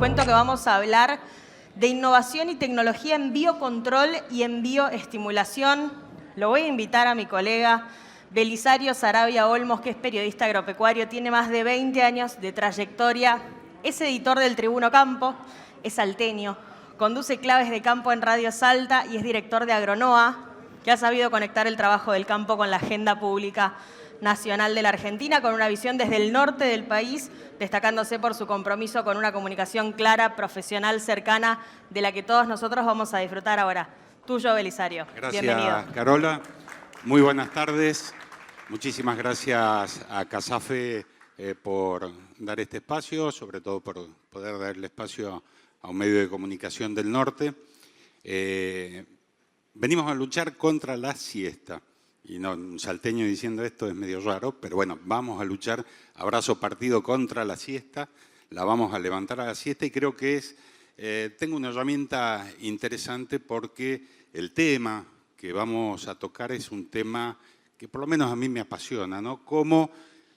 cuento que vamos a hablar de innovación y tecnología en biocontrol y en bioestimulación. Lo voy a invitar a mi colega Belisario Sarabia Olmos, que es periodista agropecuario, tiene más de 20 años de trayectoria, es editor del Tribuno Campo, es salteño, conduce Claves de Campo en Radio Salta y es director de Agronoa, que ha sabido conectar el trabajo del campo con la agenda pública nacional de la Argentina, con una visión desde el norte del país, destacándose por su compromiso con una comunicación clara, profesional, cercana, de la que todos nosotros vamos a disfrutar ahora. Tuyo, Belisario. Gracias, bienvenido. Carola. Muy buenas tardes. Muchísimas gracias a CASAFE por dar este espacio, sobre todo por poder darle espacio a un medio de comunicación del norte. Venimos a luchar contra la siesta. Y no, un salteño diciendo esto es medio raro, pero bueno, vamos a luchar a brazo partido contra la siesta, la vamos a levantar a la siesta y creo que tengo una herramienta interesante porque el tema que vamos a tocar es un tema que por lo menos a mí me apasiona, ¿no? Cómo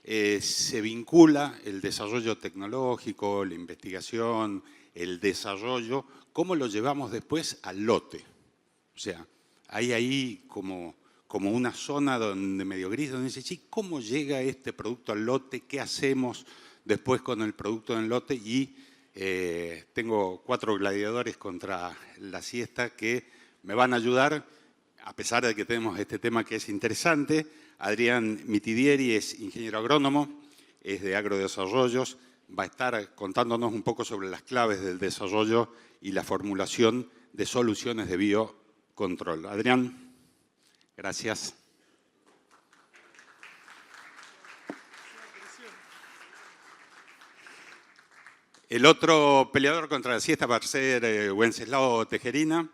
se vincula el desarrollo tecnológico, la investigación, el desarrollo, cómo lo llevamos después al lote. O sea, hay ahí como una zona donde medio gris, donde dice, sí, ¿cómo llega este producto al lote? ¿Qué hacemos después con el producto en el lote? Y tengo 4 gladiadores contra la siesta que me van a ayudar, a pesar de que tenemos este tema que es interesante. Adrián Mitidieri es ingeniero agrónomo, es de Agrodesarrollos, va a estar contándonos un poco sobre las claves del desarrollo y la formulación de soluciones de biocontrol. Adrián. Gracias. El otro peleador contra la siesta va a ser Wenceslao Tejerina,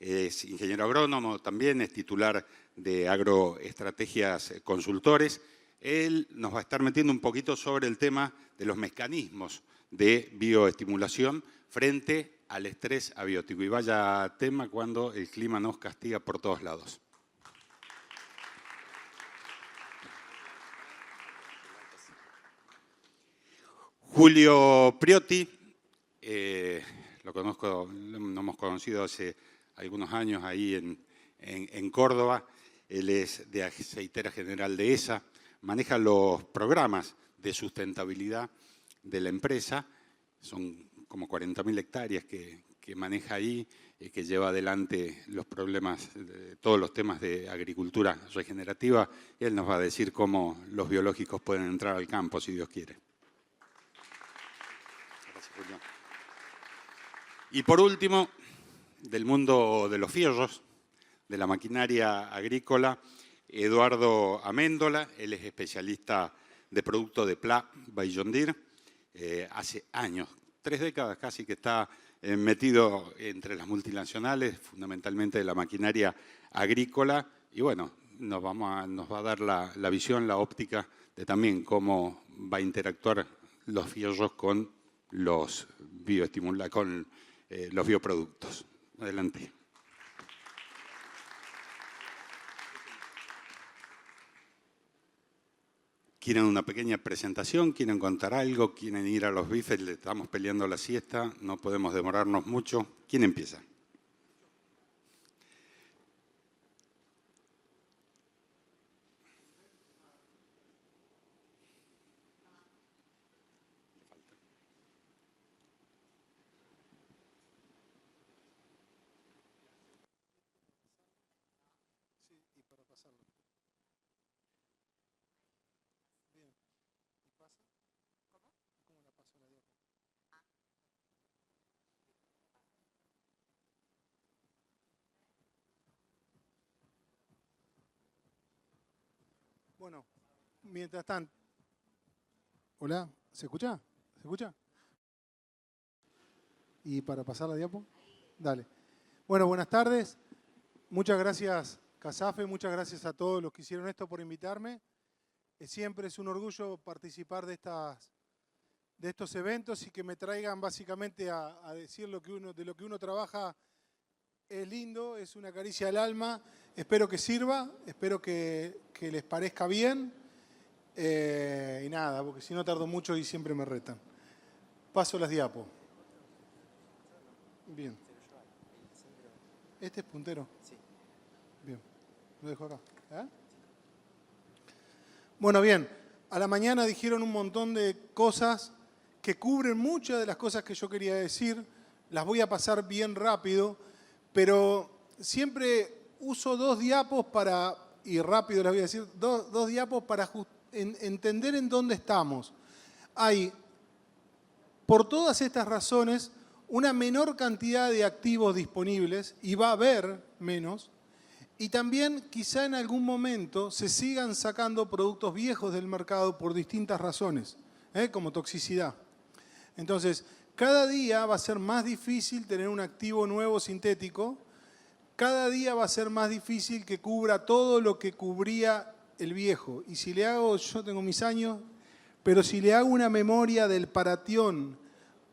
es ingeniero agrónomo también, es titular de Agroestrategias Consultores. Él nos va a estar metiendo un poquito sobre el tema de los mecanismos de bioestimulación frente al estrés abiótico. Y vaya tema cuando el clima nos castiga por todos lados. Julio Priotti, nos hemos conocido hace algunos años ahí en Córdoba. Él es de Aceitera General de ESA, maneja los programas de sustentabilidad de la empresa. Son como 40.000 hectáreas que maneja ahí, que lleva adelante los problemas, todos los temas de agricultura regenerativa. Él nos va a decir cómo los biológicos pueden entrar al campo, si Dios quiere. Y por último, del mundo de los fierros, de la maquinaria agrícola, Eduardo Améndola. Él es especialista de producto de Pla by John Deere. Hace años, 3 décadas casi, que está metido entre las multinacionales, fundamentalmente de la maquinaria agrícola. Y bueno, nos va a dar la visión, la óptica de también cómo va a interactuar los fierros con los los bioproductos. Adelante. ¿Quieren una pequeña presentación? ¿Quieren contar algo? ¿Quieren ir a los bifes? Le estamos peleando la siesta, no podemos demorarnos mucho. ¿Quién empieza? Bueno, mientras tanto... Hola, ¿se escucha? ¿Se escucha? ¿Y para pasar la diapo? Dale. Bueno, buenas tardes. Muchas gracias, CASAFE, muchas gracias a todos los que hicieron esto por invitarme. Siempre es un orgullo participar de estos eventos y que me traigan básicamente a decir de lo que uno trabaja. Es lindo, es una caricia al alma. Espero que sirva, espero que les parezca bien. Y nada, porque si no tardo mucho y siempre me retan. Paso las diapos. Bien. ¿Este es puntero? Sí. Bien. Lo dejo acá. Bueno, bien. A la mañana dijeron un montón de cosas que cubren muchas de las cosas que yo quería decir. Las voy a pasar bien rápido, pero siempre uso dos diapos para, y rápido les voy a decir, dos diapos para entender en dónde estamos. Hay, por todas estas razones, una menor cantidad de activos disponibles, y va a haber menos, y también quizá en algún momento se sigan sacando productos viejos del mercado por distintas razones, como toxicidad. Entonces, cada día va a ser más difícil tener un activo nuevo sintético, cada día va a ser más difícil que cubra todo lo que cubría el viejo. Y si le hago, yo tengo mis años, pero si le hago una memoria del paratión,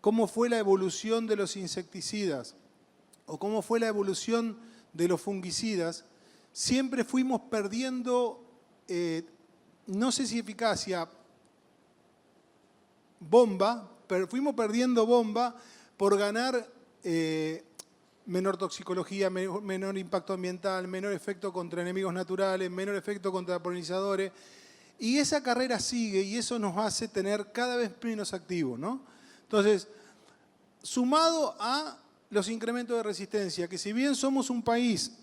cómo fue la evolución de los insecticidas o cómo fue la evolución de los fungicidas, siempre fuimos perdiendo, no sé si eficacia, bomba, pero fuimos perdiendo bomba por ganar menor toxicología, menor impacto ambiental, menor efecto contra enemigos naturales, menor efecto contra polinizadores. Y esa carrera sigue y eso nos hace tener cada vez menos activos, ¿no? Entonces, sumado a los incrementos de resistencia, que si bien somos un país,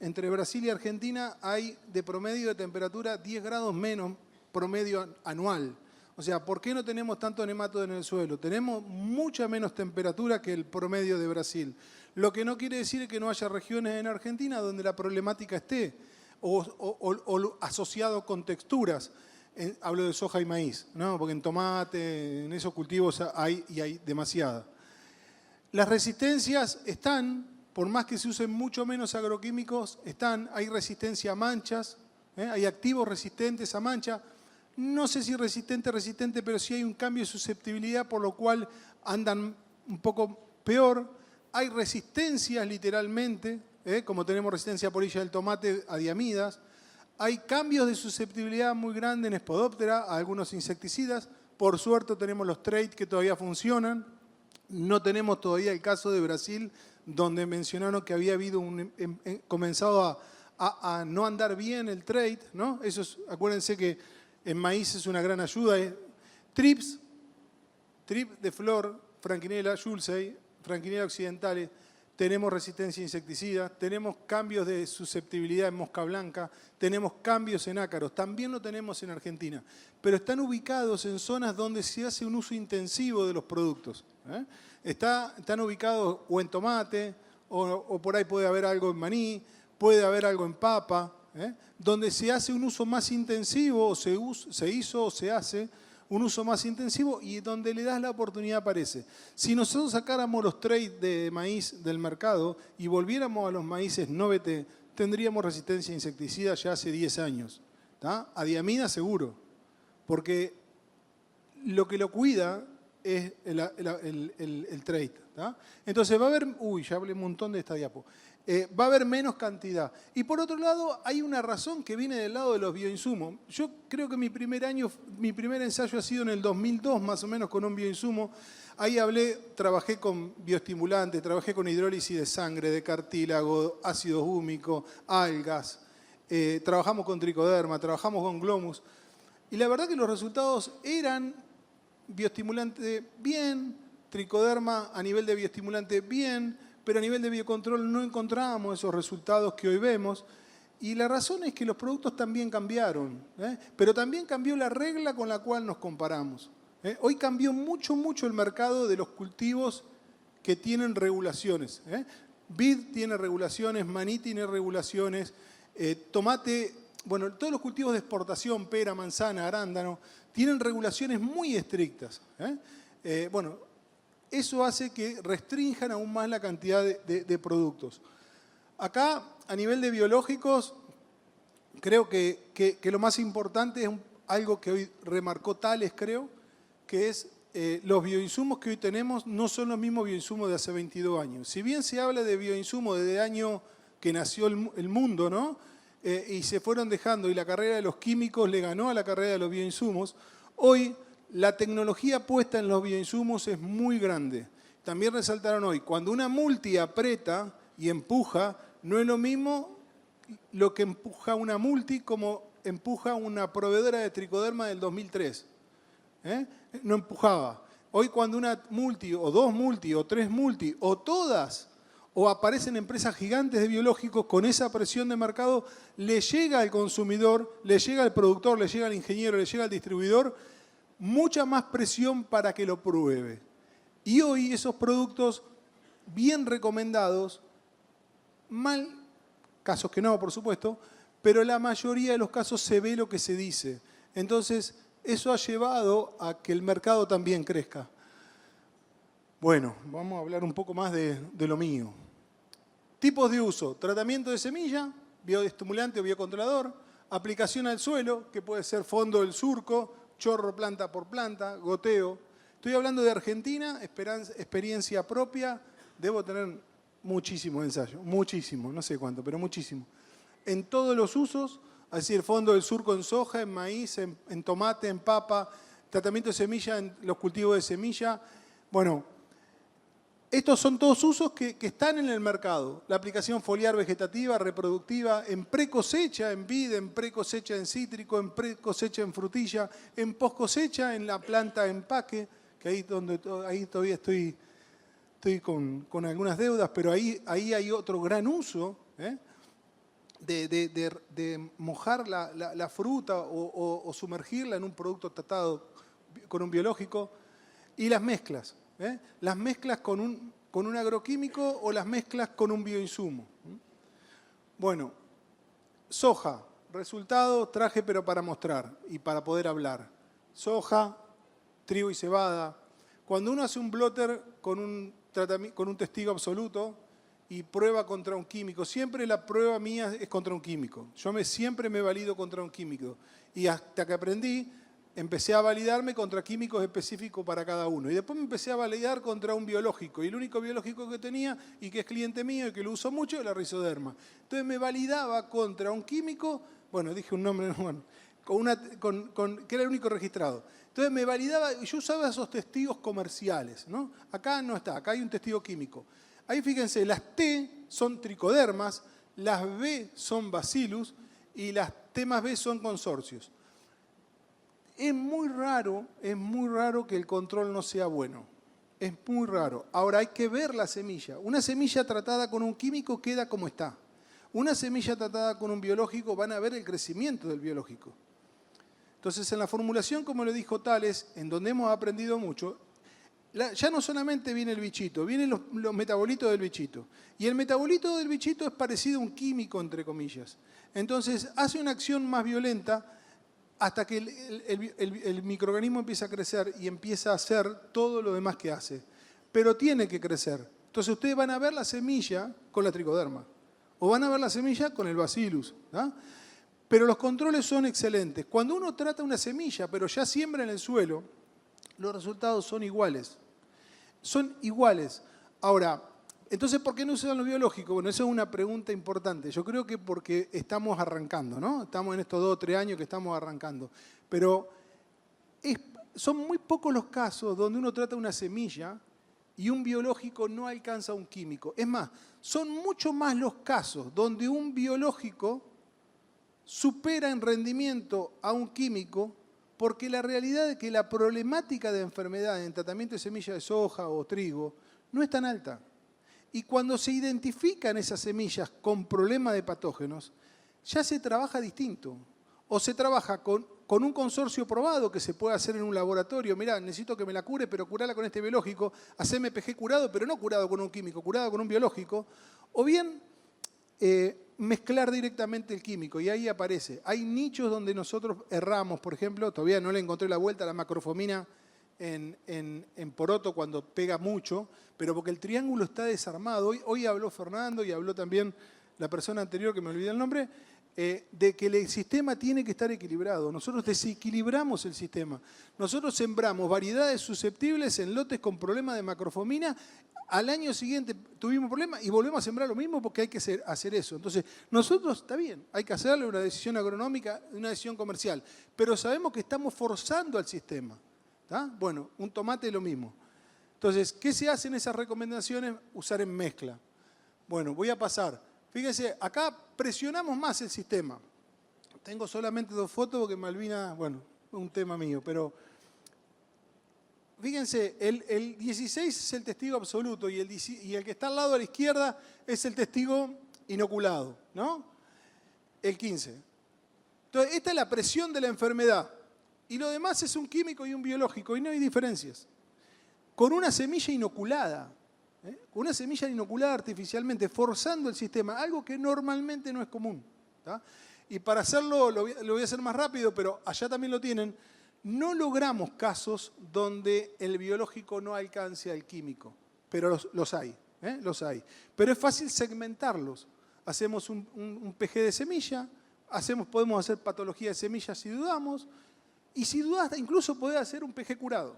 entre Brasil y Argentina hay de promedio de temperatura 10 grados menos promedio anual. O sea, ¿por qué no tenemos tanto nematodo en el suelo? Tenemos mucha menos temperatura que el promedio de Brasil. Lo que no quiere decir que no haya regiones en Argentina donde la problemática esté, o asociado con texturas. Hablo de soja y maíz, ¿no? Porque en tomate, en esos cultivos hay demasiada. Las resistencias están, por más que se usen mucho menos agroquímicos, hay resistencia a manchas, hay activos resistentes a mancha. No sé si resistente, pero sí hay un cambio de susceptibilidad, por lo cual andan un poco peor. Hay resistencias literalmente, como tenemos resistencia a polilla del tomate a diamidas. Hay cambios de susceptibilidad muy grandes en Spodoptera a algunos insecticidas. Por suerte tenemos los traits que todavía funcionan. No tenemos todavía el caso de Brasil, donde mencionaron que había habido comenzado a no andar bien el trait, ¿no? Eso es, acuérdense que en maíz es una gran ayuda. Trips de flor, Frankinella julesii, Frankinella occidentale, tenemos resistencia a insecticidas, tenemos cambios de susceptibilidad en mosca blanca, tenemos cambios en ácaros, también lo tenemos en Argentina, pero están ubicados en zonas donde se hace un uso intensivo de los productos. Están ubicados o en tomate, o por ahí puede haber algo en maní, puede haber algo en papa, donde se hace un uso más intensivo, o se hizo o se hace un uso más intensivo, y donde le das la oportunidad aparece. Si nosotros sacáramos los traits de maíz del mercado y volviéramos a los maíces no BT, tendríamos resistencia a insecticida ya hace 10 años. ¿Tá? A diamida seguro, porque lo que lo cuida es el trait. ¿Tá? Entonces va a haber, ya hablé un montón de esta diapo, va a haber menos cantidad. Y por otro lado, hay una razón que viene del lado de los bioinsumos. Yo creo que mi primer ensayo ha sido en el 2002, más o menos, con un bioinsumo. Ahí trabajé con bioestimulantes, trabajé con hidrólisis de sangre, de cartílago, ácido húmico, algas. Trabajamos con tricoderma, trabajamos con glomus. Y la verdad que los resultados eran bioestimulante bien, tricoderma a nivel de bioestimulante bien, pero a nivel de biocontrol no encontrábamos esos resultados que hoy vemos. Y la razón es que los productos también cambiaron, pero también cambió la regla con la cual nos comparamos. Hoy cambió mucho el mercado de los cultivos que tienen regulaciones. Vid tiene regulaciones, maní tiene regulaciones, tomate, bueno, todos los cultivos de exportación, pera, manzana, arándano, tienen regulaciones muy estrictas. Bueno, eso hace que restrinjan aún más la cantidad de productos. Acá, a nivel de biológicos, creo que lo más importante es algo que hoy remarcó Tales, creo, que es los bioinsumos que hoy tenemos no son los mismos bioinsumos de hace 22 años. Si bien se habla de bioinsumos desde el año que nació el mundo, ¿no? Y se fueron dejando, y la carrera de los químicos le ganó a la carrera de los bioinsumos, hoy la tecnología puesta en los bioinsumos es muy grande. también resaltaron hoy, cuando una multi aprieta y empuja, no es lo mismo lo que empuja una multi como empuja una proveedora de tricoderma del 2003. No empujaba. Hoy cuando una multi, o dos multi, o tres multi, o todas, o aparecen empresas gigantes de biológicos, con esa presión de mercado, le llega al consumidor, le llega al productor, le llega al ingeniero, le llega al distribuidor, mucha más presión para que lo pruebe. Y hoy esos productos bien recomendados, mal, casos que no, por supuesto, pero la mayoría de los casos se ve lo que se dice. Entonces, eso ha llevado a que el mercado también crezca. Bueno, vamos a hablar un poco más de lo mío. Tipos de uso: tratamiento de semilla, bioestimulante o biocontrolador, aplicación al suelo, que puede ser fondo del surco, chorro planta por planta, goteo. Estoy hablando de Argentina, experiencia propia. Debo tener muchísimos ensayos, muchísimos, no sé cuánto, pero muchísimos. En todos los usos, así el fondo del surco en soja, en maíz, en tomate, en papa, tratamiento de semilla en los cultivos de semilla. Bueno, estos son todos usos que están en el mercado. La aplicación foliar vegetativa, reproductiva, en pre-cosecha, en vid, en pre-cosecha en cítrico, en pre-cosecha en frutilla, en post-cosecha en la planta de empaque, que ahí todavía estoy con algunas deudas, pero ahí hay otro gran uso, de mojar la fruta o sumergirla en un producto tratado con un biológico. Y las mezclas. Las mezclas con un agroquímico o las mezclas con un bioinsumo. Bueno, soja, resultado, traje pero para mostrar y para poder hablar. Soja, trigo y cebada. Cuando uno hace un blotter con un testigo absoluto y prueba contra un químico, siempre la prueba mía es contra un químico. Siempre me valido contra un químico. Y hasta que aprendí, empecé a validarme contra químicos específicos para cada uno. Y después me empecé a validar contra un biológico. Y el único biológico que tenía, y que es cliente mío y que lo uso mucho, es la rizoderma. Entonces me validaba contra un químico, bueno, dije un nombre, bueno, que era el único registrado. Entonces me validaba, y yo usaba esos testigos comerciales, ¿no? Acá no está, acá hay un testigo químico. Ahí fíjense, las T son tricodermas, las B son bacillus y las T más B son consorcios. Es muy raro que el control no sea bueno. Es muy raro. Ahora hay que ver la semilla. Una semilla tratada con un químico queda como está. Una semilla tratada con un biológico, van a ver el crecimiento del biológico. Entonces, en la formulación, como le dijo Tales, en donde hemos aprendido mucho, ya no solamente viene el bichito, vienen los metabolitos del bichito. Y el metabolito del bichito es parecido a un químico, entre comillas. Entonces, hace una acción más violenta hasta que el microorganismo empieza a crecer y empieza a hacer todo lo demás que hace. Pero tiene que crecer. Entonces ustedes van a ver la semilla con la tricoderma. O van a ver la semilla con el bacillus. ¿Ah? Pero los controles son excelentes. Cuando uno trata una semilla, pero ya siembra en el suelo, los resultados son iguales. Son iguales. Ahora, entonces, ¿por qué no usan los biológicos? Bueno, esa es una pregunta importante. Yo creo que porque estamos arrancando, ¿no? Estamos en estos 2 o 3 años que estamos arrancando. Pero son muy pocos los casos donde uno trata una semilla y un biológico no alcanza a un químico. Es más, son mucho más los casos donde un biológico supera en rendimiento a un químico, porque la realidad es que la problemática de enfermedad en tratamiento de semilla de soja o trigo no es tan alta. Y cuando se identifican esas semillas con problemas de patógenos, ya se trabaja distinto. O se trabaja con un consorcio probado que se puede hacer en un laboratorio. Mirá, necesito que me la cure, pero curala con este biológico. Haceme PG curado, pero no curado con un químico, curado con un biológico. O bien mezclar directamente el químico, y ahí aparece. Hay nichos donde nosotros erramos, por ejemplo, todavía no le encontré la vuelta a la macrofomina en poroto cuando pega mucho, pero porque el triángulo está desarmado. Hoy habló Fernando y habló también la persona anterior, que me olvidé el nombre, de que el sistema tiene que estar equilibrado. Nosotros desequilibramos el sistema. Nosotros sembramos variedades susceptibles en lotes con problemas de macrofomina. Al año siguiente tuvimos problemas y volvemos a sembrar lo mismo porque hay que hacer eso. Entonces, nosotros, está bien, hay que hacerle una decisión agronómica, una decisión comercial, pero sabemos que estamos forzando al sistema. ¿Tá? Bueno, un tomate es lo mismo. Entonces, ¿qué se hace en esas recomendaciones? Usar en mezcla. Bueno, voy a pasar. Fíjense, acá presionamos más el sistema. Tengo solamente 2 fotos porque Malvina, bueno, un tema mío, pero fíjense, el 16 es el testigo absoluto y el que está al lado a la izquierda es el testigo inoculado, ¿no? El 15. Entonces, esta es la presión de la enfermedad. Y lo demás es un químico y un biológico, y no hay diferencias. Con una semilla inoculada, con una semilla inoculada artificialmente, forzando el sistema, algo que normalmente no es común. ¿Tá? Y para hacerlo, lo voy a hacer más rápido, pero allá también lo tienen, no logramos casos donde el biológico no alcance al químico, pero los hay, los hay. Pero es fácil segmentarlos. Hacemos un PG de semilla, podemos hacer patología de semillas si dudamos, y si dudas incluso podés hacer un PG curado.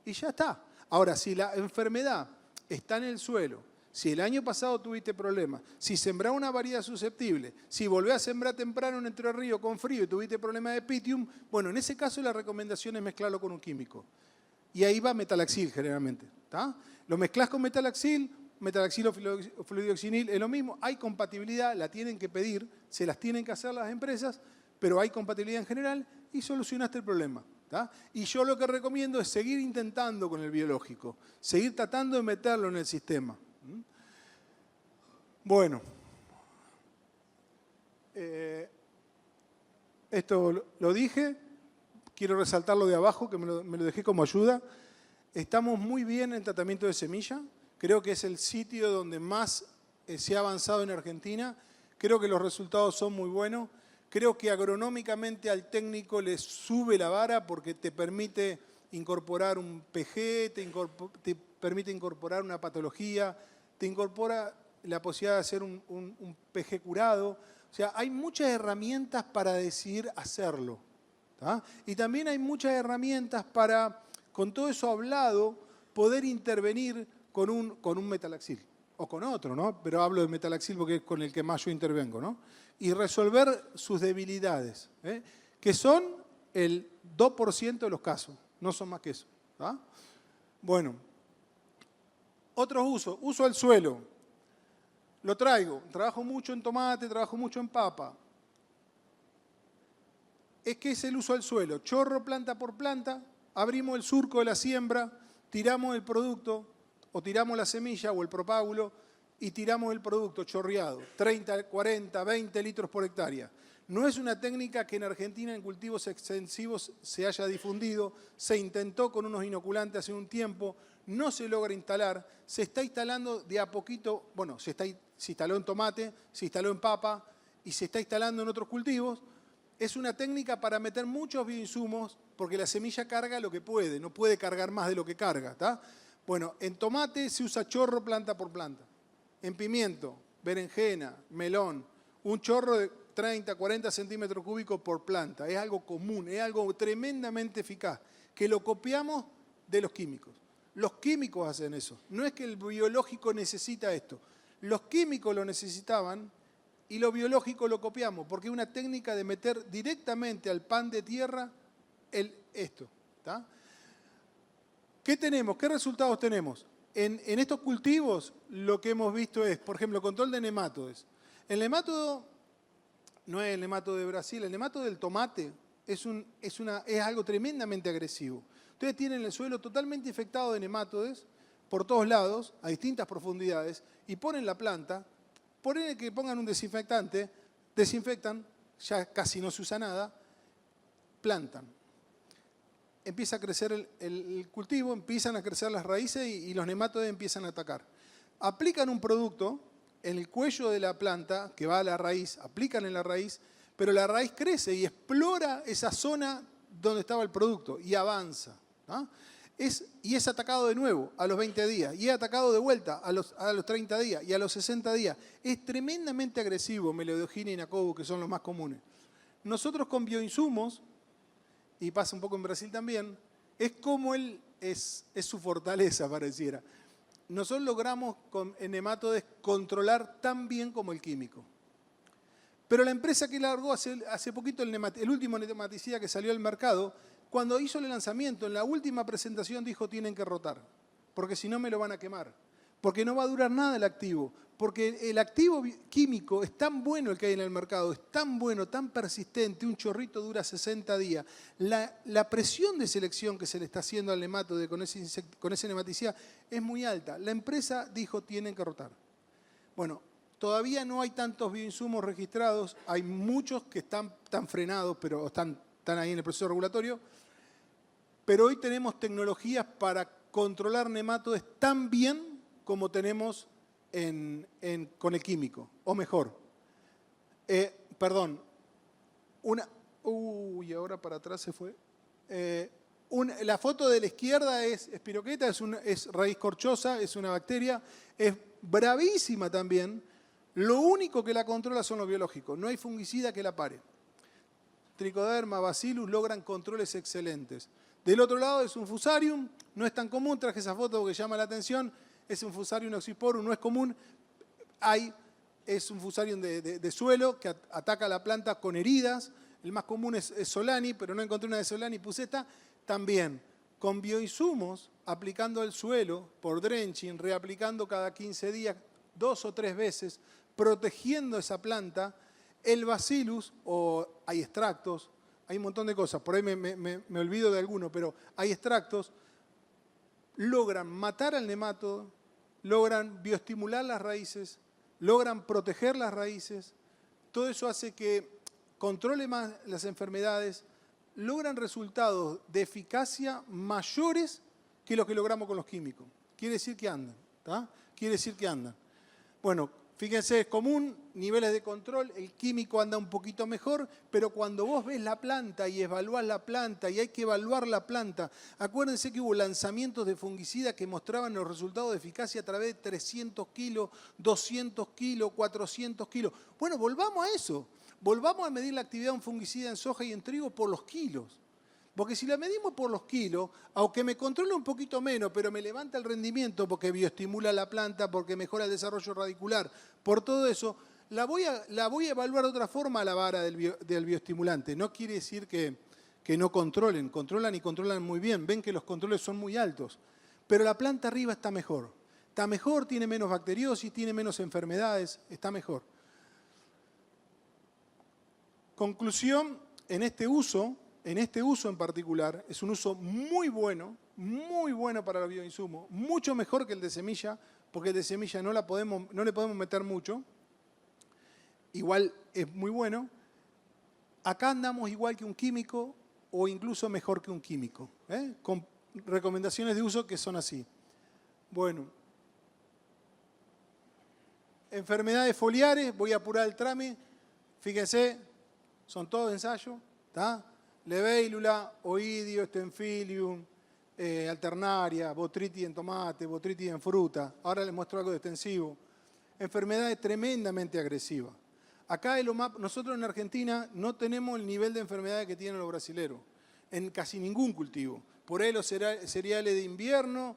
Y ya está. Ahora, si la enfermedad está en el suelo, si el año pasado tuviste problemas, si sembrás una variedad susceptible, si volvés a sembrar temprano en Entre Ríos con frío y tuviste problemas de pitium, bueno, en ese caso la recomendación es mezclarlo con un químico. Y ahí va metalaxil generalmente. ¿Tá? Lo mezclás con metalaxil o fluidioxinil, es lo mismo. Hay compatibilidad, la tienen que pedir, se las tienen que hacer las empresas, pero hay compatibilidad en general y solucionaste el problema. ¿Tá? Y yo lo que recomiendo es seguir intentando con el biológico, seguir tratando de meterlo en el sistema. Bueno, esto lo dije, quiero resaltar lo de abajo, que me lo dejé como ayuda. Estamos muy bien en tratamiento de semilla, creo que es el sitio donde más se ha avanzado en Argentina, creo que los resultados son muy buenos. Creo que agronómicamente al técnico le sube la vara porque te permite incorporar un PG, te permite incorporar una patología, te incorpora la posibilidad de hacer un PG curado. O sea, hay muchas herramientas para decidir hacerlo. ¿Tá? Y también hay muchas herramientas para, con todo eso hablado, poder intervenir con un metalaxil. O con otro, ¿no? Pero hablo de metalaxil porque es con el que más yo intervengo, ¿no? Y resolver sus debilidades, que son el 2% de los casos, no son más que eso. ¿Tá? Bueno, otros usos. Uso al suelo. Lo traigo. Trabajo mucho en tomate, trabajo mucho en papa. ¿Qué es el uso al suelo? Chorro planta por planta, abrimos el surco de la siembra, tiramos el producto, o tiramos la semilla o el propágulo y tiramos el producto chorreado, 30, 40, 20 litros por hectárea. No es una técnica que en Argentina en cultivos extensivos se haya difundido, se intentó con unos inoculantes hace un tiempo, no se logra instalar, se está instalando de a poquito, bueno, se instaló en tomate, se instaló en papa y se está instalando en otros cultivos. Es una técnica para meter muchos bioinsumos porque la semilla carga lo que puede, no puede cargar más de lo que carga, ¿tá? Bueno, en tomate se usa chorro planta por planta. En pimiento, berenjena, melón, un chorro de 30, 40 centímetros cúbicos por planta. Es algo común, es algo tremendamente eficaz, que lo copiamos de los químicos. Los químicos hacen eso. No es que el biológico necesita esto. Los químicos lo necesitaban y lo biológico lo copiamos, porque es una técnica de meter directamente al pan de tierra esto. ¿Tá? ¿Qué tenemos? ¿Qué resultados tenemos? En estos cultivos lo que hemos visto es, por ejemplo, control de nematodes. El nemátodo no es el nemátodo de Brasil, el nemátodo del tomate es algo tremendamente agresivo. Ustedes tienen el suelo totalmente infectado de nematodes por todos lados, a distintas profundidades, y ponen la planta, ponen que pongan un desinfectante, desinfectan, ya casi no se usa nada, plantan. Empieza a crecer el cultivo, empiezan a crecer las raíces y los nematodes empiezan a atacar. Aplican un producto en el cuello de la planta que va a la raíz, aplican en la raíz, pero la raíz crece y explora esa zona donde estaba el producto y avanza. ¿No? Y es atacado de nuevo a los 20 días y es atacado de vuelta a los 30 días y a los 60 días. Es tremendamente agresivo, Melodogina y Nacobu, que son los más comunes. Nosotros con bioinsumos, y pasa un poco en Brasil también, es como es su fortaleza, pareciera. Nosotros logramos en nematodes controlar tan bien como el químico. Pero la empresa que largó hace poquito el último nematicida que salió al mercado, cuando hizo el lanzamiento, en la última presentación dijo tienen que rotar. porque si no me lo van a quemar, porque no va a durar nada el activo, porque el activo químico es tan bueno el que hay en el mercado, es tan bueno, tan persistente, un chorrito dura 60 días. La presión de selección que se le está haciendo al nemato con ese nematicida es muy alta. La empresa dijo tienen que rotar. Bueno, todavía no hay tantos bioinsumos registrados, hay muchos que están frenados, pero están ahí en el proceso regulatorio, pero hoy tenemos tecnologías para controlar nematodes tan bien como tenemos con el químico, o mejor. Perdón, ahora para atrás se fue. La foto de la izquierda es espiroqueta, es raíz corchosa, es una bacteria, es bravísima también. Lo único que la controla son los biológicos, no hay fungicida que la pare. Trichoderma, Bacillus logran controles excelentes. Del otro lado es un Fusarium, no es tan común, traje esa foto porque llama la atención, es un Fusarium oxyporum, no es común. Es un Fusarium de suelo que ataca a la planta con heridas. El más común es Solani, pero no encontré una de Solani puseta. También con bioinsumos, aplicando al suelo por drenching, reaplicando cada 15 días, 2 o 3 veces, protegiendo esa planta. El Bacillus, o hay extractos, hay un montón de cosas, por ahí me olvido de alguno, pero hay extractos, logran matar al nematodo, logran bioestimular las raíces, logran proteger las raíces. Todo eso hace que controle más las enfermedades, logran resultados de eficacia mayores que los que logramos con los químicos. Quiere decir que andan, ¿tá? Quiere decir que andan. Bueno, fíjense, es común, niveles de control, el químico anda un poquito mejor, pero cuando vos ves la planta y evaluás la planta, y hay que evaluar la planta, acuérdense que hubo lanzamientos de fungicida que mostraban los resultados de eficacia a través de 300 kilos, 200 kilos, 400 kilos. Bueno, volvamos a eso. Volvamos a medir la actividad de un fungicida en soja y en trigo por los kilos. Porque si la medimos por los kilos, aunque me controle un poquito menos, pero me levanta el rendimiento porque bioestimula la planta, porque mejora el desarrollo radicular, por todo eso, la voy a evaluar de otra forma a la vara del bioestimulante. No quiere decir que no controlen, controlan y controlan muy bien. Ven que los controles son muy altos. Pero la planta arriba está mejor. Está mejor, tiene menos bacteriosis, tiene menos enfermedades, está mejor. Conclusión, en este uso en particular, es un uso muy bueno para los bioinsumos, mucho mejor que el de semilla, porque el de semilla no le podemos meter mucho, igual es muy bueno. Acá andamos igual que un químico o incluso mejor que un químico, con recomendaciones de uso que son así. Bueno, enfermedades foliares, voy a apurar el trame, fíjense, son todos ensayos, ¿está? Leveilula, oidio, stenfilium, alternaria, botrytis en tomate, botrytis en fruta. Ahora les muestro algo de extensivo. Enfermedades tremendamente agresivas. Acá nosotros en Argentina no tenemos el nivel de enfermedades que tienen los brasileros, en casi ningún cultivo. Por ahí los cereales de invierno,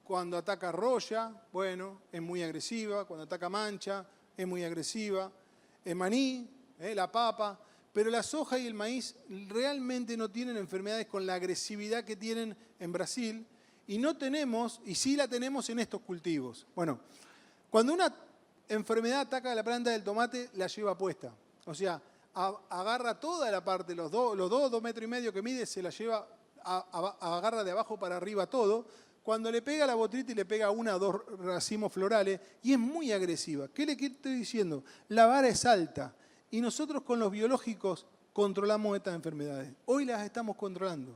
cuando ataca roya, bueno, es muy agresiva. Cuando ataca mancha, es muy agresiva. El maní, la papa. Pero la soja y el maíz realmente no tienen enfermedades con la agresividad que tienen en Brasil y sí la tenemos en estos cultivos. Bueno, cuando una enfermedad ataca a la planta del tomate, la lleva puesta. O sea, agarra toda la parte, los 2 metros y medio que mide, se la lleva, agarra de abajo para arriba todo. Cuando le pega la botrytis, le pega 1 o 2 racimos florales y es muy agresiva. ¿Qué estoy diciendo? La vara es alta. Y nosotros con los biológicos controlamos estas enfermedades. Hoy las estamos controlando.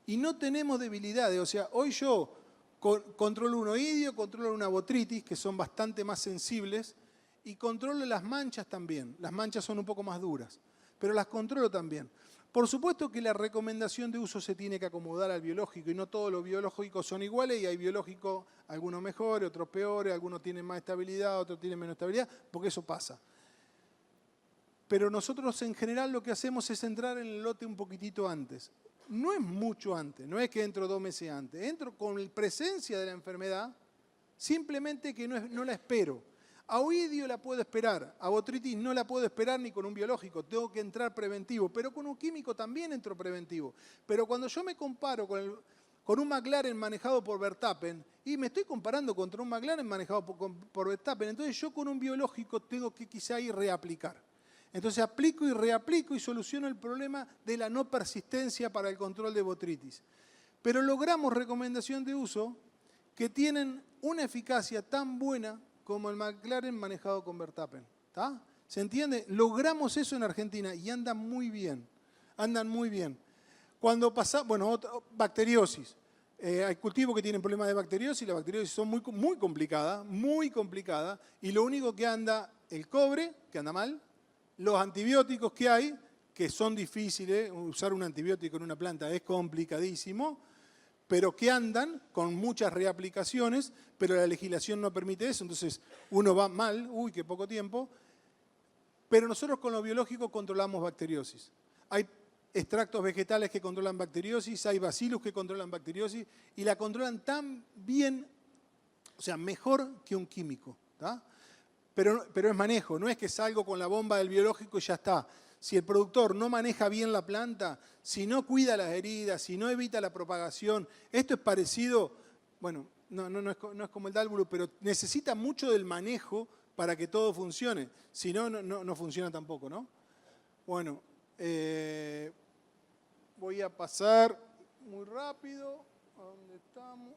Y no tenemos debilidades. O sea, hoy yo controlo un oidio, controlo una botrytis, que son bastante más sensibles, y controlo las manchas también. Las manchas son un poco más duras, pero las controlo también. Por supuesto que la recomendación de uso se tiene que acomodar al biológico, y no todos los biológicos son iguales, y hay biológicos, algunos mejores, otros peores, algunos tienen más estabilidad, otros tienen menos estabilidad, porque eso pasa. Pero nosotros en general lo que hacemos es entrar en el lote un poquitito antes. No es mucho antes, no es que entro 2 meses antes. Entro con presencia de la enfermedad, simplemente que no la espero. A oidio la puedo esperar, a botrytis no la puedo esperar ni con un biológico, tengo que entrar preventivo, pero con un químico también entro preventivo. Pero cuando yo me comparo con con un McLaren manejado por Verstappen, y me estoy comparando contra un McLaren manejado por Verstappen, entonces yo con un biológico tengo que quizá ir reaplicar. Entonces aplico y reaplico y soluciono el problema de la no persistencia para el control de botrytis. Pero logramos recomendación de uso que tienen una eficacia tan buena como el McLaren manejado con Verstappen. ¿Tá? ¿Se entiende? Logramos eso en Argentina y andan muy bien. Andan muy bien. Cuando pasa, bueno, bacteriosis. Hay cultivos que tienen problemas de bacteriosis, las bacteriosis son muy complicadas, y lo único que anda, el cobre, que anda mal, los antibióticos que hay, que son difíciles, usar un antibiótico en una planta es complicadísimo, pero que andan con muchas reaplicaciones, pero la legislación no permite eso, entonces uno va mal, uy, qué poco tiempo, pero nosotros con los biológicos controlamos bacteriosis. Hay extractos vegetales que controlan bacteriosis, hay bacillus que controlan bacteriosis y la controlan tan bien, o sea, mejor que un químico. ¿Tá? Pero es manejo, no es que salgo con la bomba del biológico y ya está. Si el productor no maneja bien la planta, si no cuida las heridas, si no evita la propagación, esto es parecido, bueno, no es como el dálvulo, pero necesita mucho del manejo para que todo funcione. Si no, no funciona tampoco, ¿no? Bueno, voy a pasar muy rápido. ¿A dónde estamos?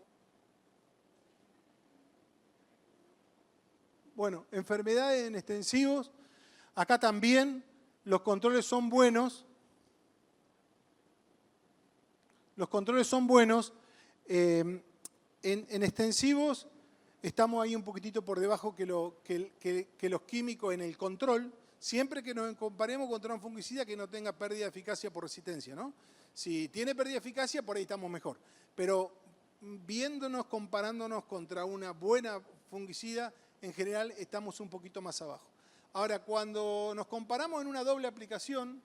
Bueno, enfermedades en extensivos. Acá también los controles son buenos. Los controles son buenos. En extensivos estamos ahí un poquitito por debajo que los químicos en el control, siempre que nos comparemos contra un fungicida que no tenga pérdida de eficacia por resistencia, ¿no? Si tiene pérdida de eficacia, por ahí estamos mejor. Pero viéndonos, comparándonos contra una buena fungicida, en general estamos un poquito más abajo. Ahora, cuando nos comparamos en una doble aplicación,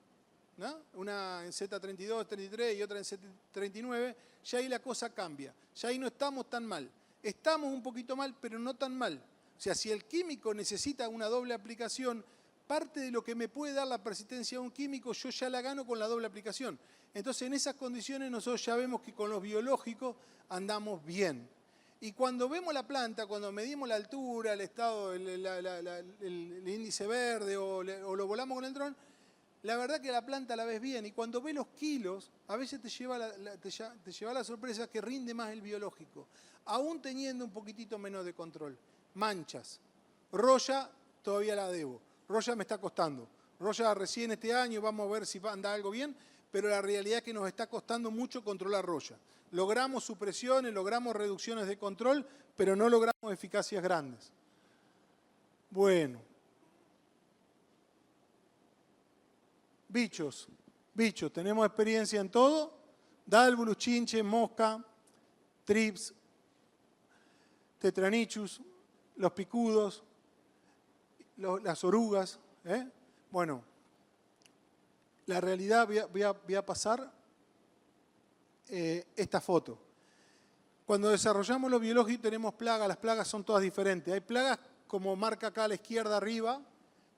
¿no? Una en Z32, 33 y otra en Z39, ya ahí la cosa cambia. Ya ahí no estamos tan mal. Estamos un poquito mal, pero no tan mal. O sea, si el químico necesita una doble aplicación, parte de lo que me puede dar la persistencia de un químico, yo ya la gano con la doble aplicación. Entonces, en esas condiciones nosotros ya vemos que con los biológicos andamos bien. Y cuando vemos la planta, cuando medimos la altura, el estado, el índice verde o lo volamos con el dron, la verdad que la planta la ves bien. Y cuando ves los kilos, a veces te lleva la sorpresa que rinde más el biológico, aún teniendo un poquitito menos de control. Manchas. Roya todavía la debo. Roya me está costando. Roya recién este año, vamos a ver si anda algo bien, pero la realidad es que nos está costando mucho controlar roya. Logramos supresiones, logramos reducciones de control, pero no logramos eficacias grandes. Bueno. Bichos. Tenemos experiencia en todo. Dálvulus, chinche, mosca, trips, tetranichus, los picudos, las orugas. Bueno, la realidad, voy a pasar esta foto. Cuando desarrollamos los biológicos tenemos plagas, las plagas son todas diferentes. Hay plagas, como marca acá a la izquierda arriba,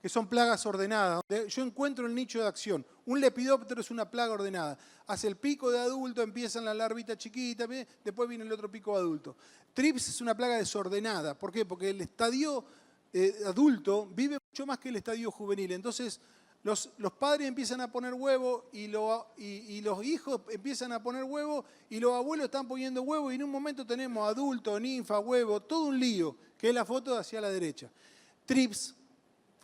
que son plagas ordenadas. Yo encuentro el nicho de acción. Un lepidóptero es una plaga ordenada. Hace el pico de adulto, empiezan las larvitas chiquitas, después viene el otro pico de adulto. Trips es una plaga desordenada. ¿Por qué? Porque el estadio adulto vive mucho más que el estadio juvenil. Entonces, los padres empiezan a poner huevo y los hijos empiezan a poner huevo y los abuelos están poniendo huevo y en un momento tenemos adulto, ninfa, huevo, todo un lío, que es la foto de hacia la derecha. Trips,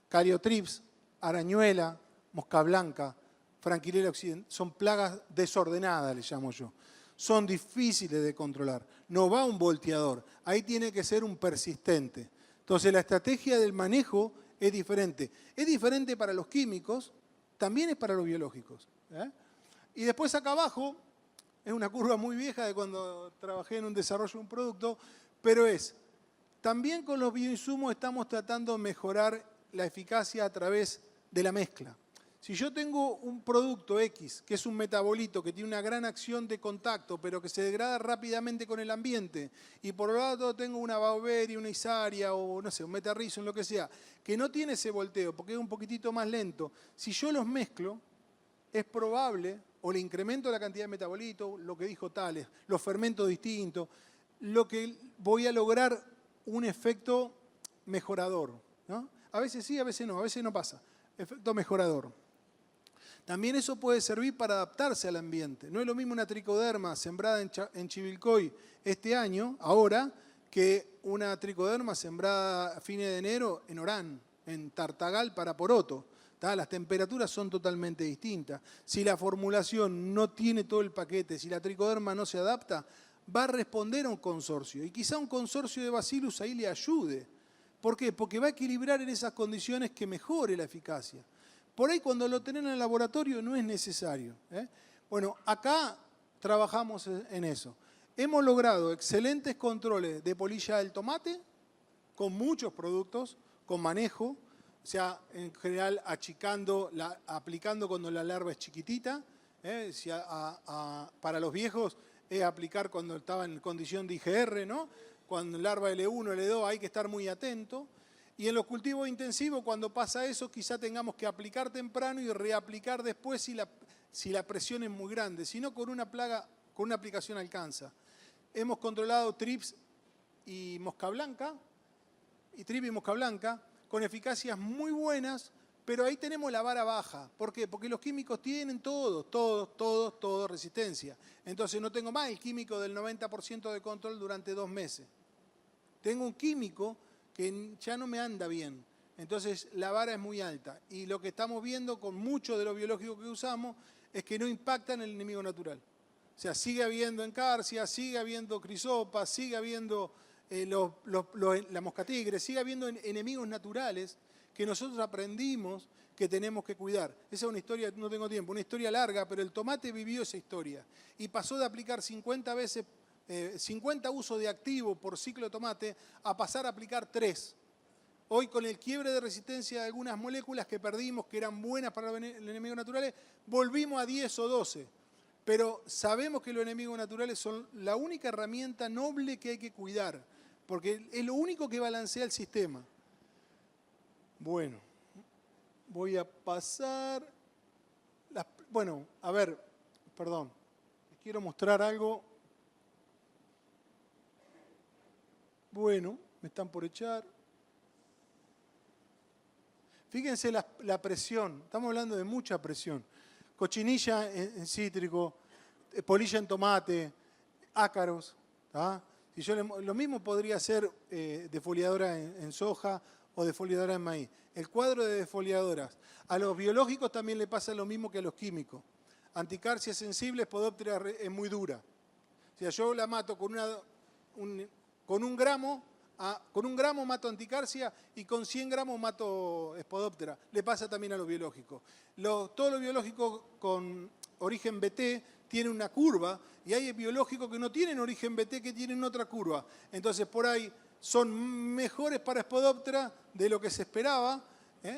cariotrips, arañuela, mosca blanca, franquilera occidental, son plagas desordenadas, les llamo yo. Son difíciles de controlar. No va un volteador, ahí tiene que ser un persistente. Entonces la estrategia del manejo es diferente. Es diferente para los químicos, también es para los biológicos. Y después acá abajo, es una curva muy vieja de cuando trabajé en un desarrollo de un producto, pero también con los bioinsumos estamos tratando de mejorar la eficacia a través de la mezcla. Si yo tengo un producto X, que es un metabolito, que tiene una gran acción de contacto, pero que se degrada rápidamente con el ambiente, y por otro lado tengo una Bauberia, una Isaria, o no sé, un Metarrhizum, lo que sea, que no tiene ese volteo, porque es un poquitito más lento, si yo los mezclo, es probable, o le incremento la cantidad de metabolitos, lo que dijo Tales, los fermentos distintos, lo que voy a lograr un efecto mejorador, ¿no? A veces sí, a veces no pasa. Efecto mejorador. También eso puede servir para adaptarse al ambiente. No es lo mismo una tricoderma sembrada en Chivilcoy este año, ahora, que una tricoderma sembrada a fines de enero en Orán, en Tartagal para Poroto. Las temperaturas son totalmente distintas. Si la formulación no tiene todo el paquete, si la tricoderma no se adapta, va a responder a un consorcio. Y quizá un consorcio de Bacillus ahí le ayude. ¿Por qué? Porque va a equilibrar en esas condiciones que mejore la eficacia. Por ahí cuando lo tienen en el laboratorio no es necesario. Bueno, acá trabajamos en eso. Hemos logrado excelentes controles de polilla del tomate, con muchos productos, con manejo, o sea, en general achicando, aplicando cuando la larva es chiquitita. Para los viejos es aplicar cuando estaba en condición de IGR, ¿no? Cuando larva L1, L2 hay que estar muy atento. Y en los cultivos intensivos, cuando pasa eso, quizá tengamos que aplicar temprano y reaplicar después si la presión es muy grande. Si no, con una aplicación alcanza. Hemos controlado trips y mosca blanca, con eficacias muy buenas, pero ahí tenemos la vara baja. ¿Por qué? Porque los químicos tienen todos resistencia. Entonces no tengo más el químico del 90% de control durante 2 meses. Tengo un químico que ya no me anda bien. Entonces la vara es muy alta. Y lo que estamos viendo con muchos de los biológicos que usamos es que no impactan el enemigo natural. O sea, sigue habiendo encarsia, sigue habiendo crisopa, sigue habiendo la moscatigre, sigue habiendo enemigos naturales que nosotros aprendimos que tenemos que cuidar. Esa es una historia, no tengo tiempo, una historia larga, pero el tomate vivió esa historia. Y pasó de aplicar 50 usos de activo por ciclo de tomate a pasar a aplicar 3. Hoy con el quiebre de resistencia de algunas moléculas que perdimos, que eran buenas para los enemigos naturales, volvimos a 10 o 12. Pero sabemos que los enemigos naturales son la única herramienta noble que hay que cuidar, porque es lo único que balancea el sistema. Bueno, voy a pasar... perdón, les quiero mostrar algo. Bueno, me están por echar. Fíjense la presión, estamos hablando de mucha presión. Cochinilla en cítrico, polilla en tomate, ácaros. Si lo mismo podría ser defoliadora en soja o defoliadora en maíz. El cuadro de defoliadoras. A los biológicos también le pasa lo mismo que a los químicos. Anticarcia sensible, Spodoptera es muy dura. O sea, yo la mato con un gramo mato anticarcia y con 100 gramos mato Spodoptera. Le pasa también a los biológicos. Todos los biológicos con origen BT tienen una curva y hay biológicos que no tienen origen BT que tienen otra curva. Entonces por ahí son mejores para Spodoptera de lo que se esperaba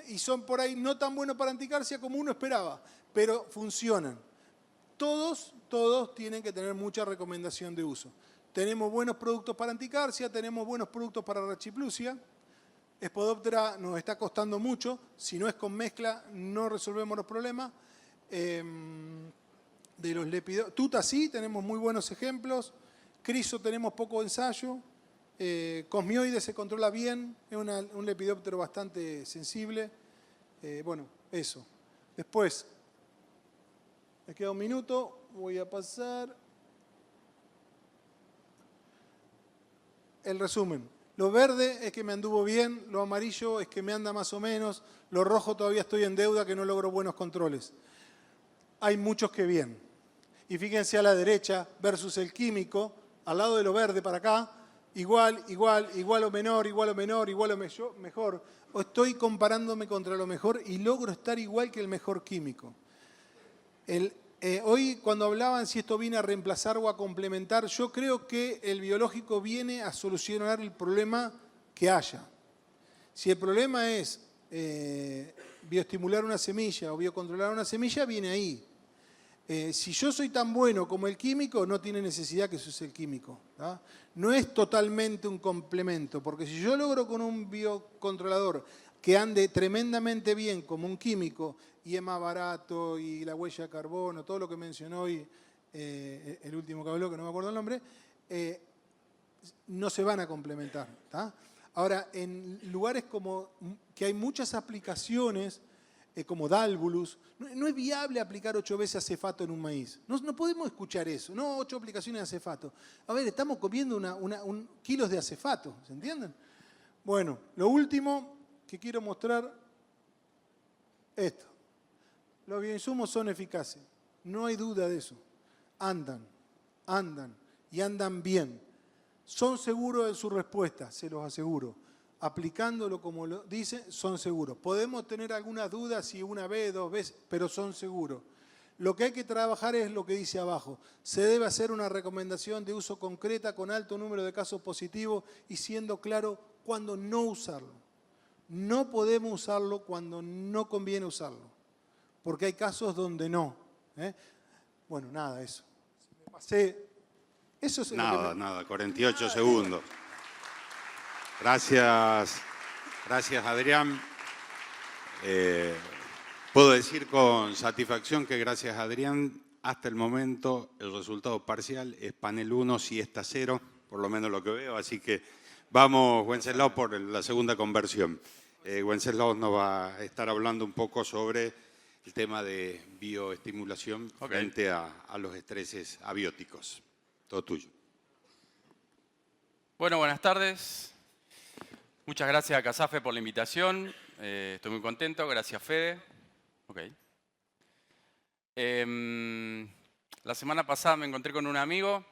y son por ahí no tan buenos para anticarcia como uno esperaba, pero funcionan. Todos tienen que tener mucha recomendación de uso. Tenemos buenos productos para anticarcia, tenemos buenos productos para rachiplusia. Spodoptera nos está costando mucho. Si no es con mezcla, no resolvemos los problemas. De los lepidópteros. Tuta sí, tenemos muy buenos ejemplos. Criso tenemos poco ensayo. Cosmioides se controla bien. Es un lepidóptero bastante sensible. Bueno, eso. Después, me queda un minuto. Voy a pasar... El resumen. Lo verde es que me anduvo bien, lo amarillo es que me anda más o menos, lo rojo todavía estoy en deuda que no logro buenos controles. Hay muchos que bien. Y fíjense a la derecha versus el químico, al lado de lo verde para acá, igual o menor, igual o mejor. O estoy comparándome contra lo mejor y logro estar igual que el mejor químico. Hoy cuando hablaban si esto viene a reemplazar o a complementar, yo creo que el biológico viene a solucionar el problema que haya. Si el problema es bioestimular una semilla o biocontrolar una semilla, viene ahí. Si yo soy tan bueno como el químico, no tiene necesidad que se use el químico. No es totalmente un complemento, porque si yo logro con un biocontrolador que ande tremendamente bien como un químico y es más barato y la huella de carbono, todo lo que mencionó hoy el último que habló, que no me acuerdo el nombre, no se van a complementar. ¿Tá? Ahora, en lugares como que hay muchas aplicaciones, como Dálvulus, no es viable aplicar 8 veces acefato en un maíz. No podemos escuchar eso, no 8 aplicaciones de acefato. A ver, estamos comiendo kilos de acefato, ¿se entienden? Bueno, lo último que quiero mostrar, esto. Los bioinsumos son eficaces, no hay duda de eso. Andan y andan bien. Son seguros en su respuesta, se los aseguro. Aplicándolo como lo dice, son seguros. Podemos tener algunas dudas si una vez, 2 veces, pero son seguros. Lo que hay que trabajar es lo que dice abajo. Se debe hacer una recomendación de uso concreta con alto número de casos positivos y siendo claro cuándo no usarlo. No podemos usarlo cuando no conviene usarlo, porque hay casos donde no. Bueno, nada, eso. Me pasé. Eso es Nada, 48 segundos. Gracias, Adrián. Puedo decir con satisfacción que gracias a Adrián, hasta el momento el resultado parcial es panel 1, siesta 0, por lo menos lo que veo. Así que vamos, Wenceslao, por la segunda conversión. Wenceslao nos va a estar hablando un poco sobre el tema de bioestimulación frente a los estreses abióticos. Todo tuyo. Bueno, buenas tardes. Muchas gracias a CASAFE por la invitación. Estoy muy contento. Gracias, Fede. La semana pasada me encontré con un amigo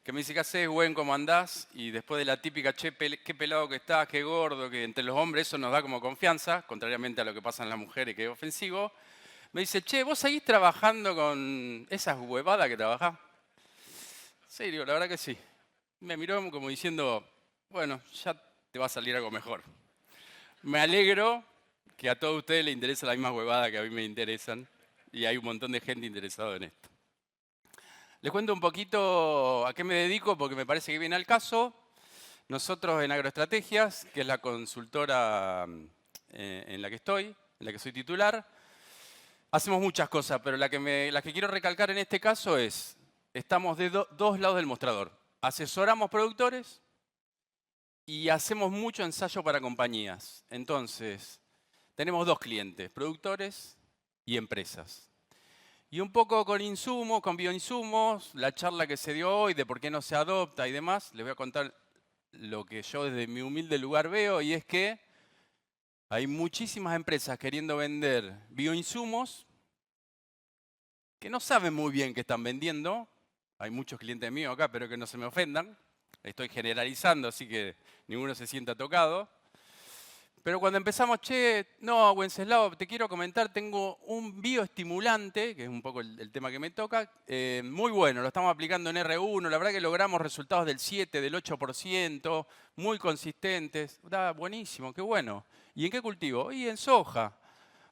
que me dice: ¿qué haces, Gwen? ¿Cómo andás? Y después de la típica, che, qué pelado que estás, qué gordo, que entre los hombres eso nos da como confianza, contrariamente a lo que pasa en las mujeres, que es ofensivo, me dice: che, ¿vos seguís trabajando con esas huevadas que trabajás? Sí, digo, la verdad que sí. Me miró como diciendo: bueno, ya te va a salir algo mejor. Me alegro que a todos ustedes les interesa la misma huevada que a mí me interesan y hay un montón de gente interesada en esto. Les cuento un poquito a qué me dedico porque me parece que viene al caso. Nosotros en Agroestrategias, que es la consultora en la que estoy, en la que soy titular, hacemos muchas cosas, pero la que quiero recalcar en este caso es: estamos de dos lados del mostrador. Asesoramos productores y hacemos mucho ensayo para compañías. Entonces, tenemos 2 clientes, productores y empresas. Y un poco con insumos, con bioinsumos, la charla que se dio hoy de por qué no se adopta y demás, les voy a contar lo que yo desde mi humilde lugar veo, y es que hay muchísimas empresas queriendo vender bioinsumos que no saben muy bien qué están vendiendo. Hay muchos clientes míos acá, pero que no se me ofendan. Estoy generalizando, así que ninguno se sienta tocado. Pero cuando empezamos, che, no, Wenceslao, te quiero comentar, tengo un bioestimulante, que es un poco el tema que me toca, muy bueno, lo estamos aplicando en R1, la verdad que logramos resultados del 7, del 8%, muy consistentes, da buenísimo, qué bueno. ¿Y en qué cultivo? Y en soja.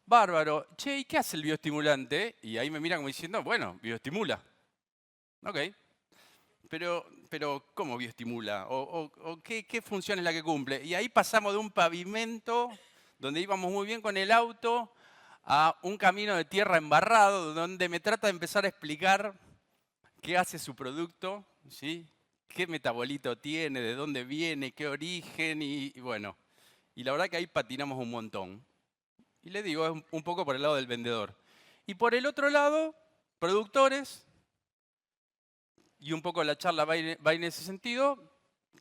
Bárbaro. Che, ¿y qué hace el bioestimulante? Y ahí me miran como diciendo, bueno, bioestimula. Ok. Pero ¿cómo bioestimula? ¿O qué función es la que cumple? Y ahí pasamos de un pavimento donde íbamos muy bien con el auto a un camino de tierra embarrado donde me trata de empezar a explicar qué hace su producto, ¿sí? Qué metabolito tiene, de dónde viene, qué origen y bueno. Y la verdad que ahí patinamos un montón. Y le digo, es un poco por el lado del vendedor. Y por el otro lado, productores, y un poco la charla va en ese sentido,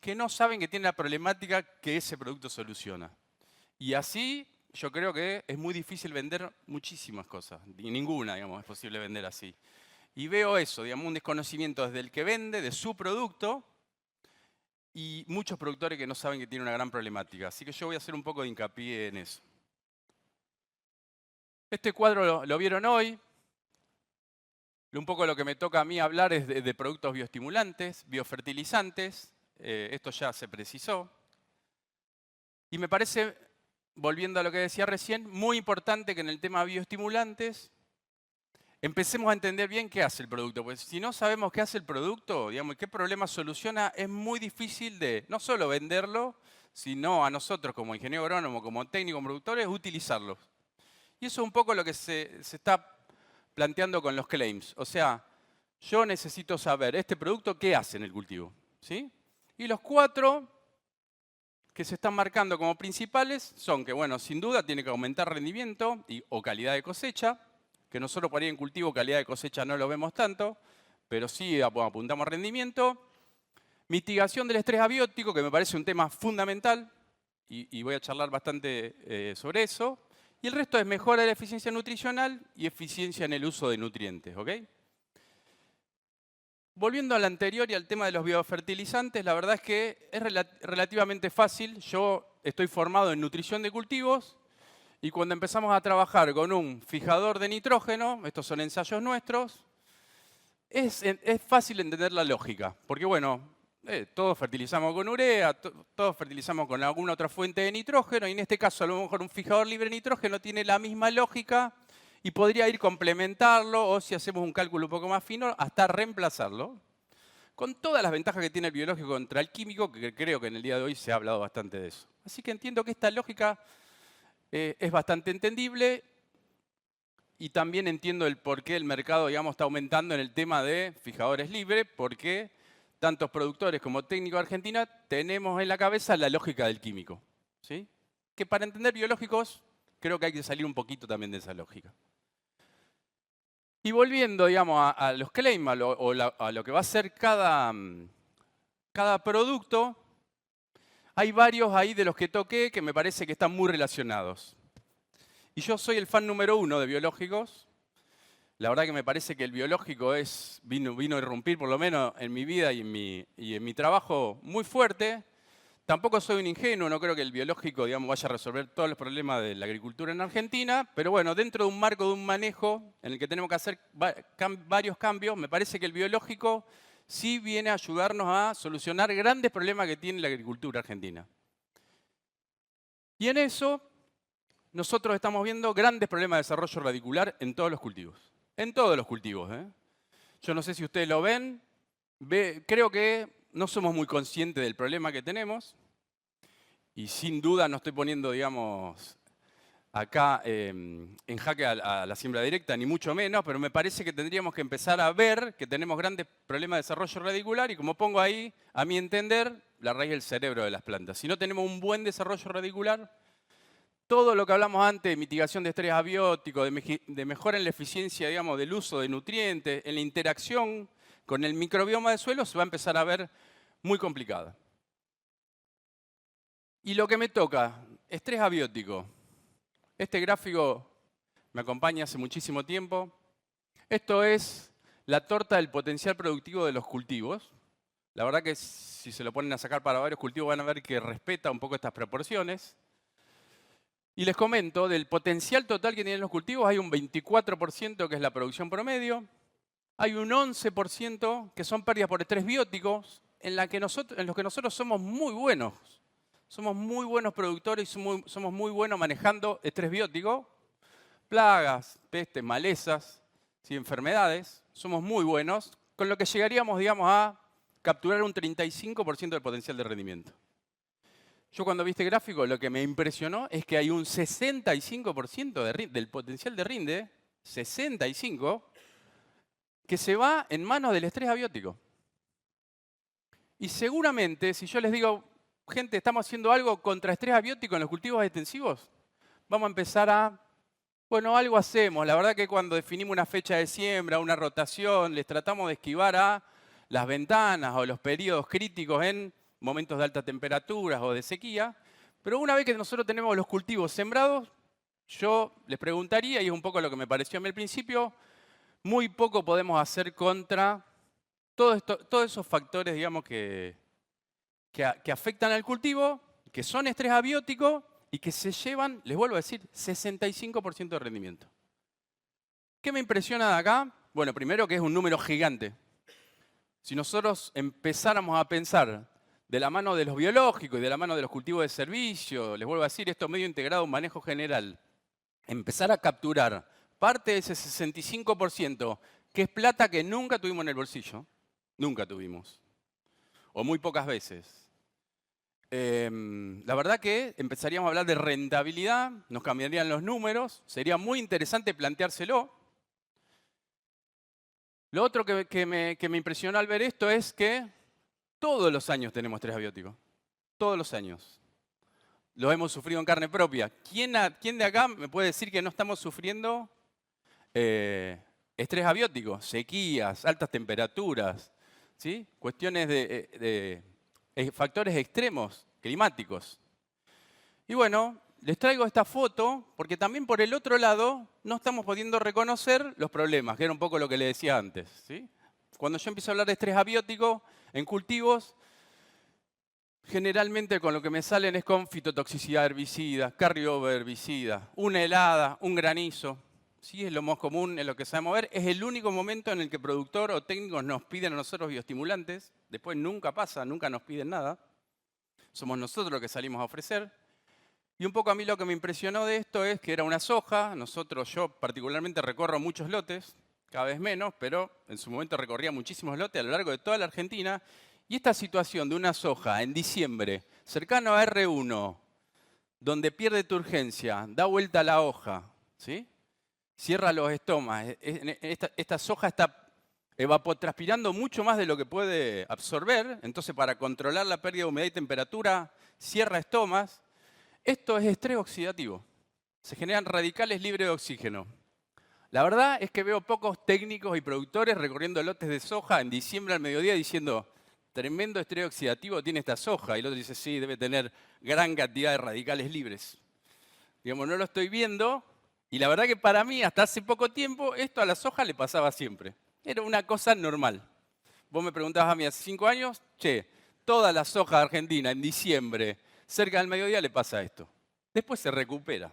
que no saben que tiene la problemática que ese producto soluciona. Y así yo creo que es muy difícil vender muchísimas cosas. Ninguna, digamos, es posible vender así. Y veo eso, digamos, un desconocimiento desde el que vende, de su producto, y muchos productores que no saben que tiene una gran problemática. Así que yo voy a hacer un poco de hincapié en eso. Este cuadro lo vieron hoy. Un poco lo que me toca a mí hablar es de productos bioestimulantes, biofertilizantes. Esto ya se precisó. Y me parece, volviendo a lo que decía recién, muy importante que en el tema bioestimulantes empecemos a entender bien qué hace el producto. Porque si no sabemos qué hace el producto, digamos, qué problema soluciona, es muy difícil de no solo venderlo, sino a nosotros como ingeniero agrónomo, como técnicos productores, utilizarlos. Y eso es un poco lo que se está planteando con los claims. O sea, yo necesito saber este producto qué hace en el cultivo, ¿sí? Y los 4 que se están marcando como principales son que, bueno, sin duda tiene que aumentar rendimiento o calidad de cosecha, que nosotros por ahí en cultivo calidad de cosecha no lo vemos tanto, pero sí apuntamos a rendimiento. Mitigación del estrés abiótico, que me parece un tema fundamental, y voy a charlar bastante sobre eso. Y el resto es mejora de la eficiencia nutricional y eficiencia en el uso de nutrientes, ¿ok? Volviendo al anterior y al tema de los biofertilizantes, la verdad es que es relativamente fácil. Yo estoy formado en nutrición de cultivos y cuando empezamos a trabajar con un fijador de nitrógeno, estos son ensayos nuestros, es fácil entender la lógica. Porque bueno, todos fertilizamos con urea, todos fertilizamos con alguna otra fuente de nitrógeno y en este caso a lo mejor un fijador libre de nitrógeno tiene la misma lógica y podría ir complementarlo o si hacemos un cálculo un poco más fino, hasta reemplazarlo, con todas las ventajas que tiene el biológico contra el químico, que creo que en el día de hoy se ha hablado bastante de eso. Así que entiendo que esta lógica es bastante entendible y también entiendo el por qué el mercado, digamos, está aumentando en el tema de fijadores libres, porque tantos productores como técnicos de Argentina tenemos en la cabeza la lógica del químico, ¿sí? Que para entender biológicos creo que hay que salir un poquito también de esa lógica. Y volviendo, digamos, a los claims, a lo que va a ser cada producto, hay varios ahí de los que toqué que me parece que están muy relacionados. Y yo soy el fan número 1 de biológicos. La verdad que me parece que el biológico vino a irrumpir, por lo menos en mi vida y en mi trabajo, muy fuerte. Tampoco soy un ingenuo, no creo que el biológico, digamos, vaya a resolver todos los problemas de la agricultura en Argentina, pero bueno, dentro de un marco de un manejo en el que tenemos que hacer varios cambios, me parece que el biológico sí viene a ayudarnos a solucionar grandes problemas que tiene la agricultura argentina. Y en eso, nosotros estamos viendo grandes problemas de desarrollo radicular en todos los cultivos. En todos los cultivos, ¿eh? Yo no sé si ustedes lo ven, creo que no somos muy conscientes del problema que tenemos y sin duda no estoy poniendo, digamos, acá en jaque a la siembra directa, ni mucho menos, pero me parece que tendríamos que empezar a ver que tenemos grandes problemas de desarrollo radicular y como pongo ahí, a mi entender, la raíz del cerebro de las plantas. Si no tenemos un buen desarrollo radicular, todo lo que hablamos antes de mitigación de estrés abiótico, de mejora en la eficiencia, digamos, del uso de nutrientes, en la interacción con el microbioma del suelo, se va a empezar a ver muy complicada. Y lo que me toca, estrés abiótico. Este gráfico me acompaña hace muchísimo tiempo. Esto es la torta del potencial productivo de los cultivos. La verdad que si se lo ponen a sacar para varios cultivos van a ver que respeta un poco estas proporciones. Y les comento, del potencial total que tienen los cultivos hay un 24% que es la producción promedio, hay un 11% que son pérdidas por estrés biótico, en los que nosotros somos muy buenos. Somos muy buenos productores y somos muy buenos manejando estrés biótico, plagas, pestes, malezas, ¿sí? Enfermedades. Somos muy buenos, con lo que llegaríamos, digamos, a capturar un 35% del potencial de rendimiento. Yo cuando vi este gráfico lo que me impresionó es que hay un 65% del potencial de rinde, 65%, que se va en manos del estrés abiótico. Y seguramente, si yo les digo, gente, estamos haciendo algo contra estrés abiótico en los cultivos extensivos, vamos a empezar bueno, algo hacemos. La verdad que cuando definimos una fecha de siembra, una rotación, les tratamos de esquivar a las ventanas o los periodos críticos en momentos de altas temperaturas o de sequía, pero una vez que nosotros tenemos los cultivos sembrados, yo les preguntaría, y es un poco lo que me pareció a mí al principio, muy poco podemos hacer contra todos esos factores, digamos, que afectan al cultivo, que son estrés abiótico y que se llevan, les vuelvo a decir, 65% de rendimiento. ¿Qué me impresiona de acá? Bueno, primero que es un número gigante. Si nosotros empezáramos a pensar de la mano de los biológicos y de la mano de los cultivos de servicio, les vuelvo a decir, esto medio integrado a un manejo general, empezar a capturar parte de ese 65%, que es plata que nunca tuvimos en el bolsillo, nunca tuvimos, o muy pocas veces. la verdad que empezaríamos a hablar de rentabilidad, nos cambiarían los números, sería muy interesante planteárselo. Lo otro que me impresionó al ver esto es que todos los años tenemos estrés abiótico. Todos los años. Lo hemos sufrido en carne propia. ¿Quién de acá me puede decir que no estamos sufriendo estrés abiótico? Sequías, altas temperaturas, ¿sí? Cuestiones de factores extremos climáticos. Y bueno, les traigo esta foto porque también por el otro lado no estamos pudiendo reconocer los problemas, que era un poco lo que le decía antes, ¿sí? Cuando yo empiezo a hablar de estrés abiótico en cultivos, generalmente con lo que me salen es con fitotoxicidad herbicida, carryover herbicida, una helada, un granizo. Sí, es lo más común en lo que sabemos ver. Es el único momento en el que productor o técnicos nos piden a nosotros bioestimulantes. Después nunca pasa, nunca nos piden nada. Somos nosotros los que salimos a ofrecer. Y un poco a mí lo que me impresionó de esto es que era una soja. Yo particularmente recorro muchos lotes, cada vez menos, pero en su momento recorría muchísimos lotes a lo largo de toda la Argentina. Y esta situación de una soja en diciembre, cercano a R1, donde pierde turgencia, da vuelta a la hoja, ¿sí? Cierra los estomas. Esta soja está evapotranspirando mucho más de lo que puede absorber. Entonces, para controlar la pérdida de humedad y temperatura, cierra estomas. Esto es estrés oxidativo. Se generan radicales libres de oxígeno. La verdad es que veo pocos técnicos y productores recorriendo lotes de soja en diciembre al mediodía diciendo tremendo estrés oxidativo tiene esta soja. Y el otro dice, sí, debe tener gran cantidad de radicales libres. Digamos, no lo estoy viendo. Y la verdad que para mí, hasta hace poco tiempo, esto a la soja le pasaba siempre. Era una cosa normal. Vos me preguntabas a mí hace 5 años, toda la soja de Argentina en diciembre, cerca del mediodía, le pasa esto. Después se recupera.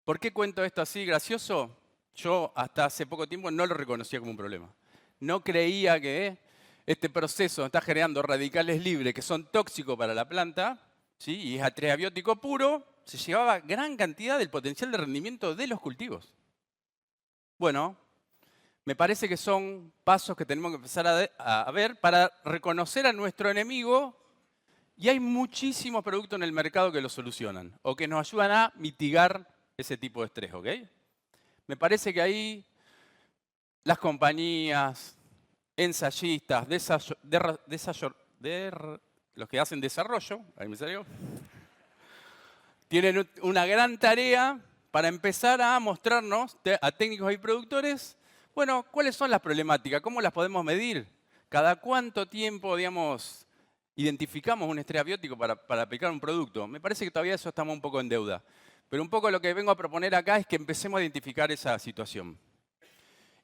¿Por qué cuento esto así gracioso? Yo hasta hace poco tiempo no lo reconocía como un problema. No creía que este proceso está generando radicales libres que son tóxicos para la planta, ¿sí? Y es estrés abiótico puro, se llevaba gran cantidad del potencial de rendimiento de los cultivos. Bueno, me parece que son pasos que tenemos que empezar a ver para reconocer a nuestro enemigo y hay muchísimos productos en el mercado que lo solucionan o que nos ayudan a mitigar ese tipo de estrés, ¿ok? Me parece que ahí las compañías, ensayistas, los que hacen desarrollo, ahí me salió, tienen una gran tarea para empezar a mostrarnos a técnicos y productores, bueno, cuáles son las problemáticas, cómo las podemos medir, cada cuánto tiempo, digamos, identificamos un estrés abiótico para aplicar un producto. Me parece que todavía eso estamos un poco en deuda. Pero un poco lo que vengo a proponer acá es que empecemos a identificar esa situación.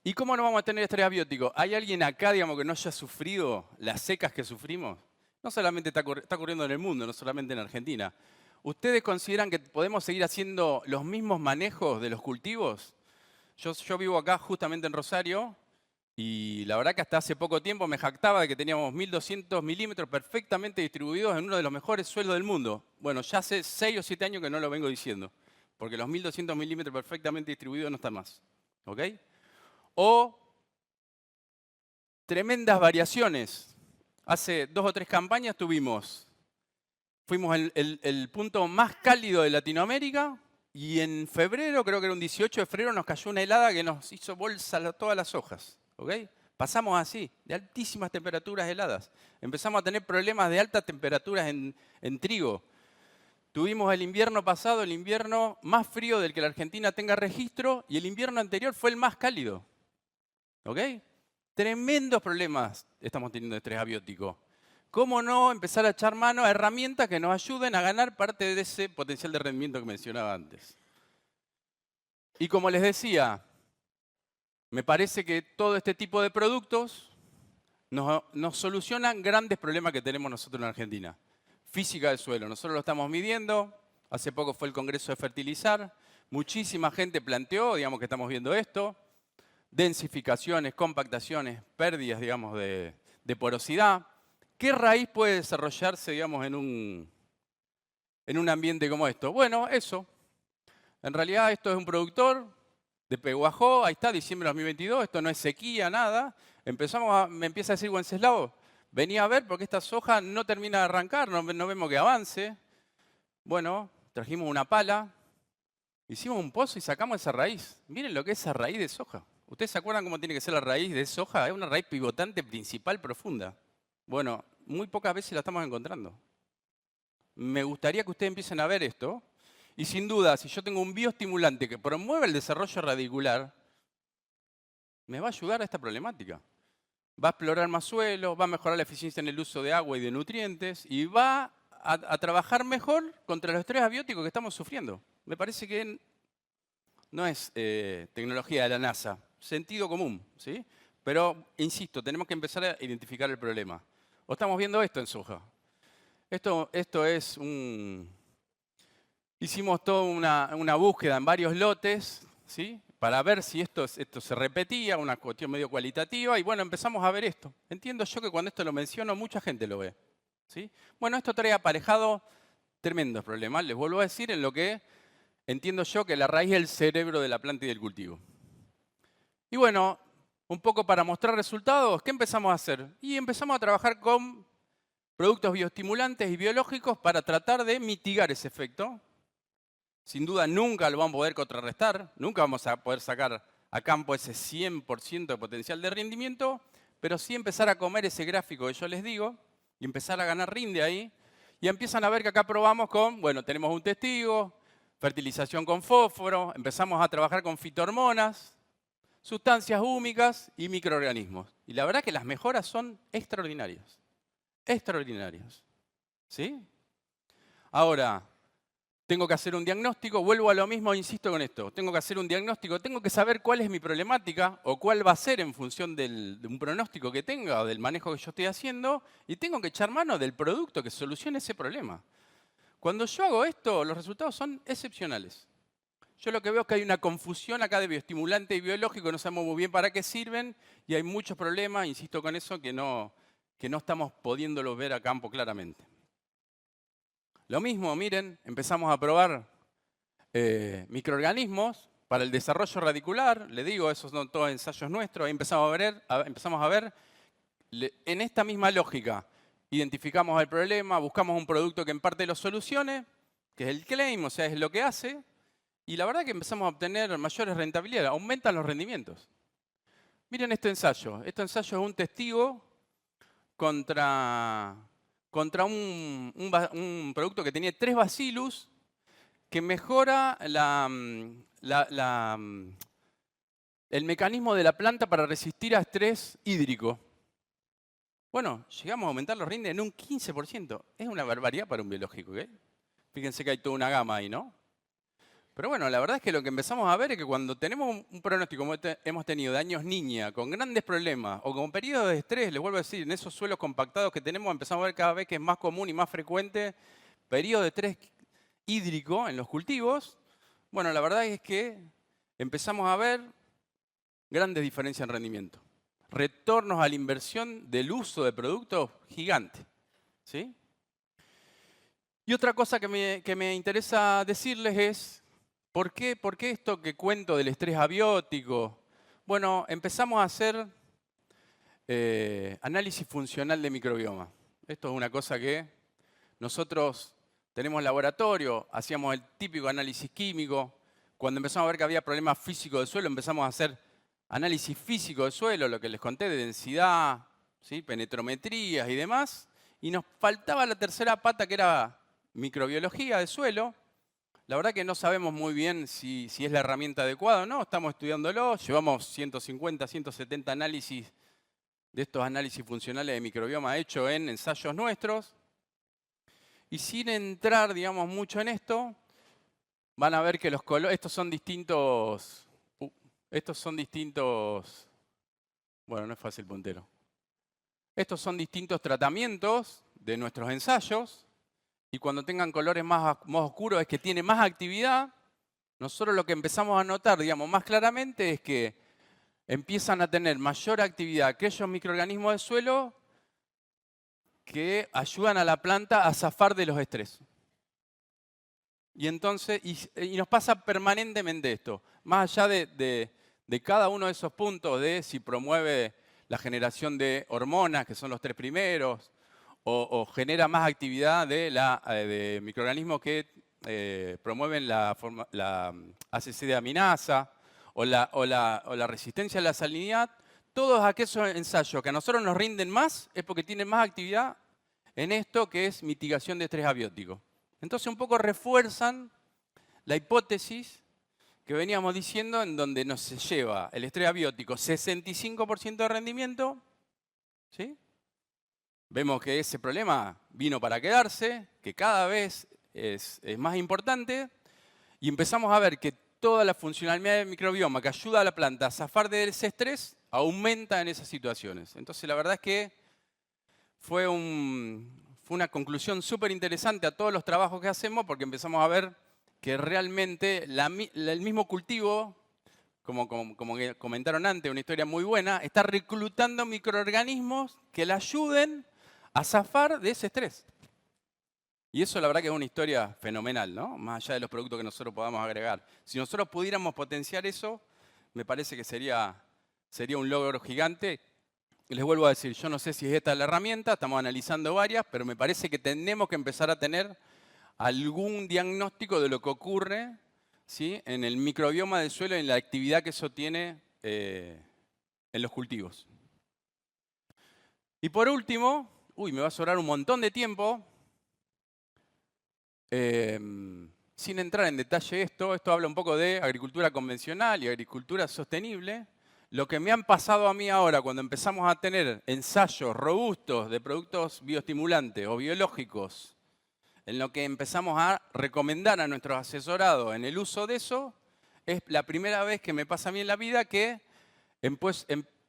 ¿Y cómo no vamos a tener estrés abiótico? ¿Hay alguien acá, digamos, que no haya sufrido las secas que sufrimos? No solamente está ocurriendo en el mundo, no solamente en Argentina. ¿Ustedes consideran que podemos seguir haciendo los mismos manejos de los cultivos? Yo vivo acá justamente en Rosario y la verdad que hasta hace poco tiempo me jactaba de que teníamos 1200 milímetros perfectamente distribuidos en uno de los mejores suelos del mundo. Bueno, ya hace 6 o 7 años que no lo vengo diciendo, porque los 1200 milímetros perfectamente distribuidos no están más. ¿Ok? O tremendas variaciones. Hace 2 o 3 campañas fuimos el punto más cálido de Latinoamérica y en febrero, creo que era un 18 de febrero, nos cayó una helada que nos hizo bolsa todas las hojas. ¿Okay? Pasamos así, de altísimas temperaturas heladas. Empezamos a tener problemas de altas temperaturas en trigo. Tuvimos el invierno pasado, el invierno más frío del que la Argentina tenga registro, y el invierno anterior fue el más cálido. ¿Ok? Tremendos problemas estamos teniendo de estrés abiótico. ¿Cómo no empezar a echar mano a herramientas que nos ayuden a ganar parte de ese potencial de rendimiento que mencionaba antes? Y como les decía, me parece que todo este tipo de productos nos solucionan grandes problemas que tenemos nosotros en Argentina. Física del suelo, nosotros lo estamos midiendo. Hace poco fue el Congreso de Fertilizar. Muchísima gente planteó, digamos, que estamos viendo esto. Densificaciones, compactaciones, pérdidas, digamos, de porosidad. ¿Qué raíz puede desarrollarse, digamos, en un ambiente como esto? Bueno, eso. En realidad esto es un productor de Peguajó, ahí está, diciembre de 2022, esto no es sequía, nada. Me empieza a decir Wenceslao, Vení a ver porque esta soja no termina de arrancar, no vemos que avance. Bueno, trajimos una pala, hicimos un pozo y sacamos esa raíz. Miren lo que es esa raíz de soja. ¿Ustedes se acuerdan cómo tiene que ser la raíz de soja? Es una raíz pivotante principal profunda. Bueno, muy pocas veces la estamos encontrando. Me gustaría que ustedes empiecen a ver esto. Y sin duda, si yo tengo un bioestimulante que promueve el desarrollo radicular, me va a ayudar a esta problemática. Va a explorar más suelo, va a mejorar la eficiencia en el uso de agua y de nutrientes y va a trabajar mejor contra los estrés abióticos que estamos sufriendo. Me parece que no es tecnología de la NASA, sentido común, ¿sí? Pero, insisto, tenemos que empezar a identificar el problema. O estamos viendo esto en soja. Esto es un... Hicimos toda una búsqueda en varios lotes, ¿sí? Para ver si esto se repetía, una cuestión medio cualitativa, y bueno, empezamos a ver esto. Entiendo yo que cuando esto lo menciono, mucha gente lo ve, ¿sí? Bueno, esto trae aparejado tremendos problemas, les vuelvo a decir, en lo que entiendo yo que la raíz es el cerebro de la planta y del cultivo. Y bueno, un poco para mostrar resultados, ¿qué empezamos a hacer? Y empezamos a trabajar con productos bioestimulantes y biológicos para tratar de mitigar ese efecto. Sin duda nunca lo vamos a poder contrarrestar, nunca vamos a poder sacar a campo ese 100% de potencial de rendimiento, pero sí empezar a comer ese gráfico que yo les digo y empezar a ganar rinde ahí. Y empiezan a ver que acá probamos con, bueno, tenemos un testigo, fertilización con fósforo, empezamos a trabajar con fitohormonas, sustancias húmicas y microorganismos. Y la verdad que las mejoras son extraordinarias. Extraordinarias. ¿Sí? Ahora, tengo que hacer un diagnóstico, vuelvo a lo mismo, insisto con esto. Tengo que hacer un diagnóstico, tengo que saber cuál es mi problemática o cuál va a ser en función de un pronóstico que tenga o del manejo que yo estoy haciendo y tengo que echar mano del producto que solucione ese problema. Cuando yo hago esto, los resultados son excepcionales. Yo lo que veo es que hay una confusión acá de bioestimulante y biológico, no sabemos muy bien para qué sirven y hay muchos problemas, insisto con eso, que no estamos pudiéndolo ver a campo claramente. Lo mismo, miren, empezamos a probar microorganismos para el desarrollo radicular. Le digo, esos son todos ensayos nuestros. Ahí empezamos a ver, en esta misma lógica, identificamos el problema, buscamos un producto que en parte lo solucione, que es el claim, o sea, es lo que hace. Y la verdad que empezamos a obtener mayores rentabilidades, aumentan los rendimientos. Miren este ensayo. Este ensayo es un testigo contra un producto que tenía 3 bacillus que mejora el mecanismo de la planta para resistir a estrés hídrico. Bueno, llegamos a aumentar los rindes en un 15%. Es una barbaridad para un biológico, ¿eh? Fíjense que hay toda una gama ahí, ¿no? Pero bueno, la verdad es que lo que empezamos a ver es que cuando tenemos un pronóstico como hemos tenido de años niña, con grandes problemas o con periodos de estrés, les vuelvo a decir, en esos suelos compactados que tenemos empezamos a ver cada vez que es más común y más frecuente periodos de estrés hídrico en los cultivos. Bueno, la verdad es que empezamos a ver grandes diferencias en rendimiento. Retornos a la inversión del uso de productos gigantes, ¿sí? Y otra cosa que me interesa decirles es, ¿por qué esto que cuento del estrés abiótico? Bueno, empezamos a hacer análisis funcional de microbioma. Esto es una cosa que nosotros tenemos laboratorio, hacíamos el típico análisis químico. Cuando empezamos a ver que había problemas físicos del suelo, empezamos a hacer análisis físico del suelo, lo que les conté de densidad, ¿sí? Penetrometrías y demás. Y nos faltaba la tercera pata, que era microbiología del suelo. La verdad que no sabemos muy bien si es la herramienta adecuada o no, estamos estudiándolo, llevamos 150, 170 análisis de estos análisis funcionales de microbioma hechos en ensayos nuestros. Y sin entrar, digamos, mucho en esto, van a ver que los colores, estos son distintos, bueno, no es fácil puntero. Estos son distintos tratamientos de nuestros ensayos. Y cuando tengan colores más oscuros es que tiene más actividad. Nosotros lo que empezamos a notar, digamos, más claramente es que empiezan a tener mayor actividad aquellos microorganismos del suelo que ayudan a la planta a zafar de los estrés. Y entonces, y nos pasa permanentemente esto. Más allá de cada uno de esos puntos de si promueve la generación de hormonas, que son los 3 primeros, o genera más actividad de microorganismos que promueven la ACC de aminasa, o la resistencia a la salinidad. Todos aquellos ensayos que a nosotros nos rinden más es porque tienen más actividad en esto que es mitigación de estrés abiótico. Entonces un poco refuerzan la hipótesis que veníamos diciendo, en donde nos lleva el estrés abiótico 65% de rendimiento, ¿sí? Vemos que ese problema vino para quedarse, que cada vez es más importante, y empezamos a ver que toda la funcionalidad del microbioma que ayuda a la planta a zafar de ese estrés aumenta en esas situaciones. Entonces la verdad es que fue una conclusión súper interesante a todos los trabajos que hacemos, porque empezamos a ver que realmente el mismo cultivo, como comentaron antes, una historia muy buena, está reclutando microorganismos que le ayuden a zafar de ese estrés. Y eso la verdad que es una historia fenomenal, ¿no? Más allá de los productos que nosotros podamos agregar. Si nosotros pudiéramos potenciar eso, me parece que sería un logro gigante. Y les vuelvo a decir, yo no sé si esta es la herramienta, estamos analizando varias, pero me parece que tenemos que empezar a tener algún diagnóstico de lo que ocurre, ¿sí?, en el microbioma del suelo y en la actividad que eso tiene en los cultivos. Y por último, me va a sobrar un montón de tiempo, sin entrar en detalle esto habla un poco de agricultura convencional y agricultura sostenible. Lo que me han pasado a mí ahora cuando empezamos a tener ensayos robustos de productos bioestimulantes o biológicos, en lo que empezamos a recomendar a nuestros asesorados en el uso de eso, es la primera vez que me pasa a mí en la vida que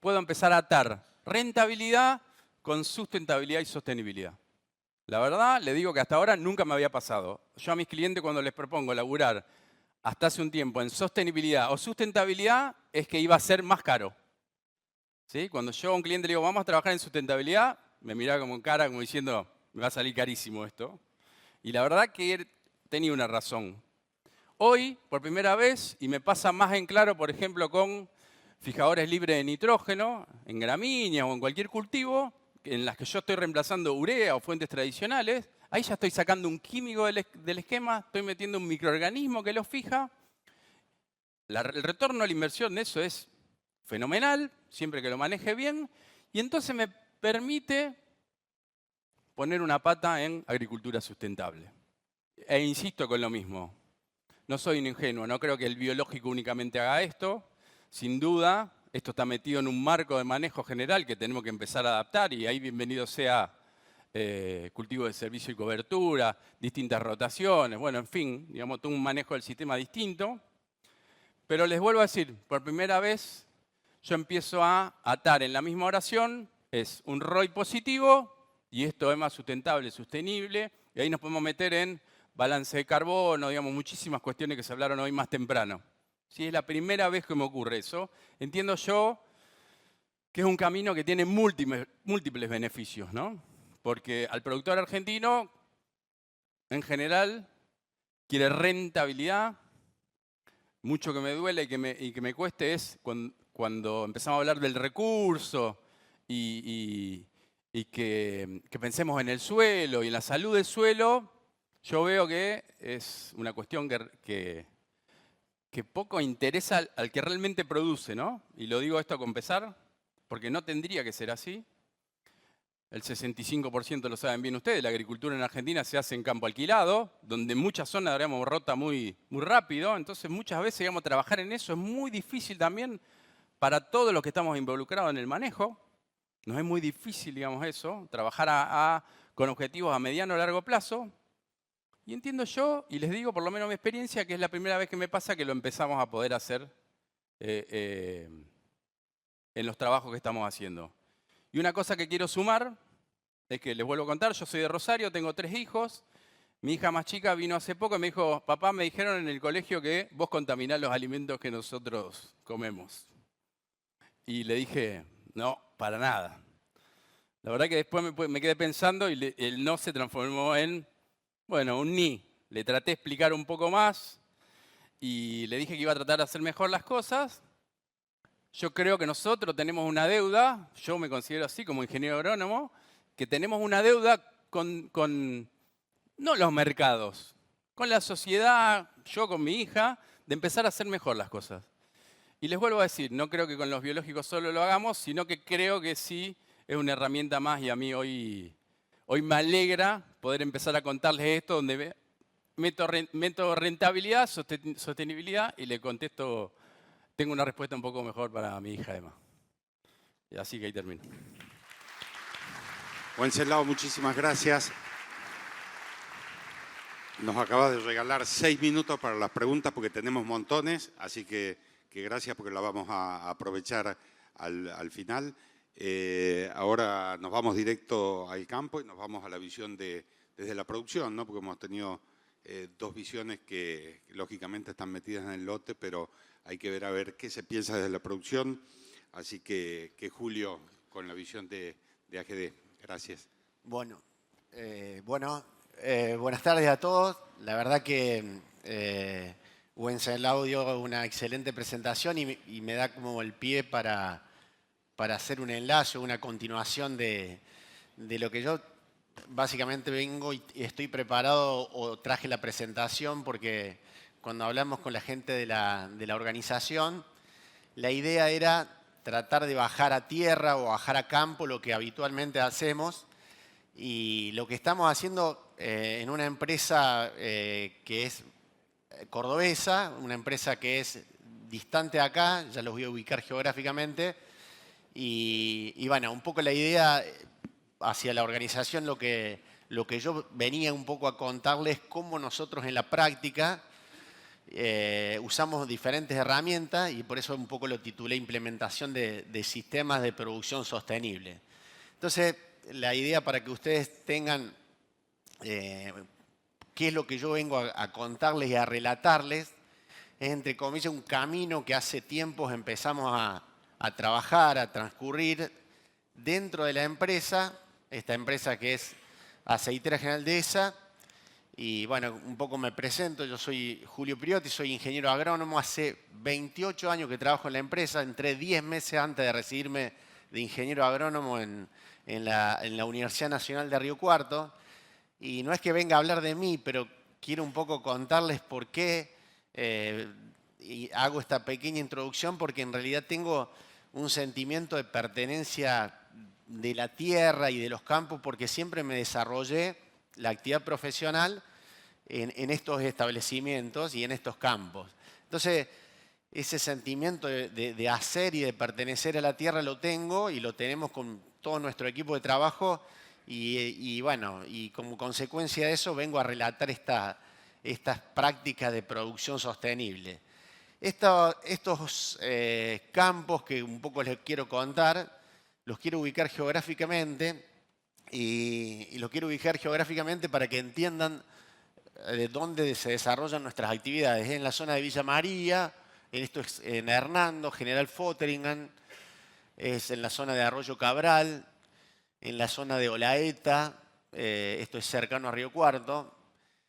puedo empezar a atar rentabilidad con sustentabilidad y sostenibilidad. La verdad, le digo que hasta ahora nunca me había pasado. Yo a mis clientes cuando les propongo laburar hasta hace un tiempo en sostenibilidad o sustentabilidad, es que iba a ser más caro. ¿Sí? Cuando yo a un cliente le digo, vamos a trabajar en sustentabilidad, me mira como en cara, como diciendo, me va a salir carísimo esto. Y la verdad que tenía una razón. Hoy, por primera vez, y me pasa más en claro, por ejemplo, con fijadores libres de nitrógeno, en gramíneas o en cualquier cultivo, en las que yo estoy reemplazando urea o fuentes tradicionales, ahí ya estoy sacando un químico del esquema, estoy metiendo un microorganismo que lo fija. El retorno a la inversión de eso es fenomenal, siempre que lo maneje bien, y entonces me permite poner una pata en agricultura sustentable. E insisto con lo mismo, no soy un ingenuo, no creo que el biológico únicamente haga esto. Sin duda, esto está metido en un marco de manejo general que tenemos que empezar a adaptar, y ahí bienvenido sea cultivo de servicio y cobertura, distintas rotaciones, bueno, en fin, digamos, todo un manejo del sistema distinto. Pero les vuelvo a decir, por primera vez yo empiezo a atar en la misma oración, es un ROI positivo, y esto es más sustentable, sostenible, y ahí nos podemos meter en balance de carbono, digamos, muchísimas cuestiones que se hablaron hoy más temprano. ¿Sí? Es la primera vez que me ocurre eso. Entiendo yo que es un camino que tiene múltiples beneficios, ¿no? Porque al productor argentino, en general, quiere rentabilidad. Mucho que me duele y que me cueste es cuando empezamos a hablar del recurso y que pensemos en el suelo y en la salud del suelo. Yo veo que es una cuestión que poco interesa al que realmente produce, ¿no? Y lo digo esto con pesar, porque no tendría que ser así. El 65% lo saben bien ustedes, la agricultura en Argentina se hace en campo alquilado, donde en muchas zonas digamos, rota muy rápido, entonces muchas veces digamos, trabajar en eso es muy difícil también para todos los que estamos involucrados en el manejo. Nos es muy difícil, digamos, eso, trabajar con objetivos a mediano o largo plazo. Y entiendo yo, y les digo por lo menos mi experiencia, que es la primera vez que me pasa que lo empezamos a poder hacer en los trabajos que estamos haciendo. Y una cosa que quiero sumar es que les vuelvo a contar, yo soy de Rosario, tengo 3 hijos. Mi hija más chica vino hace poco y me dijo, papá, me dijeron en el colegio que vos contaminás los alimentos que nosotros comemos. Y le dije, no, para nada. La verdad que después me quedé pensando y el no se transformó en, bueno, un ni. Le traté de explicar un poco más y le dije que iba a tratar de hacer mejor las cosas. Yo creo que nosotros tenemos una deuda, yo me considero así como ingeniero agrónomo, que tenemos una deuda con no los mercados, con la sociedad, yo con mi hija, de empezar a hacer mejor las cosas. Y les vuelvo a decir, no creo que con los biológicos solo lo hagamos, sino que creo que sí es una herramienta más y a mí hoy me alegra poder empezar a contarles esto donde meto rentabilidad, sostenibilidad y le contesto, tengo una respuesta un poco mejor para mi hija Emma. Y así que ahí termino. Wenceslao, muchísimas gracias. Nos acaba de regalar 6 minutos para las preguntas porque tenemos montones, así que gracias porque la vamos a aprovechar al final. Ahora nos vamos directo al campo y nos vamos a la visión desde la producción, ¿no? Porque hemos tenido 2 visiones que lógicamente están metidas en el lote, pero hay que ver a ver qué se piensa desde la producción. Así que Julio, con la visión de AGD. Gracias. Bueno, buenas tardes a todos. La verdad que Wenceslao dio una excelente presentación y me da como el pie para hacer un enlace, una continuación de lo que yo básicamente vengo y estoy preparado o traje la presentación porque cuando hablamos con la gente de la organización, la idea era tratar de bajar a tierra o bajar a campo lo que habitualmente hacemos y lo que estamos haciendo en una empresa que es cordobesa, una empresa que es distante de acá, ya los voy a ubicar geográficamente, y bueno, un poco la idea hacia la organización, lo que yo venía un poco a contarles, cómo nosotros en la práctica usamos diferentes herramientas y por eso un poco lo titulé Implementación de sistemas de producción sostenible. Entonces, la idea para que ustedes tengan qué es lo que yo vengo a contarles y a relatarles es, entre comillas, un camino que hace tiempos empezamos a trabajar, a transcurrir dentro de la empresa, esta empresa que es Aceitera General Dehesa. Y bueno, un poco me presento, yo soy Julio Priotti, soy ingeniero agrónomo, hace 28 años que trabajo en la empresa, entré 10 meses antes de recibirme de ingeniero agrónomo en la Universidad Nacional de Río Cuarto. Y no es que venga a hablar de mí, pero quiero un poco contarles por qué y hago esta pequeña introducción, porque en realidad tengo un sentimiento de pertenencia de la tierra y de los campos, porque siempre me desarrollé la actividad profesional en estos establecimientos y en estos campos. Entonces, ese sentimiento de hacer y de pertenecer a la tierra lo tengo y lo tenemos con todo nuestro equipo de trabajo y bueno, y como consecuencia de eso vengo a relatar estas prácticas de producción sostenible. Estos campos que un poco les quiero contar, los quiero ubicar geográficamente y los quiero ubicar geográficamente para que entiendan de dónde se desarrollan nuestras actividades. En la zona de Villa María, esto es en Hernando, General Fotheringham, es en la zona de Arroyo Cabral, en la zona de Olaeta, esto es cercano a Río Cuarto.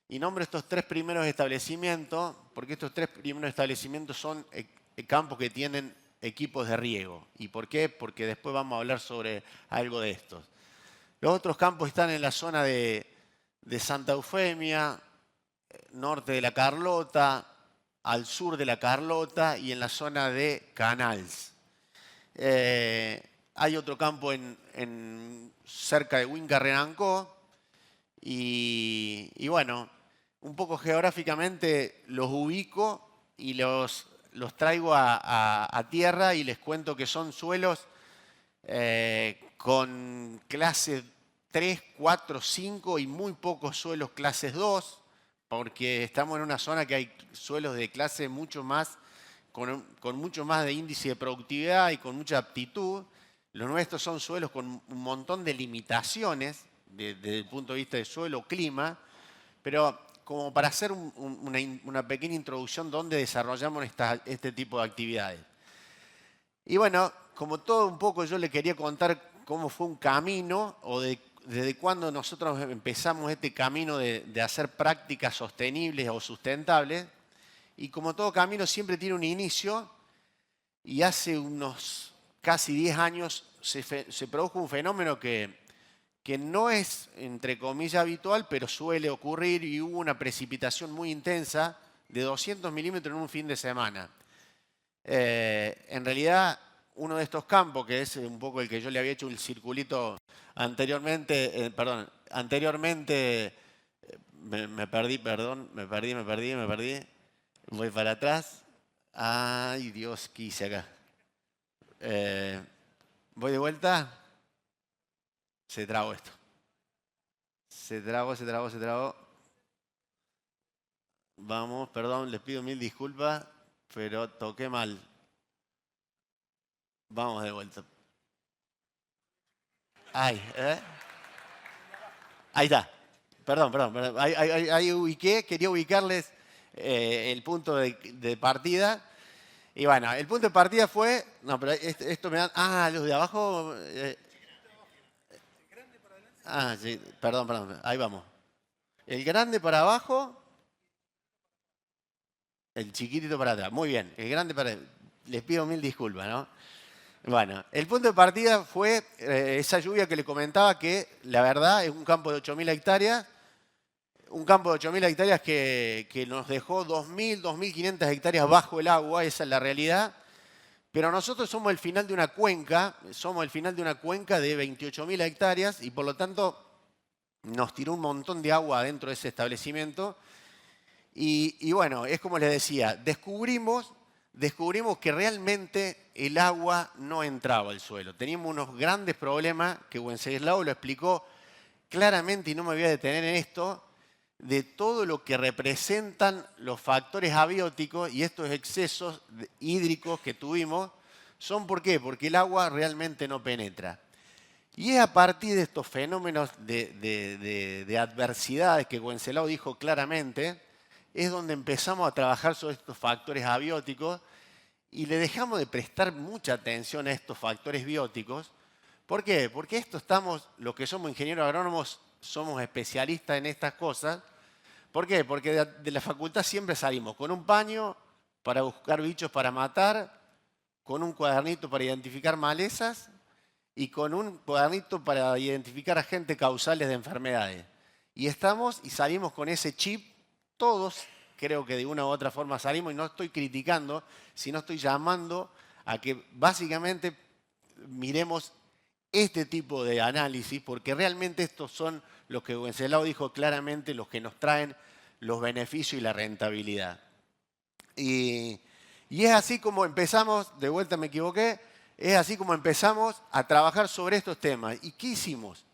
Y nombro estos 3 primeros establecimientos, porque estos 3 primeros establecimientos son campos que tienen equipos de riego. ¿Y por qué? Porque después vamos a hablar sobre algo de estos. Los otros campos están en la zona de Santa Eufemia, norte de la Carlota, al sur de la Carlota y en la zona de Canals. Hay otro campo cerca de Huinca-Renancó y bueno, un poco geográficamente los ubico y los traigo a tierra y les cuento que son suelos con clase 3, 4, 5 y muy pocos suelos clases 2, porque estamos en una zona que hay suelos de clase mucho más, con mucho más de índice de productividad y con mucha aptitud. Los nuestros son suelos con un montón de limitaciones desde el punto de vista de suelo, clima, pero como para hacer una pequeña introducción donde desarrollamos este tipo de actividades. Y bueno, como todo un poco yo le quería contar cómo fue un camino o desde cuándo nosotros empezamos este camino de hacer prácticas sostenibles o sustentables. Y como todo camino siempre tiene un inicio y hace unos casi 10 años se produjo un fenómeno que no es, entre comillas, habitual, pero suele ocurrir, y hubo una precipitación muy intensa de 200 milímetros en un fin de semana. En realidad, uno de estos campos, que es un poco el que yo le había hecho el circulito anteriormente, me perdí. Voy para atrás. Ay, Dios, ¿qué hice acá? Voy de vuelta. Se trabó esto. Se trabó. Vamos, perdón, les pido mil disculpas, pero toqué mal. Vamos de vuelta. Ahí está. Perdón. Ahí ubiqué, quería ubicarles el punto de partida. Y bueno, el punto de partida fue... No, pero esto me da... los de abajo... sí, perdón. Ahí vamos. El grande para abajo... El chiquitito para atrás. Muy bien. El grande para... Les pido mil disculpas, ¿no? Bueno, el punto de partida fue esa lluvia que le comentaba, que la verdad es un campo de 8.000 hectáreas. Un campo de 8.000 hectáreas que nos dejó 2.000, 2.500 hectáreas bajo el agua. Esa es la realidad. Pero nosotros somos el final de una cuenca. Somos el final de una cuenca de 28.000 hectáreas y por lo tanto nos tiró un montón de agua dentro de ese establecimiento. Y bueno, es como les decía, descubrimos que realmente el agua no entraba al suelo. Teníamos unos grandes problemas que Wenceslao lo explicó claramente, y no me voy a detener en esto, de todo lo que representan los factores abióticos y estos excesos hídricos que tuvimos. ¿Por qué? Porque el agua realmente no penetra. Y es a partir de estos fenómenos de adversidades que Wenceslao dijo claramente, es donde empezamos a trabajar sobre estos factores abióticos y le dejamos de prestar mucha atención a estos factores bióticos. ¿Por qué? Porque los que somos ingenieros agrónomos, somos especialistas en estas cosas. ¿Por qué? Porque de la facultad siempre salimos con un paño para buscar bichos para matar, con un cuadernito para identificar malezas y con un cuadernito para identificar agentes causales de enfermedades. Y salimos con ese chip. Todos, creo que de una u otra forma salimos, y no estoy criticando, sino estoy llamando a que básicamente miremos este tipo de análisis, porque realmente estos son los que Wenceslao dijo claramente, los que nos traen los beneficios y la rentabilidad. Y es así como empezamos, de vuelta me equivoqué, es así como empezamos a trabajar sobre estos temas. ¿Y qué hicimos?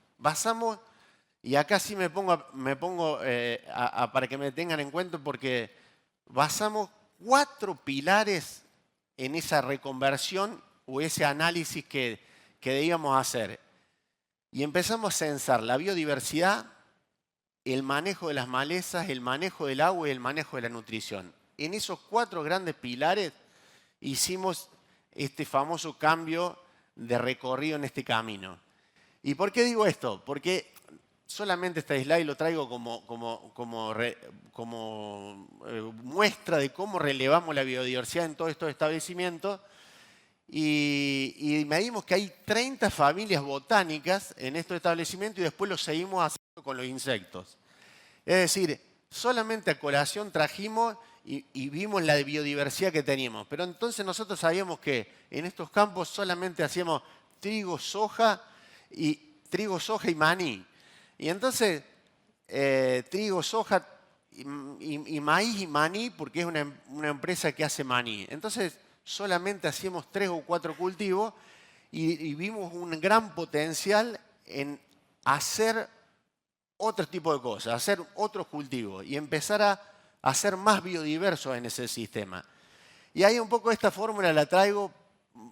Y acá sí me pongo para que me tengan en cuenta, porque basamos 4 pilares en esa reconversión o ese análisis que debíamos hacer. Y empezamos a censar la biodiversidad, el manejo de las malezas, el manejo del agua y el manejo de la nutrición. En esos 4 grandes pilares hicimos este famoso cambio de recorrido en este camino. ¿Y por qué digo esto? Porque solamente este slide lo traigo como muestra de cómo relevamos la biodiversidad en todos estos establecimientos. Y medimos que hay 30 familias botánicas en estos establecimientos y después lo seguimos haciendo con los insectos. Es decir, solamente a colación trajimos y vimos la biodiversidad que teníamos. Pero entonces nosotros sabíamos que en estos campos solamente hacíamos trigo, soja y maní. Y entonces, trigo, soja y maíz y maní, porque es una empresa que hace maní. Entonces, solamente hacíamos 3 o 4 cultivos y vimos un gran potencial en hacer otro tipo de cosas, hacer otros cultivos y empezar a ser más biodiversos en ese sistema. Y ahí un poco esta fórmula la traigo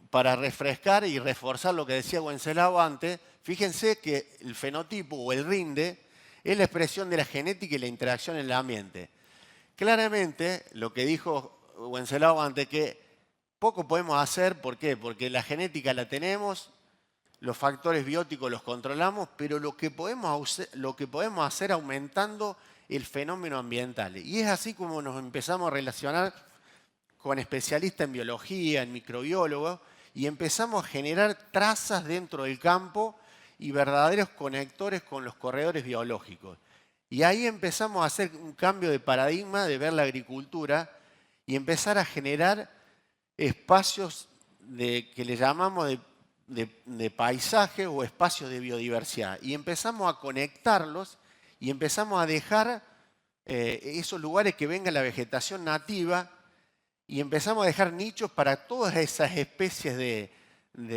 para refrescar y reforzar lo que decía Wenceslao antes. Fíjense que el fenotipo o el rinde es la expresión de la genética y la interacción en el ambiente. Claramente, lo que dijo Wenceslao antes, que poco podemos hacer. ¿Por qué? Porque la genética la tenemos, los factores bióticos los controlamos, pero lo que podemos hacer aumentando el fenómeno ambiental. Y es así como nos empezamos a relacionar con especialistas en biología, en microbiólogos, y empezamos a generar trazas dentro del campo y verdaderos conectores con los corredores biológicos. Y ahí empezamos a hacer un cambio de paradigma de ver la agricultura y empezar a generar espacios que le llamamos de paisaje o espacios de biodiversidad. Y empezamos a conectarlos y empezamos a dejar esos lugares que venga la vegetación nativa y empezamos a dejar nichos para todas esas especies de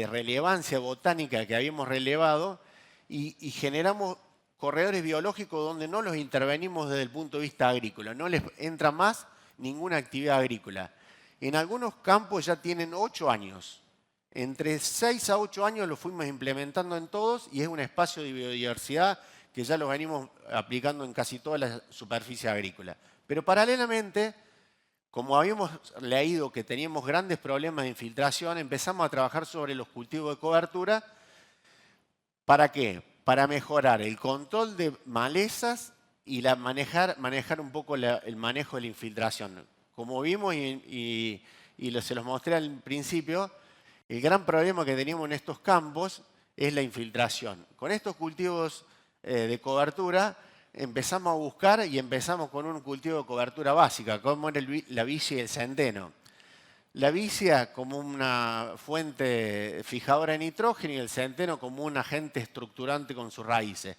relevancia botánica que habíamos relevado y generamos corredores biológicos donde no los intervenimos desde el punto de vista agrícola, no les entra más ninguna actividad agrícola. En algunos campos ya tienen 8 años. Entre 6 a 8 años lo fuimos implementando en todos y es un espacio de biodiversidad que ya lo venimos aplicando en casi toda la superficie agrícola. Pero paralelamente, como habíamos leído que teníamos grandes problemas de infiltración, empezamos a trabajar sobre los cultivos de cobertura. ¿Para qué? Para mejorar el control de malezas y manejar un poco el manejo de la infiltración. Como vimos y se los mostré al principio, el gran problema que teníamos en estos campos es la infiltración. Con estos cultivos de cobertura empezamos a buscar y empezamos con un cultivo de cobertura básica, como era la vicia y el centeno. La vicia como una fuente fijadora de nitrógeno y el centeno como un agente estructurante con sus raíces.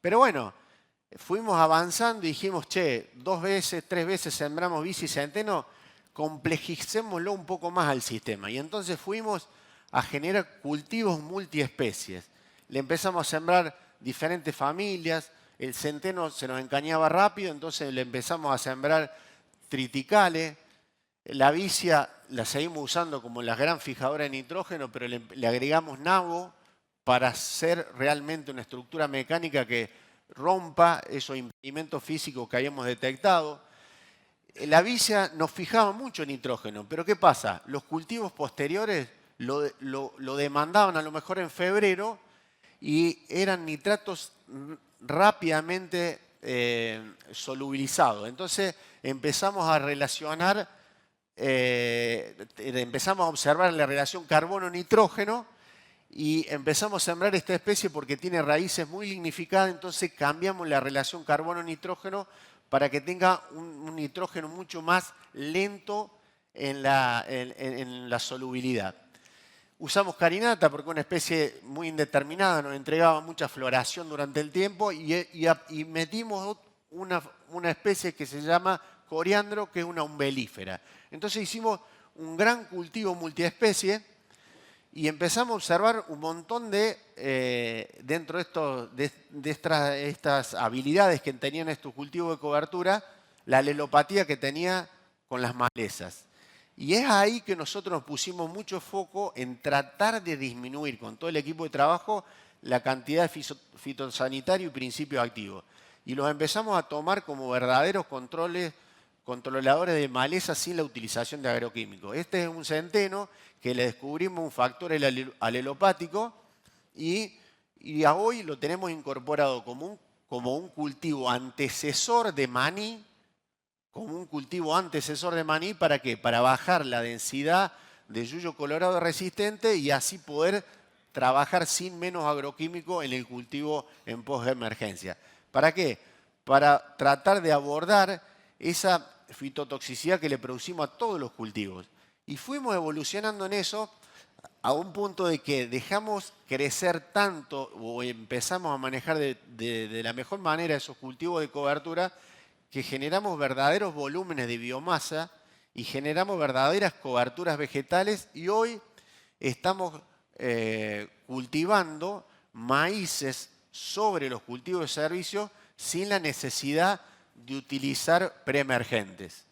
Pero bueno, fuimos avanzando y dijimos, che, 2 veces, 3 veces sembramos vicia y centeno, complejicémoslo un poco más al sistema. Y entonces fuimos a generar cultivos multiespecies. Le empezamos a sembrar diferentes familias, el centeno se nos encañaba rápido, entonces le empezamos a sembrar triticales. La vicia la seguimos usando como la gran fijadora de nitrógeno, pero le agregamos nabo para hacer realmente una estructura mecánica que rompa esos impedimentos físicos que habíamos detectado. La vicia nos fijaba mucho nitrógeno, pero ¿qué pasa? Los cultivos posteriores lo demandaban a lo mejor en febrero y eran nitratos rápidamente solubilizados. Entonces empezamos a relacionar, empezamos a observar la relación carbono-nitrógeno y empezamos a sembrar esta especie porque tiene raíces muy lignificadas, entonces cambiamos la relación carbono-nitrógeno para que tenga un nitrógeno mucho más lento en la solubilidad. Usamos carinata porque es una especie muy indeterminada, nos entregaba mucha floración durante el tiempo y metimos una especie que se llama coriandro, que es una umbelífera. Entonces hicimos un gran cultivo multiespecie y empezamos a observar un montón dentro de estas habilidades que tenían estos cultivos de cobertura, la alelopatía que tenía con las malezas. Y es ahí que nosotros nos pusimos mucho foco en tratar de disminuir con todo el equipo de trabajo la cantidad de fitosanitario y principios activos. Y los empezamos a tomar como verdaderos controladores de malezas sin la utilización de agroquímicos. Este es un centeno que le descubrimos un factor alelopático y a hoy lo tenemos incorporado como un cultivo antecesor de maní. Como un cultivo antecesor de maní, ¿para qué? Para bajar la densidad de yuyo colorado resistente y así poder trabajar sin menos agroquímico en el cultivo en post-emergencia. ¿Para qué? Para tratar de abordar esa fitotoxicidad que le producimos a todos los cultivos. Y fuimos evolucionando en eso a un punto de que dejamos crecer tanto o empezamos a manejar de la mejor manera esos cultivos de cobertura que generamos verdaderos volúmenes de biomasa y generamos verdaderas coberturas vegetales y hoy estamos cultivando maíces sobre los cultivos de servicio sin la necesidad de utilizar preemergentes.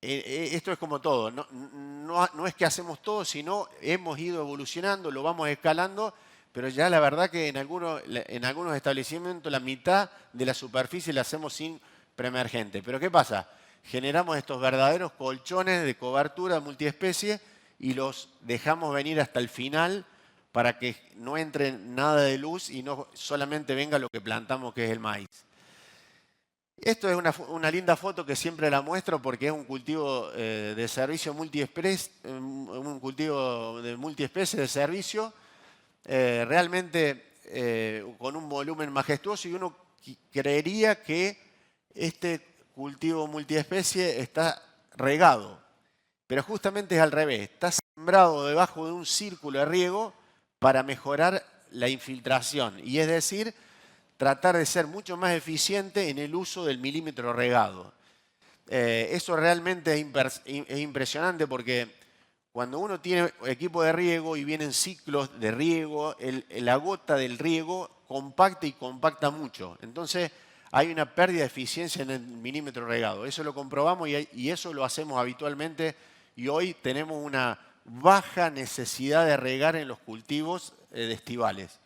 Esto es como todo, no es que hacemos todo, sino hemos ido evolucionando, lo vamos escalando, pero ya la verdad que en algunos establecimientos la mitad de la superficie la hacemos sin preemergente. Pero ¿qué pasa? Generamos estos verdaderos colchones de cobertura multiespecie y los dejamos venir hasta el final para que no entre nada de luz y no solamente venga lo que plantamos, que es el maíz. Esto es una linda foto que siempre la muestro porque es un cultivo de servicio un cultivo de multiespecie de servicio, realmente con un volumen majestuoso, y uno creería que este cultivo multiespecie está regado, pero justamente es al revés, está sembrado debajo de un círculo de riego para mejorar la infiltración, y es decir, tratar de ser mucho más eficiente en el uso del milímetro regado. Eso realmente es impresionante porque cuando uno tiene equipo de riego y vienen ciclos de riego, la gota del riego compacta y compacta mucho. Entonces hay una pérdida de eficiencia en el milímetro regado. Eso lo comprobamos y eso lo hacemos habitualmente, y hoy tenemos una baja necesidad de regar en los cultivos de estivales.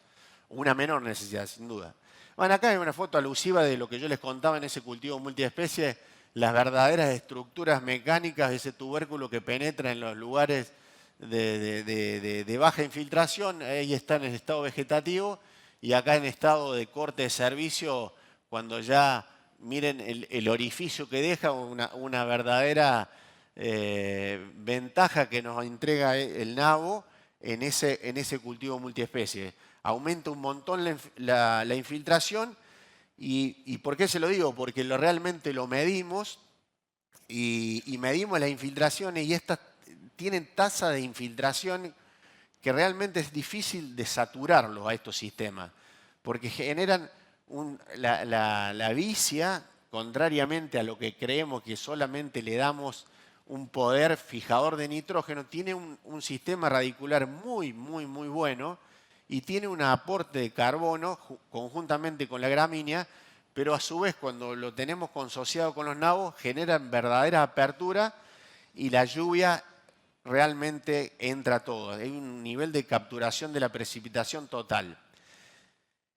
Una menor necesidad, sin duda. Bueno, acá hay una foto alusiva de lo que yo les contaba en ese cultivo multiespecie, las verdaderas estructuras mecánicas de ese tubérculo que penetra en los lugares de baja infiltración. Ahí está en el estado vegetativo, y acá en estado de corte de servicio, cuando ya miren el orificio que deja, una verdadera ventaja que nos entrega el nabo en ese cultivo multiespecie. Aumenta un montón la infiltración. ¿Y por qué se lo digo? Porque realmente lo medimos y medimos las infiltraciones, y estas tienen tasa de infiltración que realmente es difícil de saturarlos a estos sistemas, porque generan la vicia, contrariamente a lo que creemos que solamente le damos un poder fijador de nitrógeno, tiene un sistema radicular muy, muy, muy bueno, y tiene un aporte de carbono conjuntamente con la gramínea, pero a su vez cuando lo tenemos consociado con los nabos generan verdadera apertura, y la lluvia realmente entra todo. Hay un nivel de capturación de la precipitación total.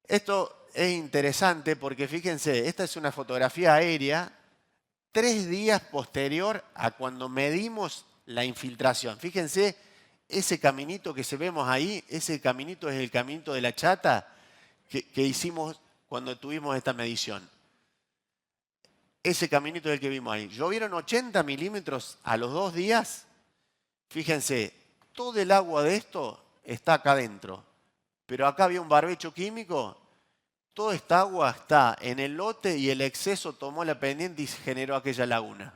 Esto es interesante porque fíjense, esta es una fotografía aérea 3 días posterior a cuando medimos la infiltración. Fíjense, ese caminito que se vemos ahí, ese caminito es el caminito de la chata que hicimos cuando tuvimos esta medición. Ese caminito es el que vimos ahí. Llovieron 80 milímetros a los 2 días. Fíjense, todo el agua de esto está acá adentro, pero acá había un barbecho químico. Toda esta agua está en el lote y el exceso tomó la pendiente y se generó aquella laguna.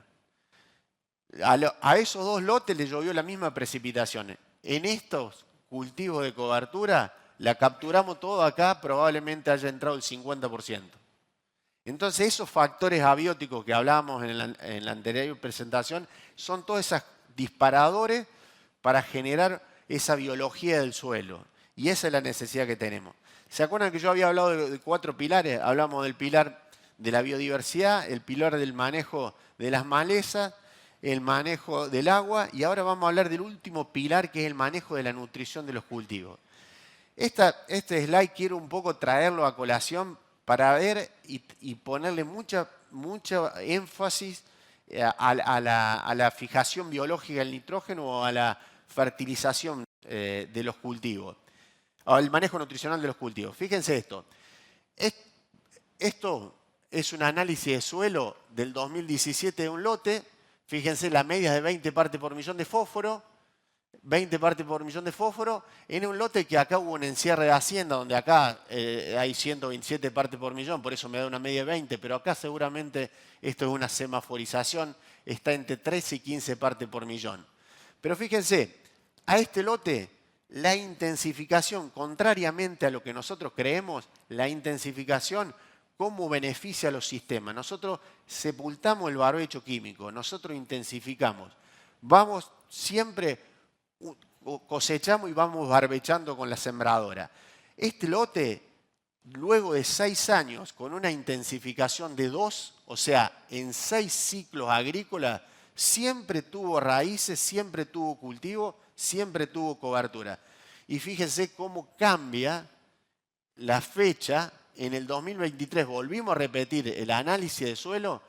A esos 2 lotes les llovió la misma precipitación. En estos cultivos de cobertura la capturamos todo acá, probablemente haya entrado el 50%. Entonces esos factores abióticos que hablábamos en la anterior presentación son todos esos disparadores para generar esa biología del suelo. Y esa es la necesidad que tenemos. ¿Se acuerdan que yo había hablado de 4 pilares? Hablamos del pilar de la biodiversidad, el pilar del manejo de las malezas, el manejo del agua, y ahora vamos a hablar del último pilar, que es el manejo de la nutrición de los cultivos. Este slide quiero un poco traerlo a colación para ver y ponerle mucha énfasis a la fijación biológica del nitrógeno o a la fertilización de los cultivos, o al manejo nutricional de los cultivos. Fíjense esto. Esto es un análisis de suelo del 2017 de un lote. Fíjense, la media es de 20 partes por millón de fósforo. 20 partes por millón de fósforo en un lote que acá hubo un encierre de hacienda, donde acá hay 127 partes por millón, por eso me da una media de 20, pero acá seguramente esto es una semaforización, está entre 13 y 15 partes por millón. Pero fíjense, a este lote la intensificación, contrariamente a lo que nosotros creemos, la intensificación, ¿cómo beneficia a los sistemas? Nosotros sepultamos el barbecho químico, nosotros intensificamos. Vamos siempre, cosechamos y vamos barbechando con la sembradora. Este lote, luego de 6 años, con una intensificación de 2, o sea, en 6 ciclos agrícolas, siempre tuvo raíces, siempre tuvo cultivo, siempre tuvo cobertura. Y fíjense cómo cambia la fecha. En el 2023 volvimos a repetir el análisis de suelo,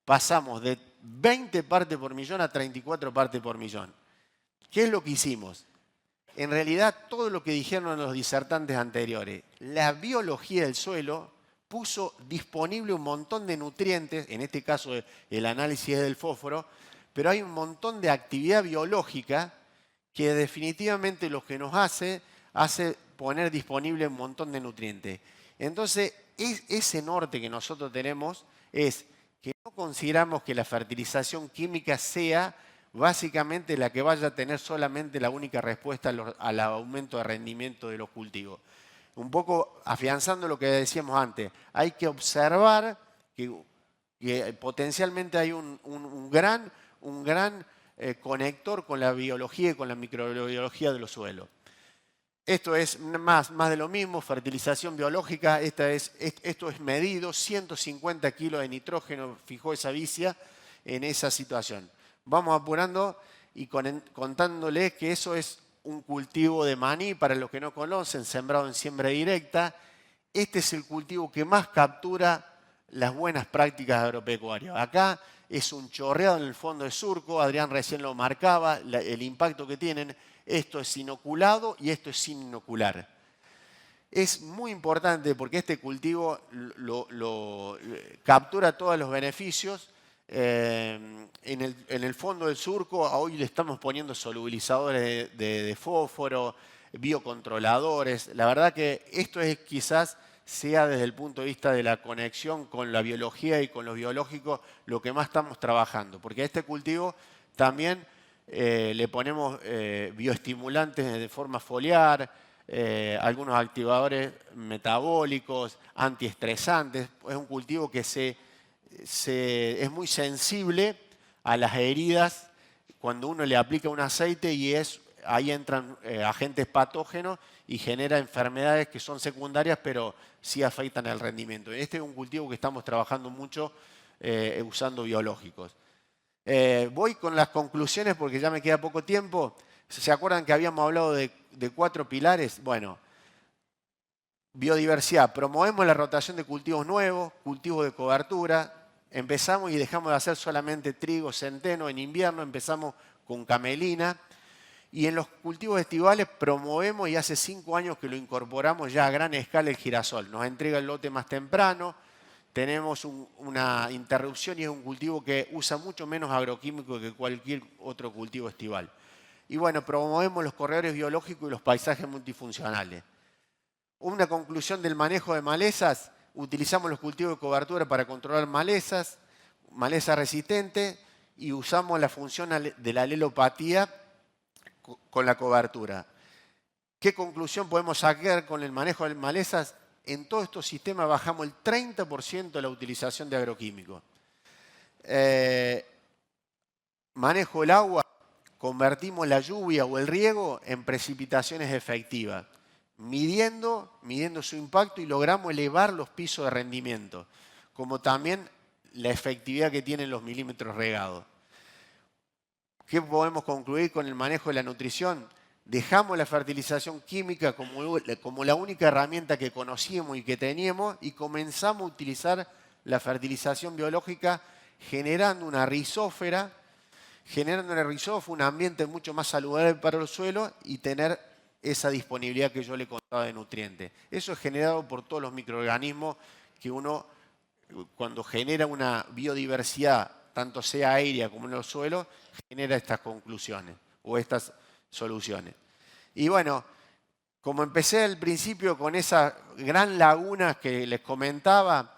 pasamos de 20 partes por millón a 34 partes por millón. ¿Qué es lo que hicimos? En realidad, todo lo que dijeron los disertantes anteriores, la biología del suelo puso disponible un montón de nutrientes, en este caso el análisis es del fósforo, pero hay un montón de actividad biológica que definitivamente lo que nos hace poner disponible un montón de nutrientes. Entonces, ese norte que nosotros tenemos es que no consideramos que la fertilización química sea básicamente la que vaya a tener solamente la única respuesta al aumento de rendimiento de los cultivos. Un poco afianzando lo que decíamos antes, hay que observar que potencialmente hay un gran conector con la biología y con la microbiología de los suelos. Esto es más de lo mismo, fertilización biológica, esto es medido, 150 kilos de nitrógeno fijó esa vicia en esa situación. Vamos apurando y contándoles que eso es un cultivo de maní, para los que no conocen, sembrado en siembra directa. Este es el cultivo que más captura las buenas prácticas agropecuarias. Acá es un chorreado en el fondo del surco, Adrián recién lo marcaba, el impacto que tienen. Esto es inoculado y esto es sin inocular. Es muy importante porque este cultivo captura todos los beneficios. En el fondo del surco hoy le estamos poniendo solubilizadores de fósforo, biocontroladores. La verdad que esto es quizás sea desde el punto de vista de la conexión con la biología y con los biológicos lo que más estamos trabajando. Porque a este cultivo también le ponemos bioestimulantes de forma foliar, algunos activadores metabólicos, antiestresantes. Es un cultivo que es muy sensible a las heridas cuando uno le aplica un aceite y ahí entran agentes patógenos y genera enfermedades que son secundarias pero sí afectan el rendimiento. Este es un cultivo que estamos trabajando mucho usando biológicos. Voy con las conclusiones porque ya me queda poco tiempo. ¿Se acuerdan que habíamos hablado de 4 pilares? Bueno, biodiversidad. Promovemos la rotación de cultivos nuevos, cultivos de cobertura. Empezamos y dejamos de hacer solamente trigo, centeno. En invierno empezamos con camelina. Y en los cultivos estivales promovemos, y hace 5 años que lo incorporamos ya a gran escala, el girasol. Nos entrega el lote más temprano. Tenemos una interrupción y es un cultivo que usa mucho menos agroquímico que cualquier otro cultivo estival. Y bueno, promovemos los corredores biológicos y los paisajes multifuncionales. Una conclusión del manejo de malezas: utilizamos los cultivos de cobertura para controlar malezas resistentes y usamos la función de la alelopatía con la cobertura. ¿Qué conclusión podemos sacar con el manejo de malezas? En todos estos sistemas bajamos el 30% de la utilización de agroquímicos. Manejo del agua, convertimos la lluvia o el riego en precipitaciones efectivas, midiendo su impacto y logramos elevar los pisos de rendimiento, como también la efectividad que tienen los milímetros regados. ¿Qué podemos concluir con el manejo de la nutrición? Dejamos la fertilización química como la única herramienta que conocíamos y que teníamos y comenzamos a utilizar la fertilización biológica generando una rizósfera, un ambiente mucho más saludable para los suelos y tener esa disponibilidad que yo le contaba de nutrientes. Eso es generado por todos los microorganismos que uno, cuando genera una biodiversidad, tanto sea aérea como en los suelos, genera estas conclusiones o estas soluciones. Y bueno, como empecé al principio con esa gran laguna que les comentaba,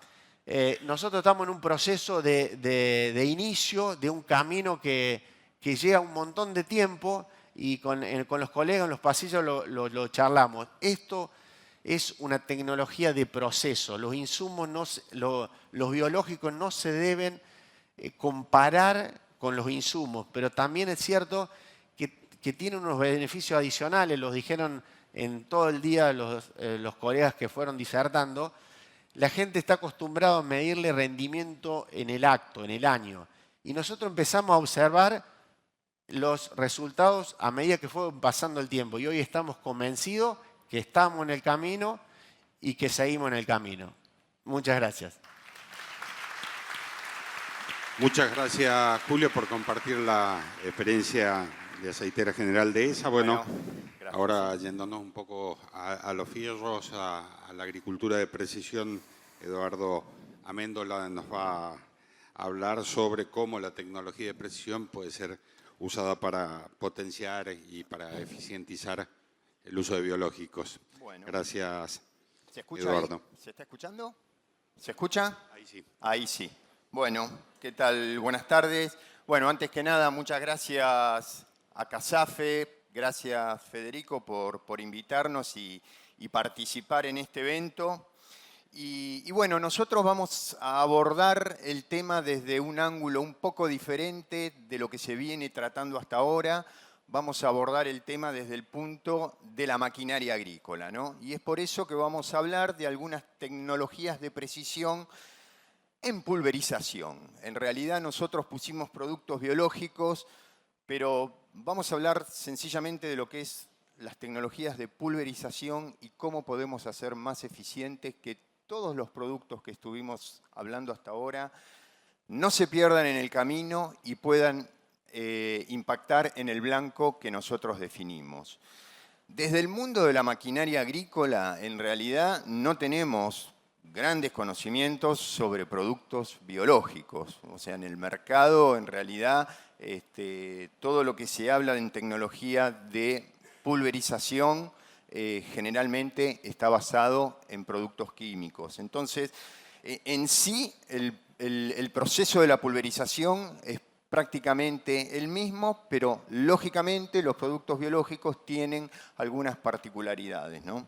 nosotros estamos en un proceso de inicio de un camino que lleva un montón de tiempo y con los colegas en los pasillos lo charlamos. Esto es una tecnología de proceso. Los insumos, los biológicos no se deben comparar con los insumos, pero también es cierto que tiene unos beneficios adicionales, los dijeron en todo el día los colegas que fueron disertando. La gente está acostumbrada a medirle rendimiento en el acto, en el año. Y nosotros empezamos a observar los resultados a medida que fue pasando el tiempo. Y hoy estamos convencidos que estamos en el camino y que seguimos en el camino. Muchas gracias. Muchas gracias, Julio, por compartir la experiencia de aceitera general de ESA. Bueno, ahora yéndonos un poco a los fierros, a la agricultura de precisión Eduardo Amendola nos va a hablar sobre cómo la tecnología de precisión puede ser usada para potenciar y para eficientizar el uso de biológicos. Bueno. Gracias, ¿Se escucha Eduardo. ahí? ¿Se está escuchando? ¿Se escucha? Ahí sí. Ahí sí. Bueno, ¿qué tal? Buenas tardes. Bueno, antes que nada, muchas gracias a CASAFE, gracias Federico por invitarnos y participar en este evento. Y bueno, nosotros vamos a abordar el tema desde un ángulo un poco diferente de lo que se viene tratando hasta ahora. Vamos a abordar el tema desde el punto de la maquinaria agrícola, ¿no? Y es por eso que vamos a hablar de algunas tecnologías de precisión en pulverización. En realidad nosotros pusimos productos biológicos, pero vamos a hablar sencillamente de lo que es las tecnologías de pulverización y cómo podemos hacer más eficientes que todos los productos que estuvimos hablando hasta ahora no se pierdan en el camino y puedan impactar en el blanco que nosotros definimos. Desde el mundo de la maquinaria agrícola, en realidad no tenemos grandes conocimientos sobre productos biológicos. O sea, en el mercado, en realidad, todo lo que se habla en tecnología de pulverización generalmente está basado en productos químicos. Entonces, en sí, el proceso de la pulverización es prácticamente el mismo, pero lógicamente los productos biológicos tienen algunas particularidades, ¿no?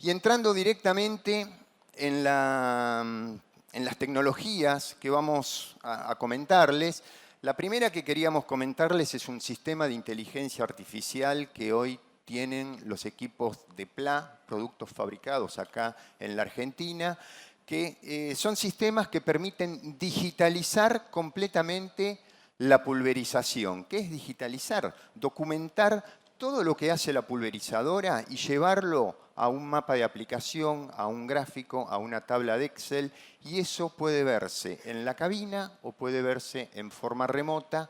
Y entrando directamente en las tecnologías que vamos a comentarles, la primera que queríamos comentarles es un sistema de inteligencia artificial que hoy tienen los equipos de PLA, productos fabricados acá en la Argentina, que son sistemas que permiten digitalizar completamente la pulverización. ¿Qué es digitalizar? Documentar todo lo que hace la pulverizadora y llevarlo a un mapa de aplicación, a un gráfico, a una tabla de Excel, y eso puede verse en la cabina o puede verse en forma remota,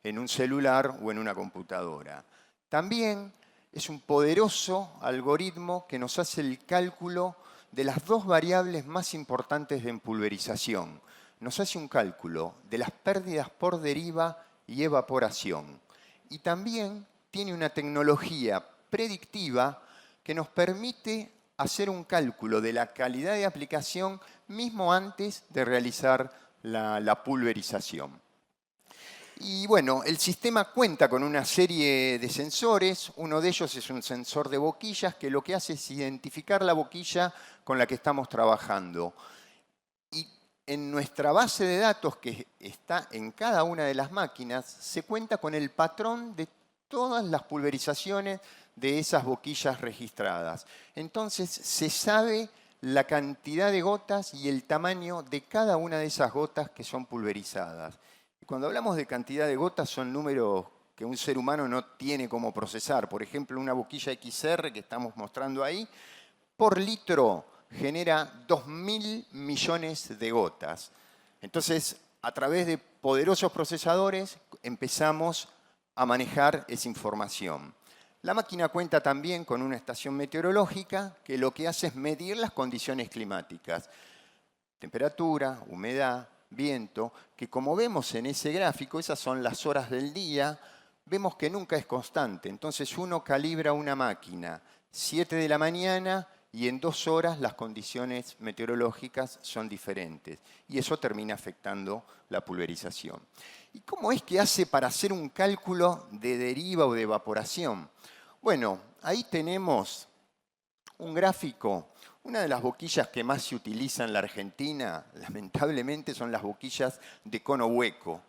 en un celular o en una computadora. También es un poderoso algoritmo que nos hace el cálculo de las dos variables más importantes en pulverización. Nos hace un cálculo de las pérdidas por deriva y evaporación. Y también tiene una tecnología predictiva que nos permite hacer un cálculo de la calidad de aplicación mismo antes de realizar la pulverización. Y bueno, el sistema cuenta con una serie de sensores. Uno de ellos es un sensor de boquillas que lo que hace es identificar la boquilla con la que estamos trabajando. Y en nuestra base de datos que está en cada una de las máquinas se cuenta con el patrón de todas las pulverizaciones de esas boquillas registradas. Entonces se sabe la cantidad de gotas y el tamaño de cada una de esas gotas que son pulverizadas. Cuando hablamos de cantidad de gotas son números que un ser humano no tiene cómo procesar. Por ejemplo, una boquilla XR que estamos mostrando ahí, por litro genera 2.000 millones de gotas. Entonces, a través de poderosos procesadores empezamos a manejar esa información. La máquina cuenta también con una estación meteorológica que lo que hace es medir las condiciones climáticas. Temperatura, humedad, viento, que como vemos en ese gráfico, esas son las horas del día, vemos que nunca es constante. Entonces uno calibra una máquina 7 de la mañana y en 2 horas las condiciones meteorológicas son diferentes. Y eso termina afectando la pulverización. ¿Y cómo es que hace para hacer un cálculo de deriva o de evaporación? Bueno, ahí tenemos un gráfico. Una de las boquillas que más se utiliza en la Argentina, lamentablemente, son las boquillas de cono hueco,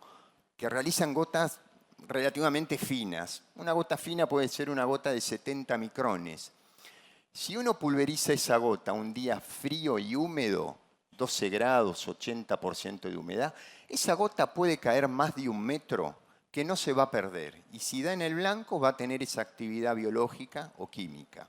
que realizan gotas relativamente finas. Una gota fina puede ser una gota de 70 micrones. Si uno pulveriza esa gota un día frío y húmedo, 12 grados, 80% de humedad, esa gota puede caer más de 1 metro que no se va a perder. Y si da en el blanco, va a tener esa actividad biológica o química.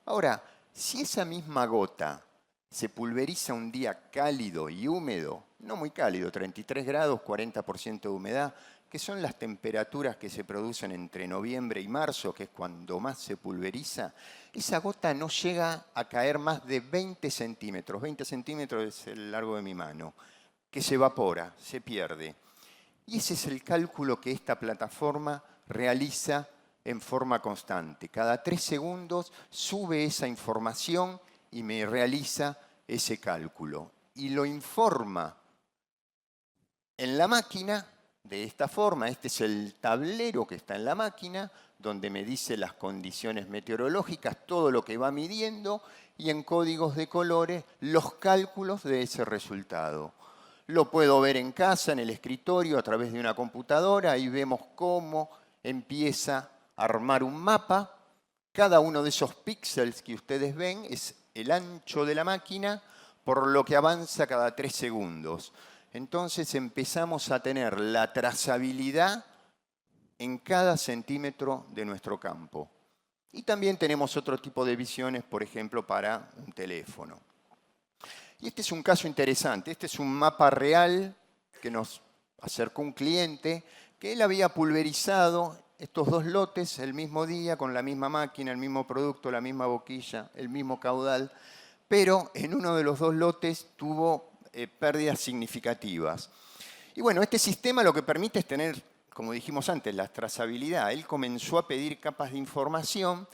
Ahora, si esa misma gota se pulveriza un día cálido y húmedo, no muy cálido, 33 grados, 40% de humedad, que son las temperaturas que se producen entre noviembre y marzo, que es cuando más se pulveriza, esa gota no llega a caer más de 20 centímetros. 20 centímetros es el largo de mi mano, que se evapora, se pierde. Y ese es el cálculo que esta plataforma realiza en forma constante. Cada 3 segundos sube esa información y me realiza ese cálculo. Y lo informa en la máquina de esta forma. Este es el tablero que está en la máquina, donde me dice las condiciones meteorológicas, todo lo que va midiendo, y en códigos de colores los cálculos de ese resultado. Lo puedo ver en casa, en el escritorio, a través de una computadora. Ahí vemos cómo empieza a armar un mapa. Cada uno de esos píxeles que ustedes ven es el ancho de la máquina, por lo que avanza cada 3 segundos. Entonces empezamos a tener la trazabilidad en cada centímetro de nuestro campo. Y también tenemos otro tipo de visiones, por ejemplo, para un teléfono. Y este es un caso interesante. Este es un mapa real que nos acercó un cliente, que él había pulverizado estos 2 lotes el mismo día, con la misma máquina, el mismo producto, la misma boquilla, el mismo caudal, pero en uno de los 2 lotes tuvo pérdidas significativas. Y bueno, este sistema lo que permite es tener, como dijimos antes, la trazabilidad. Él comenzó a pedir capas de información,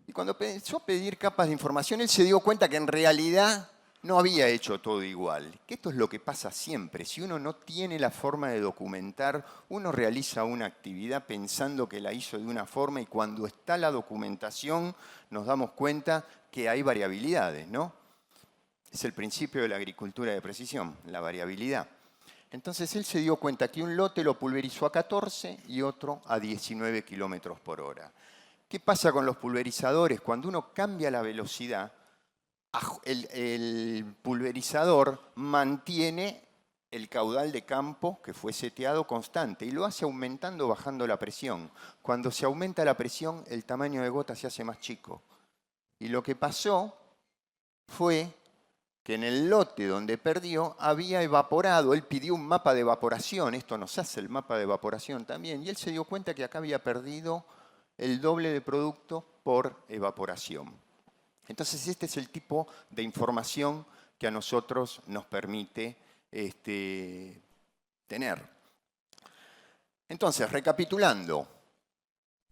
y cuando empezó a pedir capas de información, él se dio cuenta que en realidad no había hecho todo igual. Que esto es lo que pasa siempre. Si uno no tiene la forma de documentar, uno realiza una actividad pensando que la hizo de una forma, y cuando está la documentación nos damos cuenta que hay variabilidades, ¿no? Es el principio de la agricultura de precisión, la variabilidad. Entonces él se dio cuenta que un lote lo pulverizó a 14 y otro a 19 kilómetros por hora. ¿Qué pasa con los pulverizadores? Cuando uno cambia la velocidad, el pulverizador mantiene el caudal de campo que fue seteado constante y lo hace aumentando o bajando la presión. Cuando se aumenta la presión, el tamaño de gota se hace más chico. Y lo que pasó fue que en el lote donde perdió había evaporado. Él pidió un mapa de evaporación, esto nos hace el mapa de evaporación también, y él se dio cuenta que acá había perdido el doble de producto por evaporación. Entonces este es el tipo de información que a nosotros nos permite tener. Entonces, recapitulando,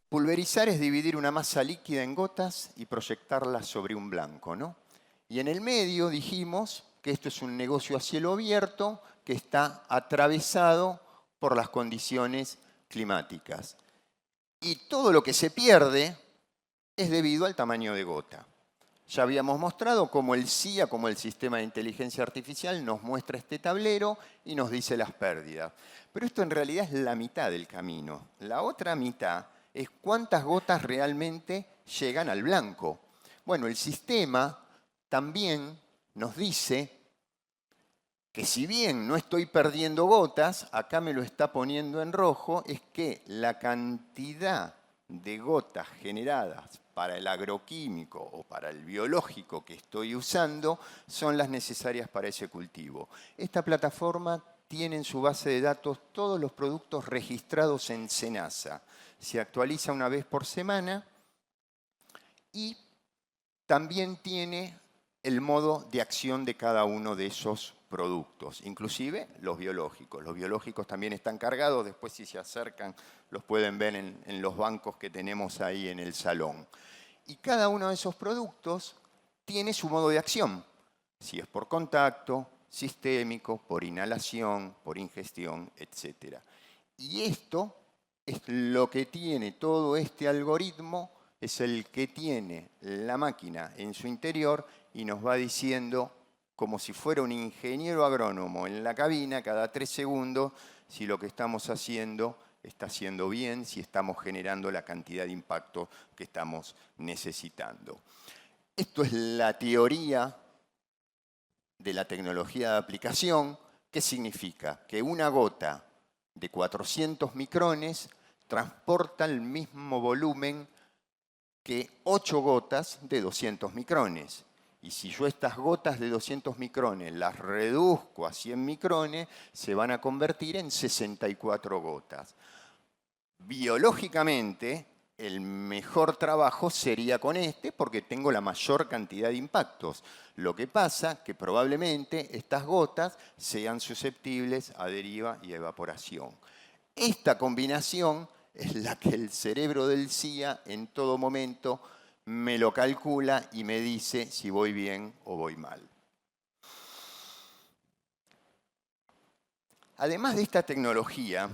pulverizar es dividir una masa líquida en gotas y proyectarla sobre un blanco, ¿no? Y en el medio dijimos que esto es un negocio a cielo abierto que está atravesado por las condiciones climáticas. Y todo lo que se pierde es debido al tamaño de gota. Ya habíamos mostrado cómo el CIA, como el sistema de inteligencia artificial, nos muestra este tablero y nos dice las pérdidas. Pero esto en realidad es la mitad del camino. La otra mitad es cuántas gotas realmente llegan al blanco. Bueno, el sistema también nos dice que si bien no estoy perdiendo gotas, acá me lo está poniendo en rojo, es que la cantidad de gotas generadas para el agroquímico o para el biológico que estoy usando son las necesarias para ese cultivo. Esta plataforma tiene en su base de datos todos los productos registrados en SENASA. Se actualiza una vez por semana y también tiene el modo de acción de cada uno de esos productos, inclusive los biológicos. Los biológicos también están cargados, después si se acercan los pueden ver en los bancos que tenemos ahí en el salón. Y cada uno de esos productos tiene su modo de acción, si es por contacto, sistémico, por inhalación, por ingestión, etc. Y esto es lo que tiene todo este algoritmo, es el que tiene la máquina en su interior y nos va diciendo, como si fuera un ingeniero agrónomo en la cabina, cada 3 segundos, si lo que estamos haciendo está haciendo bien, si estamos generando la cantidad de impacto que estamos necesitando. Esto es la teoría de la tecnología de aplicación. ¿Qué significa? Que una gota de 400 micrones transporta el mismo volumen que 8 gotas de 200 micrones. Y si yo estas gotas de 200 micrones las reduzco a 100 micrones, se van a convertir en 64 gotas. Biológicamente, el mejor trabajo sería con este porque tengo la mayor cantidad de impactos. Lo que pasa que probablemente estas gotas sean susceptibles a deriva y evaporación. Esta combinación es la que el cerebro del CIA en todo momento me lo calcula y me dice si voy bien o voy mal. Además de esta tecnología,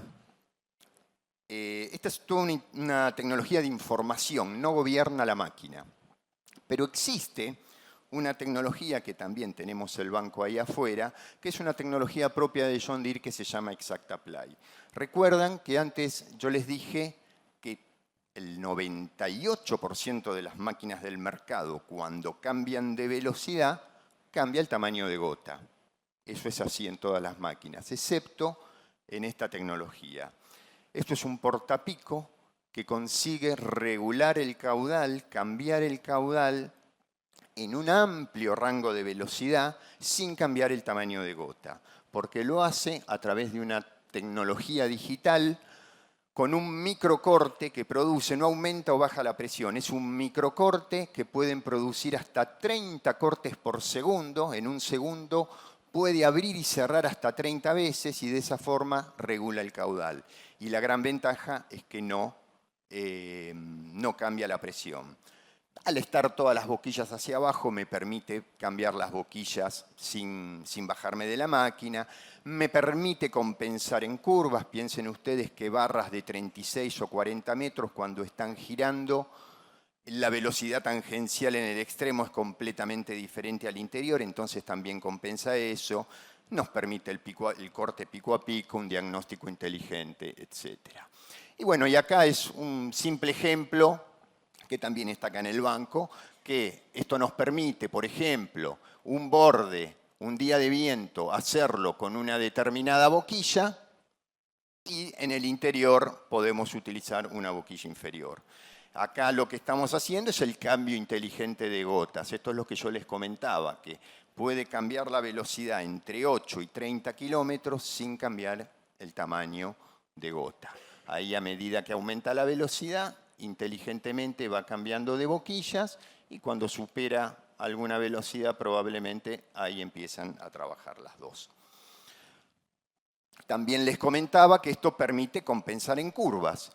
esta es toda una tecnología de información, no gobierna la máquina. Pero existe una tecnología que también tenemos el banco ahí afuera, que es una tecnología propia de John Deere que se llama ExactApply. Recuerdan que antes yo les dije que el 98% de las máquinas del mercado, cuando cambian de velocidad, cambia el tamaño de gota. Eso es así en todas las máquinas, excepto en esta tecnología. Esto es un portapico que consigue regular el caudal, cambiar el caudal en un amplio rango de velocidad sin cambiar el tamaño de gota, porque lo hace a través de una tecnología digital con un microcorte que produce, no aumenta o baja la presión, es un microcorte que pueden producir hasta 30 cortes por segundo. En un segundo puede abrir y cerrar hasta 30 veces y de esa forma regula el caudal. Y la gran ventaja es que no cambia la presión. Al estar todas las boquillas hacia abajo me permite cambiar las boquillas sin bajarme de la máquina, me permite compensar en curvas. Piensen ustedes que barras de 36 o 40 metros cuando están girando, la velocidad tangencial en el extremo es completamente diferente al interior, entonces también compensa eso, nos permite el corte pico a pico, un diagnóstico inteligente, etc. Y bueno, y acá es un simple ejemplo que también está acá en el banco, que esto nos permite, por ejemplo, un borde, un día de viento, hacerlo con una determinada boquilla y en el interior podemos utilizar una boquilla inferior. Acá lo que estamos haciendo es el cambio inteligente de gotas. Esto es lo que yo les comentaba, que puede cambiar la velocidad entre 8 y 30 kilómetros sin cambiar el tamaño de gota. Ahí a medida que aumenta la velocidad, inteligentemente va cambiando de boquillas y cuando supera alguna velocidad probablemente ahí empiezan a trabajar las dos. También les comentaba que esto permite compensar en curvas.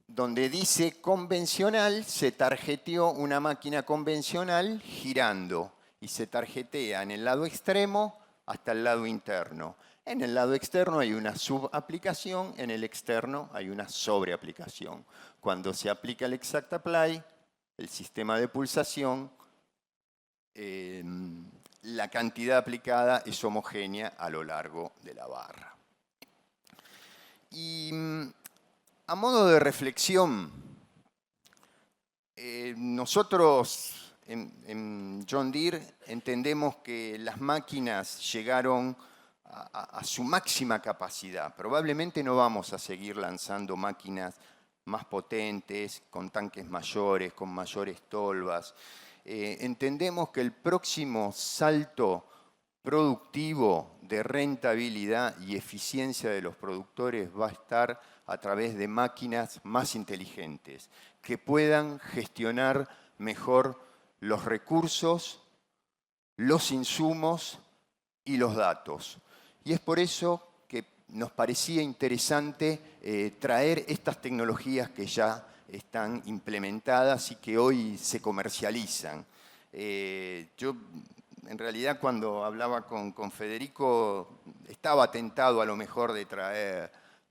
Donde dice convencional, se tarjeteó una máquina convencional girando y se tarjetea en el lado extremo hasta el lado interno. En el lado externo hay una subaplicación, en el externo hay una sobreaplicación. Cuando se aplica el ExactApply, el sistema de pulsación, la cantidad aplicada es homogénea a lo largo de la barra. Y a modo de reflexión, nosotros en John Deere entendemos que las máquinas llegaron a su máxima capacidad. Probablemente no vamos a seguir lanzando máquinas más potentes, con tanques mayores, con mayores tolvas. Entendemos que el próximo salto productivo de rentabilidad y eficiencia de los productores va a estar a través de máquinas más inteligentes, que puedan gestionar mejor los recursos, los insumos y los datos. Y es por eso que nos parecía interesante traer estas tecnologías que ya están implementadas y que hoy se comercializan. Yo, en realidad, cuando hablaba con Federico, estaba tentado a lo mejor de traer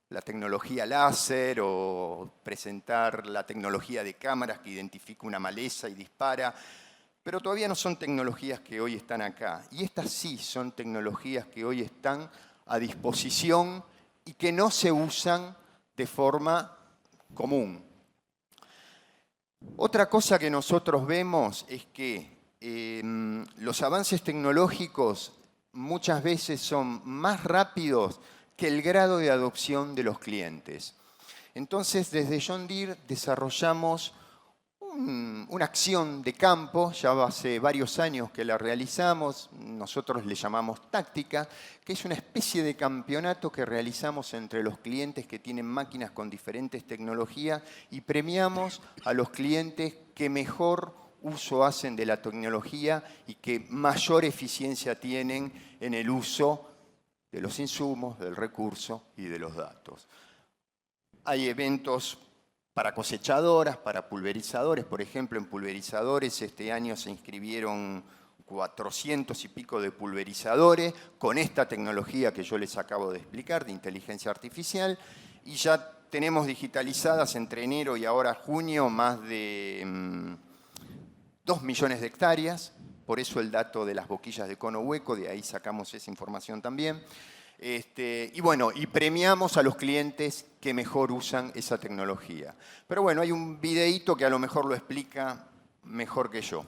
la tecnología láser o presentar la tecnología de cámaras que identifica una maleza y dispara, pero todavía no son tecnologías que hoy están acá. Y estas sí son tecnologías que hoy están a disposición y que no se usan de forma común. Otra cosa que nosotros vemos es que los avances tecnológicos muchas veces son más rápidos que el grado de adopción de los clientes. Entonces, desde John Deere desarrollamos una acción de campo, ya hace varios años que la realizamos, nosotros le llamamos táctica, que es una especie de campeonato que realizamos entre los clientes que tienen máquinas con diferentes tecnologías y premiamos a los clientes que mejor uso hacen de la tecnología y que mayor eficiencia tienen en el uso de los insumos, del recurso y de los datos. Hay eventos para cosechadoras, para pulverizadores. Por ejemplo, en pulverizadores este año se inscribieron 400 y pico de pulverizadores con esta tecnología que yo les acabo de explicar, de inteligencia artificial, y ya tenemos digitalizadas entre enero y ahora junio más de 2 millones de hectáreas, por eso el dato de las boquillas de cono hueco, de ahí sacamos esa información también. Y bueno, y premiamos a los clientes que mejor usan esa tecnología. Pero bueno, hay un videíto que a lo mejor lo explica mejor que yo.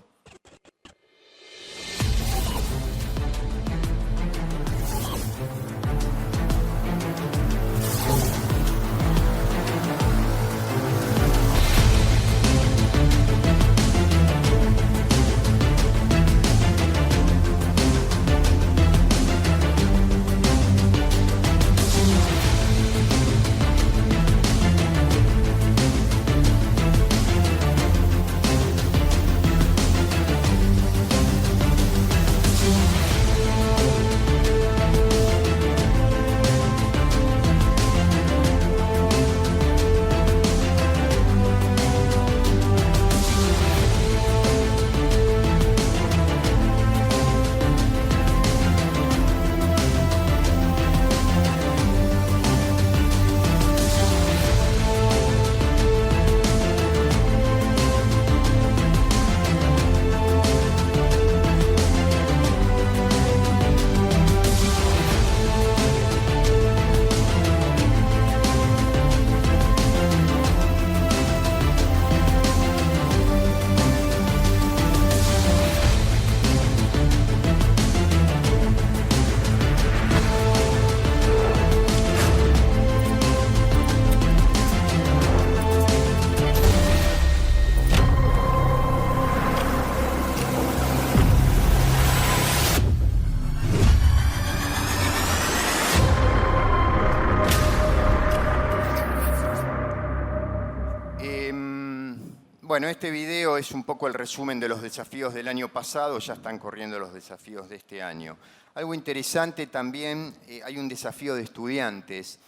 Bueno, este video es un poco el resumen de los desafíos del año pasado, ya están corriendo los desafíos de este año. Algo interesante también, hay un desafío de estudiantes.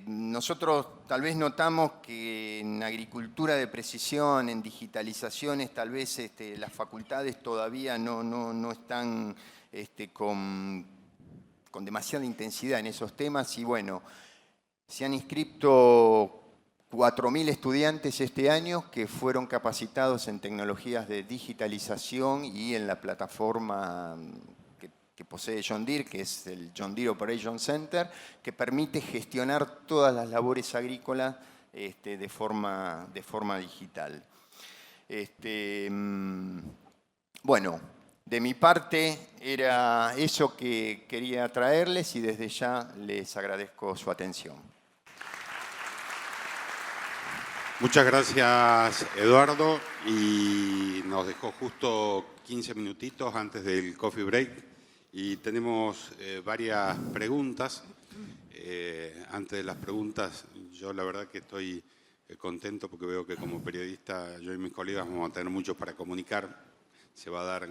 Nosotros tal vez notamos que en agricultura de precisión, en digitalizaciones, tal vez las facultades todavía no están con demasiada intensidad en esos temas y bueno, se han inscrito 4.000 estudiantes este año que fueron capacitados en tecnologías de digitalización y en la plataforma que posee John Deere, que es el John Deere Operation Center, que permite gestionar todas las labores agrícolas de forma digital. Bueno, de mi parte era eso que quería traerles y desde ya les agradezco su atención. Muchas gracias, Eduardo. Y nos dejó justo 15 minutitos antes del coffee break. Y tenemos varias preguntas. Antes de las preguntas, yo la verdad que estoy contento porque veo que como periodista yo y mis colegas vamos a tener mucho para comunicar. Se va a dar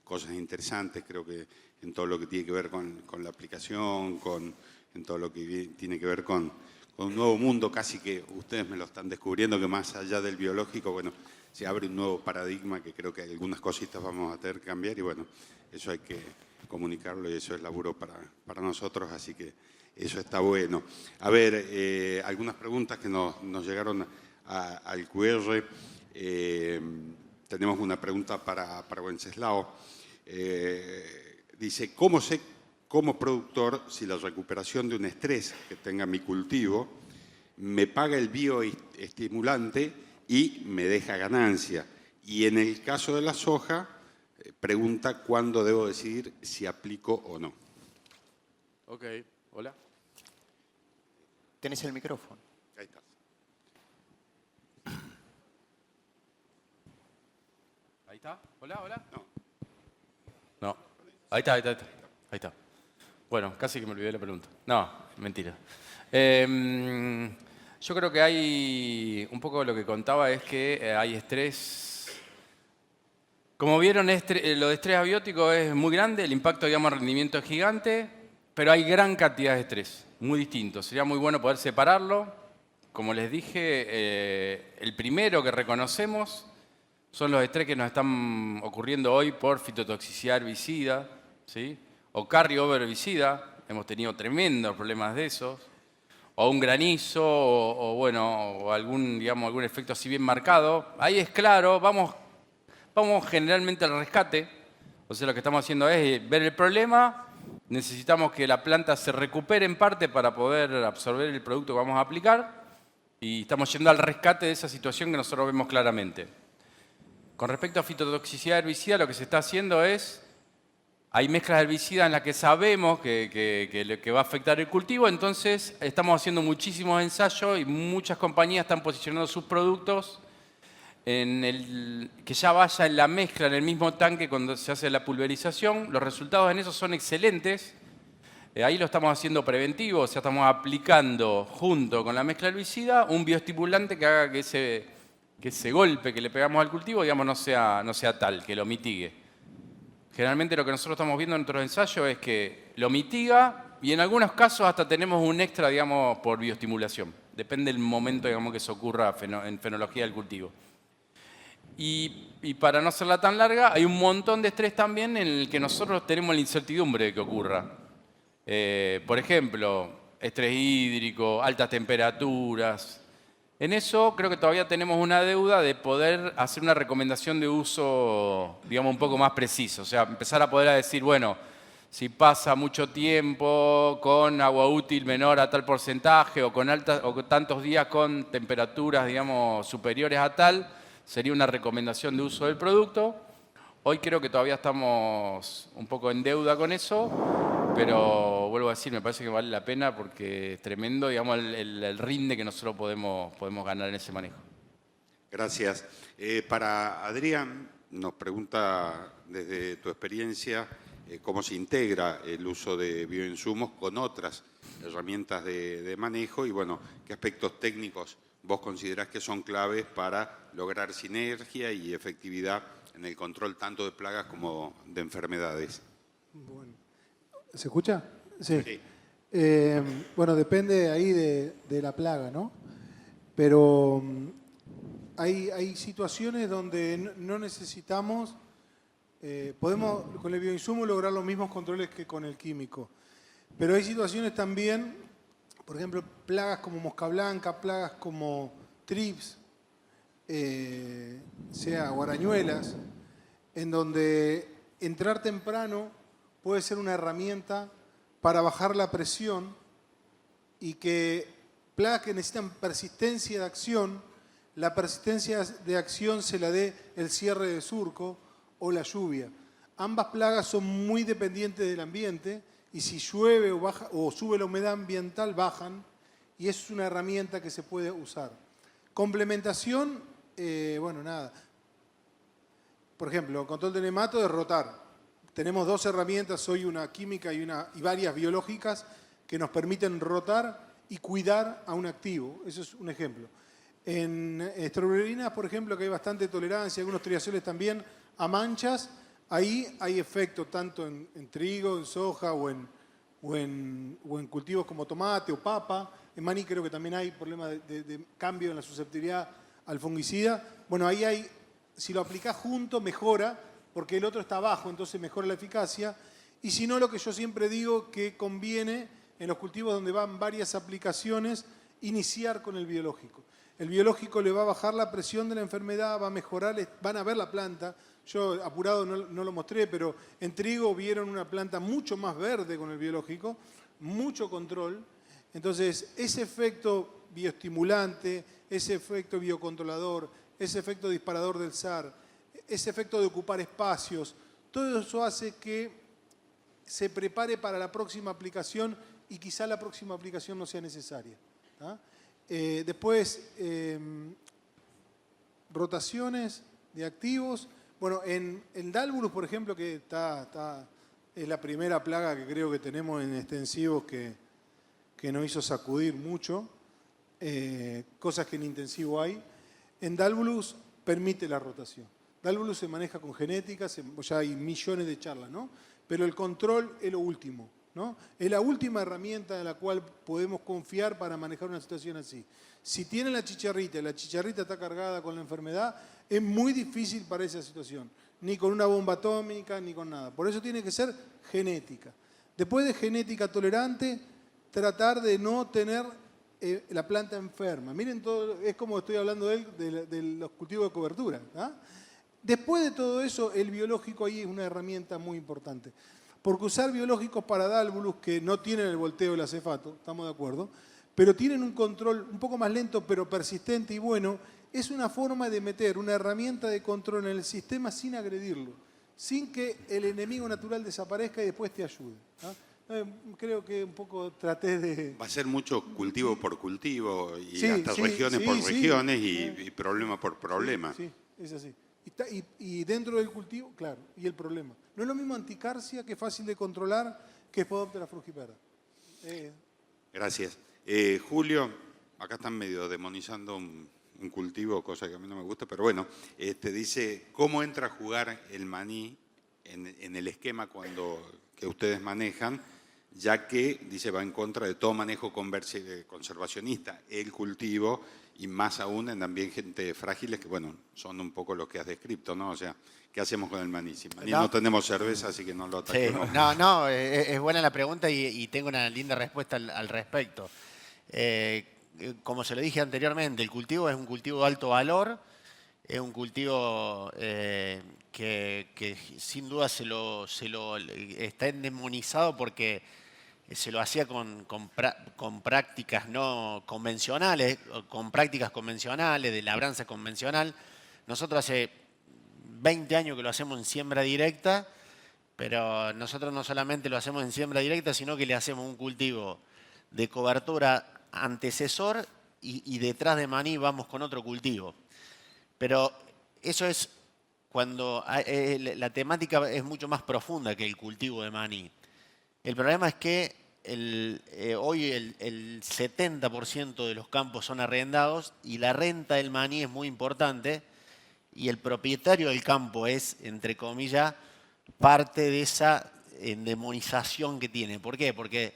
cosas interesantes, creo que en todo lo que tiene que ver con la aplicación, en todo lo que tiene que ver con un nuevo mundo, casi que ustedes me lo están descubriendo, que más allá del biológico, bueno, se abre un nuevo paradigma que creo que algunas cositas vamos a tener que cambiar y bueno, eso hay que comunicarlo y eso es laburo para nosotros, así que eso está bueno. A ver, algunas preguntas que nos llegaron al QR. Tenemos una pregunta para Wenceslao. Dice, ¿cómo sé como productor si la recuperación de un estrés que tenga mi cultivo me paga el bioestimulante y me deja ganancia? Y en el caso de la soja, pregunta cuándo debo decidir si aplico o no. Ok, hola. ¿Tenés el micrófono? Ahí está. está? ¿Hola, hola? No. Ahí está, ahí está, ahí está. Ahí está. Bueno, casi que me olvidé la pregunta. No, mentira. Yo creo que hay, un poco lo que contaba es que hay estrés. Como vieron, lo de estrés abiótico es muy grande, el impacto, digamos, al rendimiento es gigante, pero hay gran cantidad de estrés, muy distinto. Sería muy bueno poder separarlo. Como les dije, el primero que reconocemos son los estrés que nos están ocurriendo hoy por fitotoxicidad herbicida, ¿sí? O carryover herbicida, hemos tenido tremendos problemas de esos, o un granizo, o algún, digamos, algún efecto así bien marcado. Ahí es claro, vamos generalmente al rescate, o sea, lo que estamos haciendo es ver el problema, necesitamos que la planta se recupere en parte para poder absorber el producto que vamos a aplicar, y estamos yendo al rescate de esa situación que nosotros vemos claramente. Con respecto a fitotoxicidad herbicida, lo que se está haciendo es, hay mezclas herbicidas en las que sabemos que va a afectar el cultivo, entonces estamos haciendo muchísimos ensayos y muchas compañías están posicionando sus productos que ya vaya en la mezcla, en el mismo tanque cuando se hace la pulverización. Los resultados en eso son excelentes. Ahí lo estamos haciendo preventivo, o sea, estamos aplicando junto con la mezcla herbicida un bioestimulante que haga que ese golpe que le pegamos al cultivo, digamos, no sea tal, que lo mitigue. Generalmente lo que nosotros estamos viendo en nuestros ensayos es que lo mitiga y en algunos casos hasta tenemos un extra, digamos, por bioestimulación. Depende del momento, digamos, que se ocurra en fenología del cultivo. Y para no hacerla tan larga, hay un montón de estrés también en el que nosotros tenemos la incertidumbre de que ocurra. Por ejemplo, estrés hídrico, altas temperaturas. En eso creo que todavía tenemos una deuda de poder hacer una recomendación de uso, digamos, un poco más preciso. O sea, empezar a poder decir, bueno, si pasa mucho tiempo con agua útil menor a tal porcentaje o con tantos días con temperaturas, digamos, superiores a tal, sería una recomendación de uso del producto. Hoy creo que todavía estamos un poco en deuda con eso, pero vuelvo a decir, me parece que vale la pena porque es tremendo, digamos, el rinde que nosotros podemos ganar en ese manejo. Gracias. Para Adrián, nos pregunta desde tu experiencia cómo se integra el uso de bioinsumos con otras herramientas de manejo y, bueno, qué aspectos técnicos vos considerás que son claves para lograr sinergia y efectividad en el control tanto de plagas como de enfermedades. Bueno. ¿Se escucha? Sí. Sí. Bueno, depende ahí de la plaga, ¿no? Pero hay situaciones donde no necesitamos, podemos con el bioinsumo lograr los mismos controles que con el químico. Pero hay situaciones también, por ejemplo, plagas como mosca blanca, plagas como trips, sea guarañuelas, en donde entrar temprano puede ser una herramienta para bajar la presión y que plagas que necesitan persistencia de acción, la persistencia de acción se la dé el cierre de surco o la lluvia. Ambas plagas son muy dependientes del ambiente y si llueve o baja o sube la humedad ambiental bajan y es una herramienta que se puede usar. Complementación, bueno, nada. Por ejemplo, control de nemato es rotar. Tenemos dos herramientas, hoy una química y varias biológicas que nos permiten rotar y cuidar a un activo. Eso es un ejemplo. En estrobilurinas, por ejemplo, que hay bastante tolerancia, algunos triazoles también, a manchas, ahí hay efecto tanto en trigo, en soja o en cultivos como tomate o papa. En maní creo que también hay problemas de cambio en la susceptibilidad al fungicida. Bueno, ahí hay, si lo aplicás junto, mejora, porque el otro está abajo, entonces mejora la eficacia. Y si no, lo que yo siempre digo que conviene en los cultivos donde van varias aplicaciones, iniciar con el biológico. El biológico le va a bajar la presión de la enfermedad, va a mejorar, van a ver la planta. Yo apurado no lo mostré, pero en trigo vieron una planta mucho más verde con el biológico, mucho control. Entonces, ese efecto bioestimulante, ese efecto biocontrolador, ese efecto disparador del SAR, ese efecto de ocupar espacios, todo eso hace que se prepare para la próxima aplicación y quizá la próxima aplicación no sea necesaria. Después, rotaciones de activos. Bueno, en Dálvulus, por ejemplo, que es la primera plaga que creo que tenemos en extensivos que nos hizo sacudir mucho, cosas que en intensivo hay. En Dálvulus permite la rotación. Dálvulus se maneja con genética, ya hay millones de charlas, ¿no? Pero el control es lo último, ¿no? Es la última herramienta en la cual podemos confiar para manejar una situación así. Si tiene la chicharrita y la chicharrita está cargada con la enfermedad, es muy difícil para esa situación. Ni con una bomba atómica, ni con nada. Por eso tiene que ser genética. Después de genética tolerante, tratar de no tener la planta enferma. Miren, todo, es como estoy hablando de los cultivos de cobertura. ¿Ah? Después de todo eso, el biológico ahí es una herramienta muy importante. Porque usar biológicos para Dálvulus, que no tienen el volteo del acefato, estamos de acuerdo, pero tienen un control un poco más lento, pero persistente y bueno, es una forma de meter una herramienta de control en el sistema sin agredirlo, sin que el enemigo natural desaparezca y después te ayude. ¿Ah? Creo que un poco traté de... Va a ser mucho cultivo por cultivo y Sí, hasta sí, regiones sí, por sí. regiones y problema por problema. Sí, es así. Y dentro del cultivo, claro, y el problema. No es lo mismo anticarsia, que es fácil de controlar, que Spodoptera frugiperda. Gracias. Julio, acá están medio demonizando un cultivo, cosa que a mí no me gusta, pero bueno, dice, ¿cómo entra a jugar el maní en el esquema que ustedes manejan? Ya que, dice, va en contra de todo manejo conservacionista, el cultivo, y más aún en ambientes frágiles, que bueno, son un poco lo que has descrito, ¿no? O sea, ¿qué hacemos con el maní? Si maní no tenemos cerveza, así que no lo ataquemos. Sí, es buena la pregunta y tengo una linda respuesta al respecto. Como se lo dije anteriormente, el cultivo es un cultivo de alto valor, es un cultivo que sin duda está endemonizado porque se lo hacía con prácticas no convencionales, con prácticas convencionales, de labranza convencional. Nosotros hace 20 años que lo hacemos en siembra directa, pero nosotros no solamente lo hacemos en siembra directa, sino que le hacemos un cultivo de cobertura antecesor y detrás de maní vamos con otro cultivo. Pero eso es cuando la temática es mucho más profunda que el cultivo de maní. El problema es que hoy el 70% de los campos son arrendados y la renta del maní es muy importante y el propietario del campo es, entre comillas, parte de esa endemonización que tiene. ¿Por qué? Porque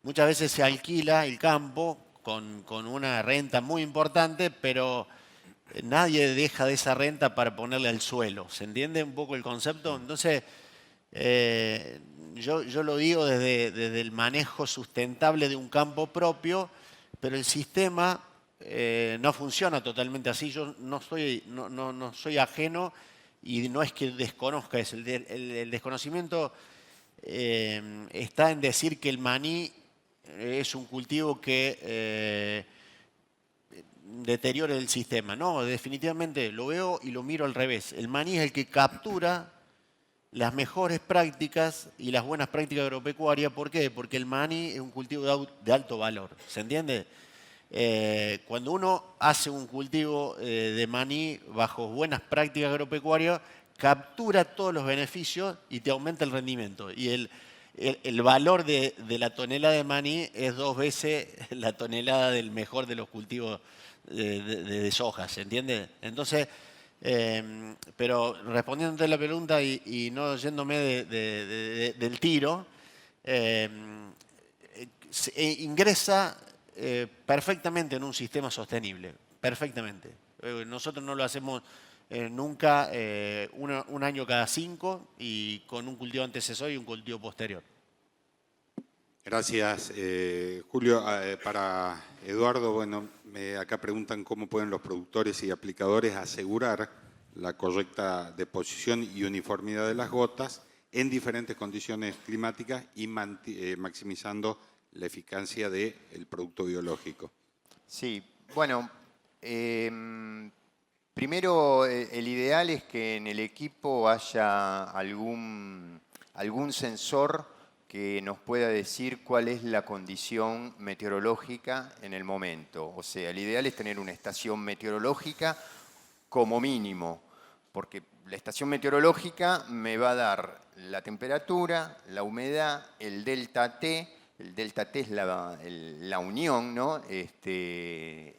muchas veces se alquila el campo con una renta muy importante, pero nadie deja de esa renta para ponerle al suelo. ¿Se entiende un poco el concepto? Entonces, yo lo digo desde el manejo sustentable de un campo propio, pero el sistema no funciona totalmente así. Yo no soy ajeno y no es que desconozca eso. El desconocimiento está en decir que el maní es un cultivo que deteriora el sistema. No, definitivamente lo veo y lo miro al revés. El maní es el que captura las mejores prácticas y las buenas prácticas agropecuarias. ¿Por qué? Porque el maní es un cultivo de alto valor. ¿Se entiende? Cuando uno hace un cultivo de maní bajo buenas prácticas agropecuarias, captura todos los beneficios y te aumenta el rendimiento. Y el valor de la tonelada de maní es 2 veces la tonelada del mejor de los cultivos de soja, ¿se entiende? Entonces, pero respondiendo a la pregunta y no yéndome del tiro, ingresa perfectamente en un sistema sostenible, perfectamente. Nosotros no lo hacemos nunca un año cada 5 y con un cultivo antecesor y un cultivo posterior. Gracias, Julio. Para Eduardo, bueno, acá preguntan cómo pueden los productores y aplicadores asegurar la correcta deposición y uniformidad de las gotas en diferentes condiciones climáticas y maximizando la eficacia del producto biológico. Sí, bueno, primero el ideal es que en el equipo haya algún sensor que nos pueda decir cuál es la condición meteorológica en el momento. O sea, el ideal es tener una estación meteorológica como mínimo, porque la estación meteorológica me va a dar la temperatura, la humedad, el delta T. El delta T es la unión, ¿no? Entre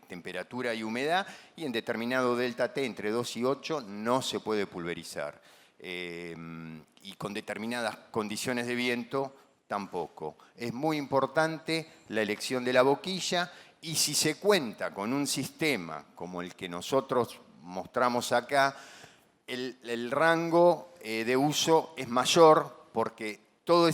temperatura y humedad, y en determinado delta T, entre 2 y 8, no se puede pulverizar. Y con determinadas condiciones de viento, tampoco. Es muy importante la elección de la boquilla, y si se cuenta con un sistema como el que nosotros mostramos acá, el rango de uso es mayor, porque todo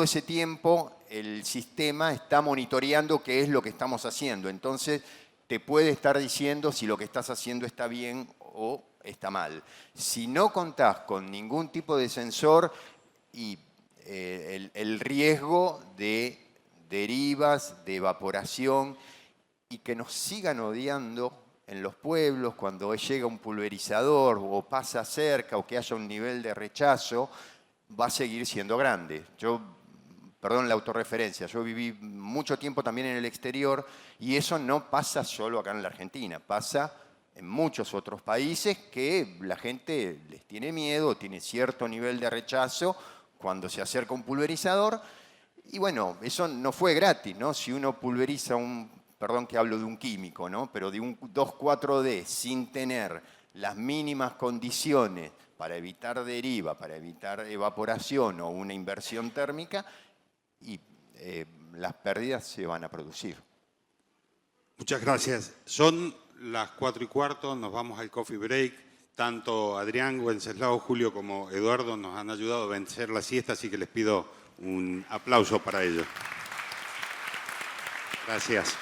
ese tiempo el sistema está monitoreando qué es lo que estamos haciendo. Entonces, te puede estar diciendo si lo que estás haciendo está bien o está mal. Si no contás con ningún tipo de sensor, y el riesgo de derivas, de evaporación, y que nos sigan odiando en los pueblos cuando llega un pulverizador o pasa cerca o que haya un nivel de rechazo, va a seguir siendo grande. Perdón la autorreferencia, yo viví mucho tiempo también en el exterior, y eso no pasa solo acá en la Argentina, pasa en muchos otros países que la gente les tiene miedo, tiene cierto nivel de rechazo cuando se acerca un pulverizador. Y bueno, eso no fue gratis, ¿no? Si uno pulveriza perdón que hablo de un químico, ¿no? Pero de un 2,4-D sin tener las mínimas condiciones para evitar deriva, para evitar evaporación o una inversión térmica, y las pérdidas se van a producir. Muchas gracias. Son las 4:15, nos vamos al coffee break. Tanto Adrián, Wenceslao, Julio como Eduardo nos han ayudado a vencer la siesta, así que les pido un aplauso para ellos. Gracias.